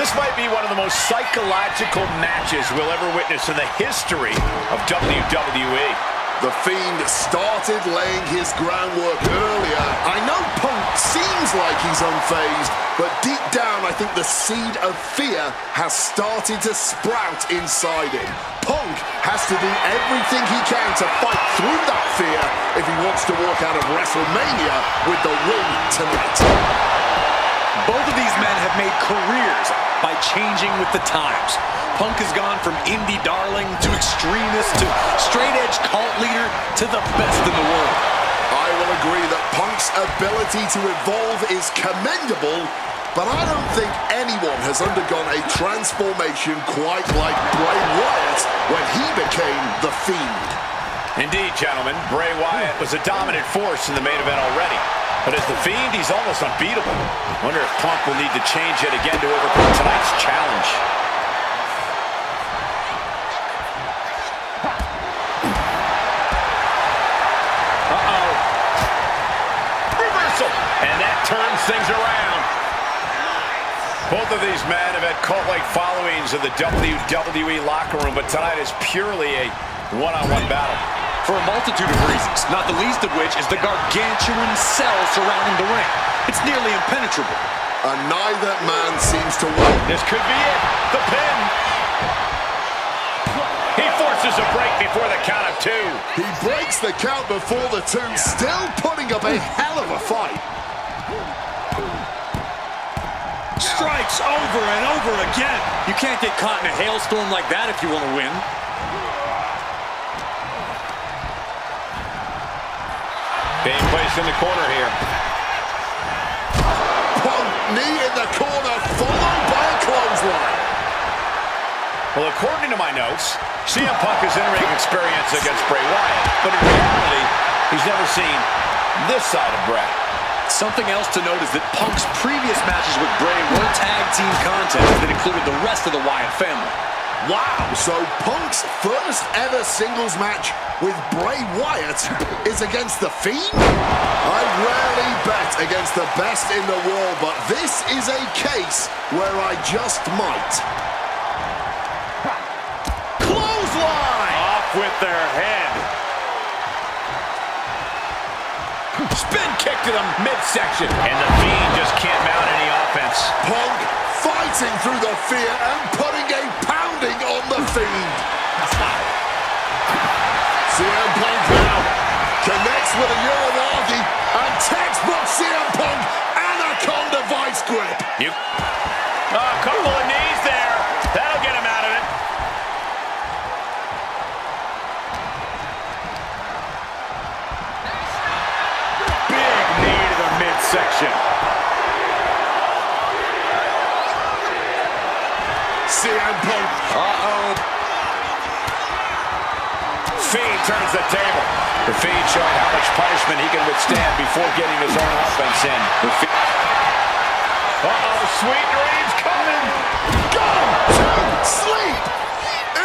A: This might be one of the most psychological matches we'll ever witness in the history of WWE.
B: The Fiend started laying his groundwork earlier. I know Punk seems like he's unfazed, but deep down I think the seed of fear has started to sprout inside him. Punk has to do everything he can to fight through that fear if he wants to walk out of WrestleMania with the win tonight.
C: Both of these men have made careers by changing with the times. Punk has gone from indie darling to extremist to straight-edge cult leader to the best in the world.
B: I will agree that Punk's ability to evolve is commendable, but I don't think anyone has undergone a transformation quite like Bray Wyatt when he became the Fiend.
A: Indeed, gentlemen, Bray Wyatt was a dominant force in the main event already. But as the Fiend, he's almost unbeatable. Wonder if Punk will need to change it again to overcome tonight's challenge. Uh-oh. Reversal. And that turns things around. Both of these men have had cult-like followings in the WWE locker room, but tonight is purely a one-on-one battle.
C: For a multitude of reasons, not the least of which is the gargantuan cell surrounding the ring. It's nearly impenetrable.
B: And neither man seems to win.
A: This could be it. The pin. He forces a break before the count of 2.
B: He breaks the count before the 2, still putting up a hell of a fight.
F: Strikes over and over again.
C: You can't get caught in a hailstorm like that if you want to win.
A: Being placed in the corner here.
B: Punk, knee in the corner, followed by a clothesline.
A: Well, according to my notes, CM Punk has in-ring experience against Bray Wyatt, but in reality, he's never seen this side of Bret.
C: Something else to note is that Punk's previous matches with Bray were tag team contests that included the rest of the Wyatt family.
B: Wow, so Punk's first ever singles match with Bray Wyatt is against the Fiend? I rarely bet against the best in the world, but this is a case where I just might.
A: Clothesline! Off with their head. Spin kick to the midsection. And the Fiend just can't mount any offense.
B: Punk fighting through the fear and putting a pounding on the Fiend. CM Punk now connects with a Uranagi and textbook CM Punk Anaconda Vice Grip.
A: A couple of knees there. That'll get him out of it. Big knee to the midsection.
B: CM Punk.
A: Fiend turns the table. The Fiend showing how much punishment he can withstand before getting his own offense in. Sweet dreams coming.
B: Go to sleep.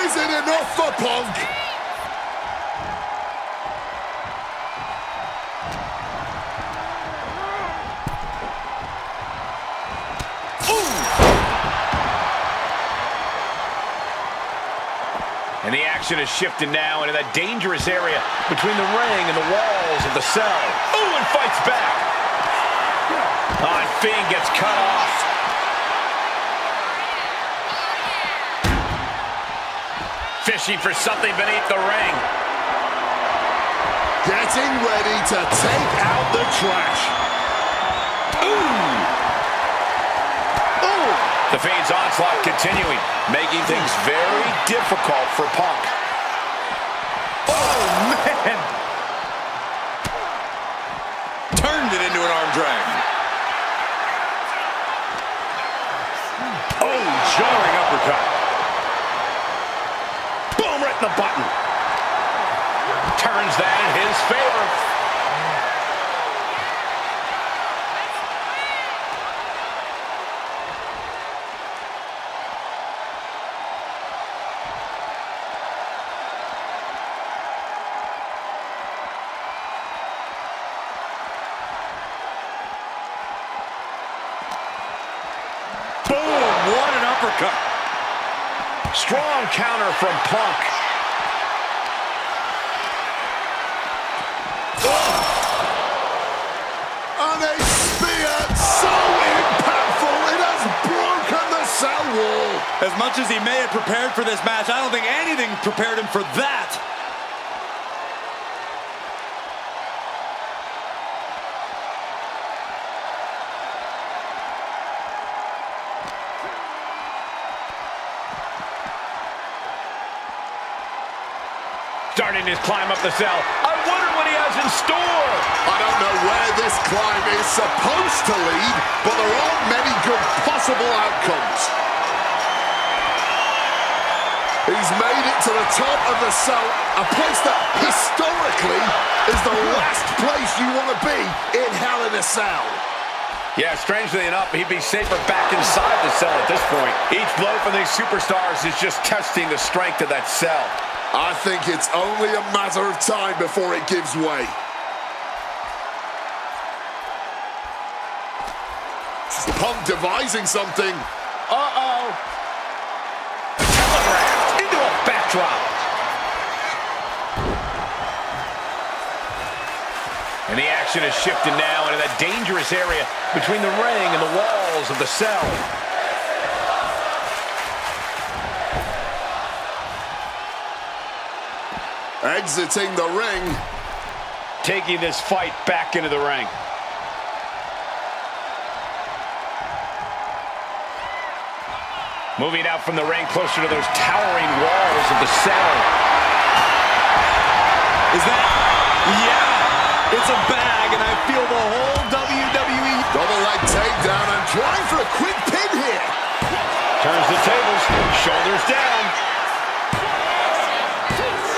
B: Is it enough for Punk?
A: And the action is shifted now into that dangerous area between the ring and the walls of the cell. Ooh, and fights back. And Fiend gets cut off. Fishing for something beneath the ring.
B: Getting ready to take out the trash.
A: The Fiend's onslaught continuing, making things very difficult for Punk.
C: Oh, man! Turned it into an arm drag.
A: Oh, jarring uppercut. Boom, right in the button. Turns that in his favor. Strong counter from Punk.
B: And a spear so impactful, it has broken the cell wall.
F: As much as he may have prepared for this match, I don't think anything prepared him for that.
A: Starting his climb up the cell. I wonder what he has in store.
B: I don't know where this climb is supposed to lead, but there aren't many good possible outcomes. He's made it to the the top of the cell, a place that historically is the last place you want to be in Hell in a Cell.
A: Yeah, strangely enough, he'd be safer back inside the cell at this point. Each blow from these superstars is just testing the strength of that cell.
B: I think it's only a matter of time before it gives way. Punk devising something.
A: Uh-oh. Telegraphed into a backdrop. And the action has shifted now into that dangerous area between the ring and the walls of the cell.
B: Exiting the ring.
A: Taking this fight back into the ring. Moving out from the ring closer to those towering walls of the cell.
F: Is that? Yeah! It's a bag, and I feel the whole WWE.
B: Double leg takedown and trying for a quick pin here.
A: Turns the tables, shoulders down.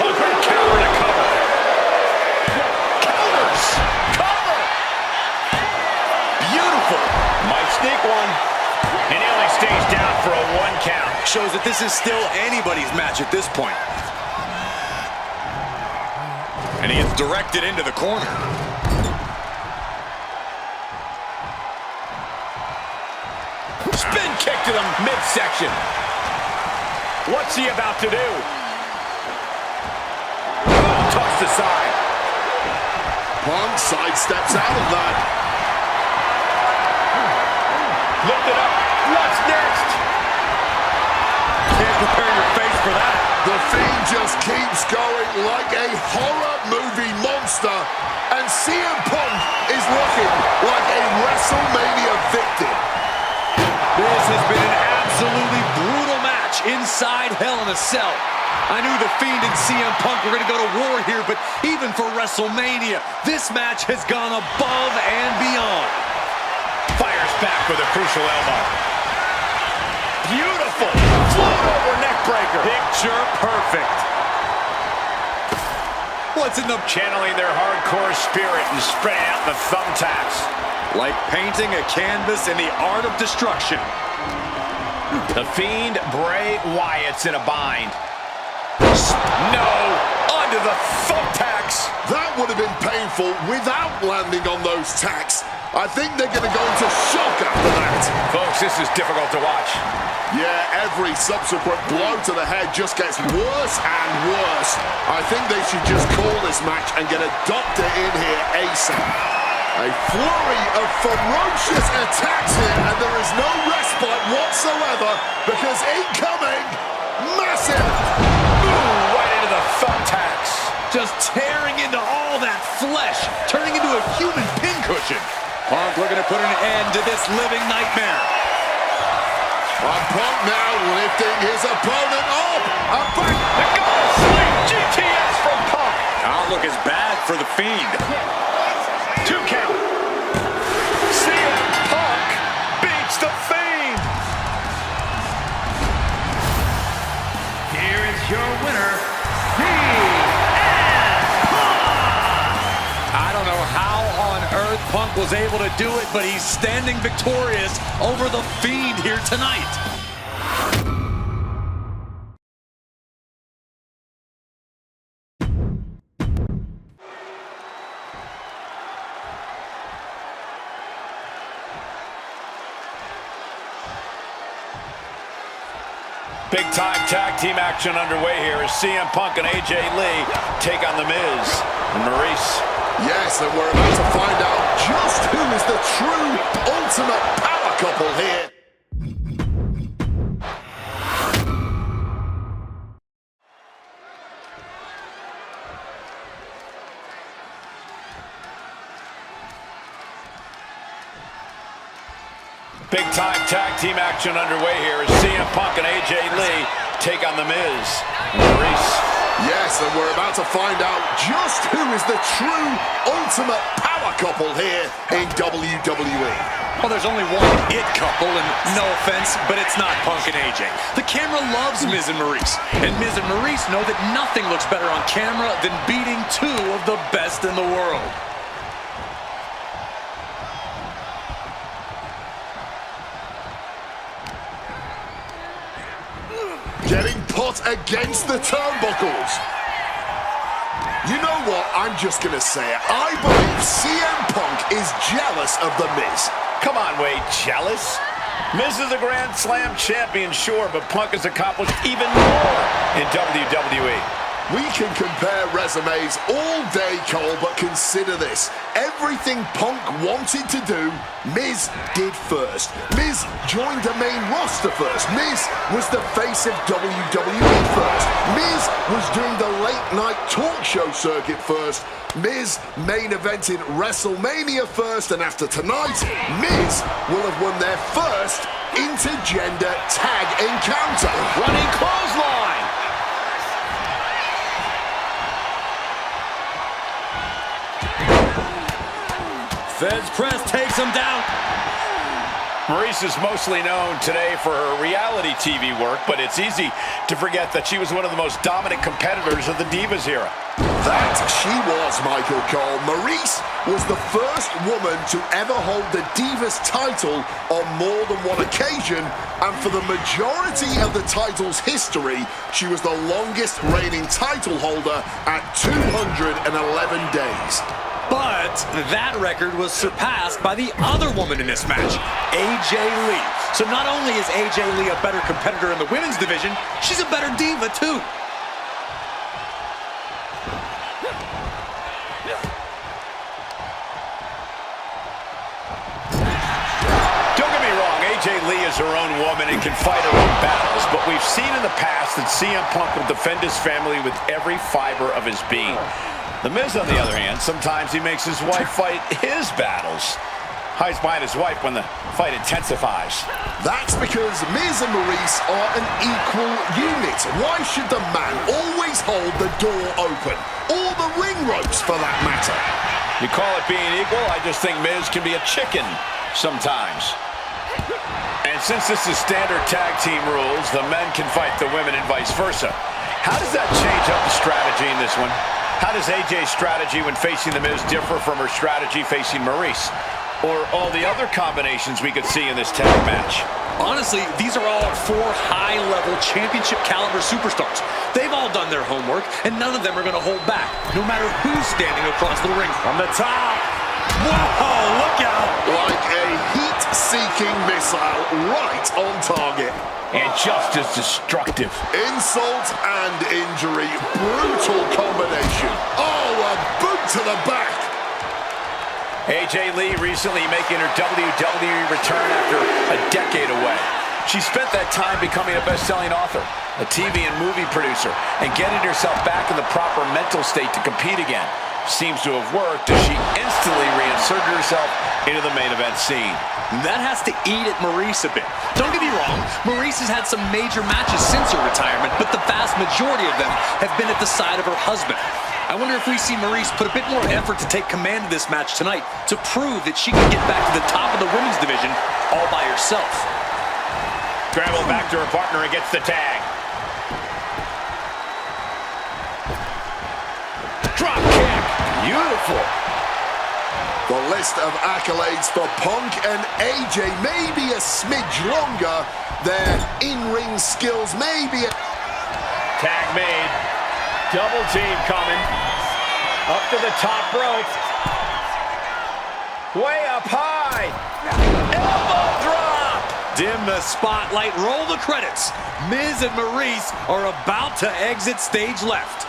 A: A great counter to cover. Counters! Cover! Beautiful. Might sneak one. And he only stays down for a 1 count.
F: Shows that this is still anybody's match at this point. And he is directed into the corner.
A: Spin kick to the midsection. What's he about to do? Tossed aside.
B: Punk sidesteps out of that.
A: Lift it up. What's next?
F: Can't prepare your face for that.
B: The Fiend just keeps going like a horror movie monster, and CM Punk is looking like a WrestleMania victim.
F: This has been an absolutely brutal match inside Hell in a Cell. I knew the Fiend and CM Punk were going to go to war here, but even for WrestleMania, this match has gone above and beyond.
A: Fires back with a crucial elbow. Beautiful. Float over neck breaker. Picture perfect.
F: What's in the...
A: Channeling their hardcore spirit and spreading out the thumbtacks.
F: Like painting a canvas in the art of destruction.
A: The Fiend, Bray, Wyatt's in a bind. No! Onto the thumbtacks!
B: That would have been painful without landing on those tacks. I think they're going to go into shock after that.
A: Folks, this is difficult to watch.
B: Yeah, every subsequent blow to the head just gets worse and worse. I think they should just call this match and get a doctor in here ASAP. A flurry of ferocious attacks here, and there is no respite whatsoever because incoming, massive,
A: Right into the thumbtacks.
F: Just tearing into all that flesh, turning into a human pincushion. Punk looking to put an end to this living nightmare.
B: Punk now lifting his opponent up. A back.
A: The goal sleep GTS from Punk.
F: Outlook is bad for the Fiend.
A: 2 count. CM Punk beats the Fiend.
H: Here is your winner,
F: I don't know how on earth Punk was able to do it, but he's standing victorious over the Fiend here tonight.
A: Big-time tag team action underway here as CM Punk and AJ Lee take on the Miz and Maryse.
B: Yes, and we're about to find out just who is the true ultimate power couple here.
A: Big-time tag team action underway here as CM Punk and AJ Lee take on The Miz and Maryse.
B: Yes, and we're about to find out just who is the true ultimate power couple here in WWE.
C: Well, there's only one it couple, and no offense, but it's not Punk and AJ. The camera loves Miz and Maryse, and Miz and Maryse know that nothing looks better on camera than beating two of the best in the world.
B: Getting put against the turnbuckles. You know what? I'm just going to say it. I believe CM Punk is jealous of The Miz.
A: Come on, Wade, jealous? Miz is a Grand Slam champion, sure, but Punk has accomplished even more in WWE.
B: We can compare resumes all day, Cole, but consider this. Everything Punk wanted to do, Miz did first. Miz joined the main roster first. Miz was the face of WWE first. Miz was doing the late-night talk show circuit first. Miz main evented WrestleMania first, and after tonight, Miz will have won their first intergender tag encounter.
A: Running clothesline.
F: Feds press takes him down.
A: Maryse is mostly known today for her reality TV work, but it's easy to forget that she was one of the most dominant competitors of the Divas era.
B: That she was, Michael Cole. Maryse was the first woman to ever hold the Divas title on more than one occasion, and for the majority of the title's history, she was the longest reigning title holder at 211 days.
C: But that record was surpassed by the other woman in this match, AJ Lee. So not only is AJ Lee a better competitor in the women's division, she's a better diva too.
A: Don't get me wrong, AJ Lee is her own woman and can fight her own battles, but we've seen in the past that CM Punk will defend his family with every fiber of his being. The Miz, on the other hand, sometimes he makes his wife fight his battles. Hides behind his wife when the fight intensifies.
B: That's because Miz and Maryse are an equal unit. Why should the man always hold the door open? Or the ring ropes, for that matter?
A: You call it being equal? I just think Miz can be a chicken sometimes. And since this is standard tag team rules, the men can fight the women and vice versa. How does that change up the strategy in this one? How does AJ's strategy when facing The Miz differ from her strategy facing Maryse? Or all the other combinations we could see in this tag match?
C: Honestly, these are all four high-level championship caliber superstars. They've all done their homework, and none of them are going to hold back, no matter who's standing across the ring.
F: From the top. Whoa, look out.
B: Like a heat-seeking missile right on target.
A: And just as destructive.
B: Insult and injury. Brutal combination. Oh, a boot to the back.
A: AJ Lee recently making her WWE return after a decade away. She spent that time becoming a best-selling author, a TV and movie producer, and getting herself back in the proper mental state to compete again. Seems to have worked as she instantly reinserted herself into the main event scene.
C: That has to eat at Maryse a bit. Don't get me wrong, Maryse has had some major matches since her retirement, but the vast majority of them have been at the side of her husband. I wonder if we see Maryse put a bit more effort to take command of this match tonight to prove that she can get back to the top of the women's division all by herself.
A: Scramble back to her partner and gets the tag. Drop kick. Beautiful.
B: The list of accolades for Punk and AJ may be a smidge longer. Their in-ring skills may be a...
A: Tag made. Double team coming. Up to the top rope. Way up high. Elbow drop.
C: Dim the spotlight, roll the credits. Miz and Maryse are about to exit stage left.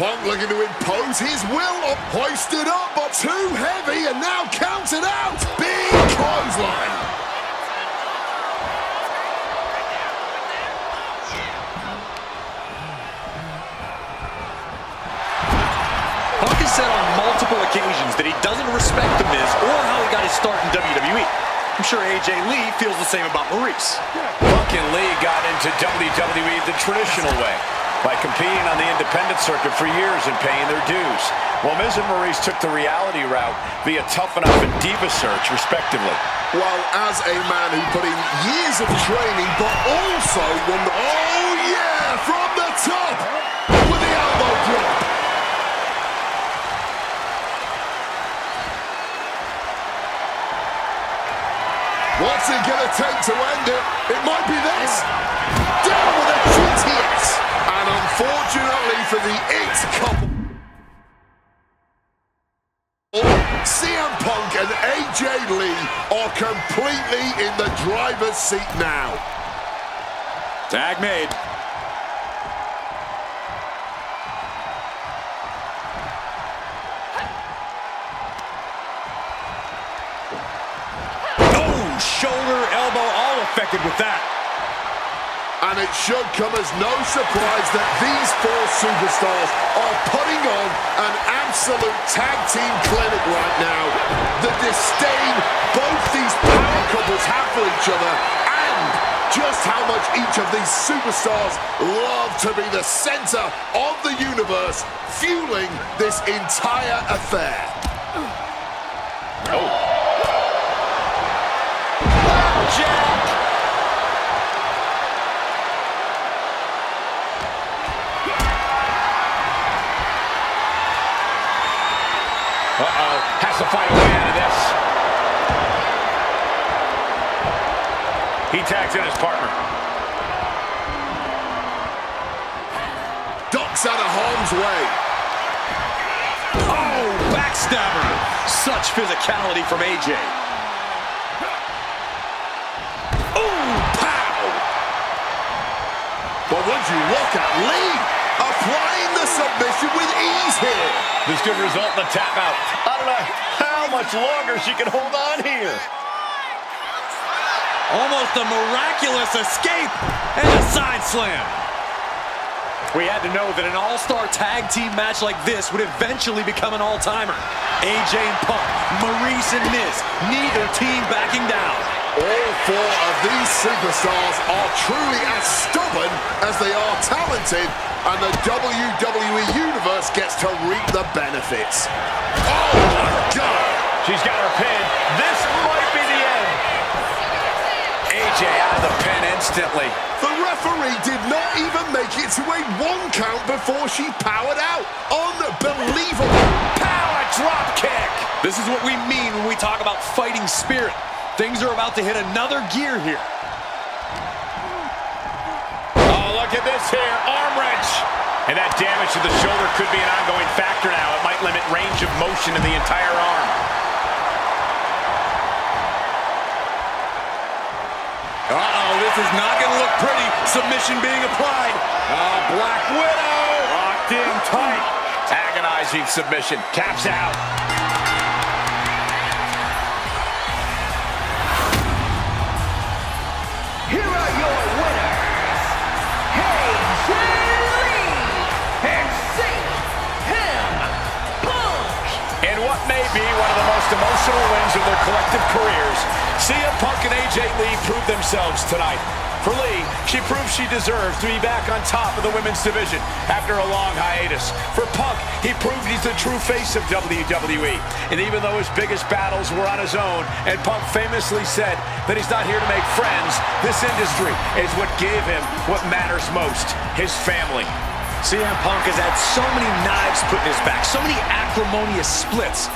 B: Punk looking to impose his will. Hoisted up, but too heavy, and now counted out. Big clothesline.
C: Punk is said on multiple occasions that he doesn't respect The Miz or how he got his start in WWE. I'm sure AJ Lee feels the same about Maryse.
A: Punk and Lee got into WWE the traditional way, by competing on the independent circuit for years and paying their dues, while Miz and Maryse took the reality route via Tough Enough and Diva Search, respectively.
B: Well, as a man who put in years of training, but also won the... Oh, yeah! From the top! With the elbow drop! What's it gonna take to end it? It might be this! Down with a GTS! And unfortunately for the It couple, CM Punk and AJ Lee are completely in the driver's seat now.
C: Tag made.
F: Oh, shoulder, elbow, all affected with that.
B: And it should come as no surprise that these four superstars are putting on an absolute tag team clinic right now. The disdain both these power couples have for each other, and just how much each of these superstars love to be the center of the universe, fueling this entire affair.
A: Oh.
B: Jack!
A: Has to find a way out of this. He tags in his partner.
B: Ducks out of harm's way.
C: Oh, backstabber. Such physicality from AJ.
B: Ooh, pow! But would you look at Lee applying the submission with ease here.
A: This could result in a tap out. I don't know how much longer she can hold on here.
F: Almost a miraculous escape and a side slam.
C: We had to know that an all-star tag team match like this would eventually become an all-timer. AJ and Punk, Maryse and Miz, neither team backing down.
B: All four of these superstars are truly as stubborn as they are talented, and the WWE Universe gets to reap the benefits. Oh my God!
A: She's got her pin. This might be the end. AJ out of the pin instantly.
B: The referee did not even make it to a 1 count before she powered out. Unbelievable.
A: Power drop kick.
C: This is what we mean when we talk about fighting spirit. Things are about to hit another gear here.
A: Oh, look at this here. Arm wrench. And that damage to the shoulder could be an ongoing factor now. It might limit range of motion in the entire arm.
F: Uh-oh, this is not going to look pretty. Submission being applied. Black Widow. Locked in tight.
A: Agonizing submission. Taps out.
H: Here are your winners, AJ Lee and CM Punk.
A: In what may be one of the most emotional wins of their collective careers, CM Punk and AJ Lee proved themselves tonight. For Lee, she proved she deserves to be back on top of the women's division after a long hiatus. For Punk, he proved he's the true face of WWE. And even though his biggest battles were on his own, and Punk famously said that he's not here to make friends, this industry is what gave him what matters most, his family.
C: CM Punk has had so many knives put in his back, so many acrimonious splits.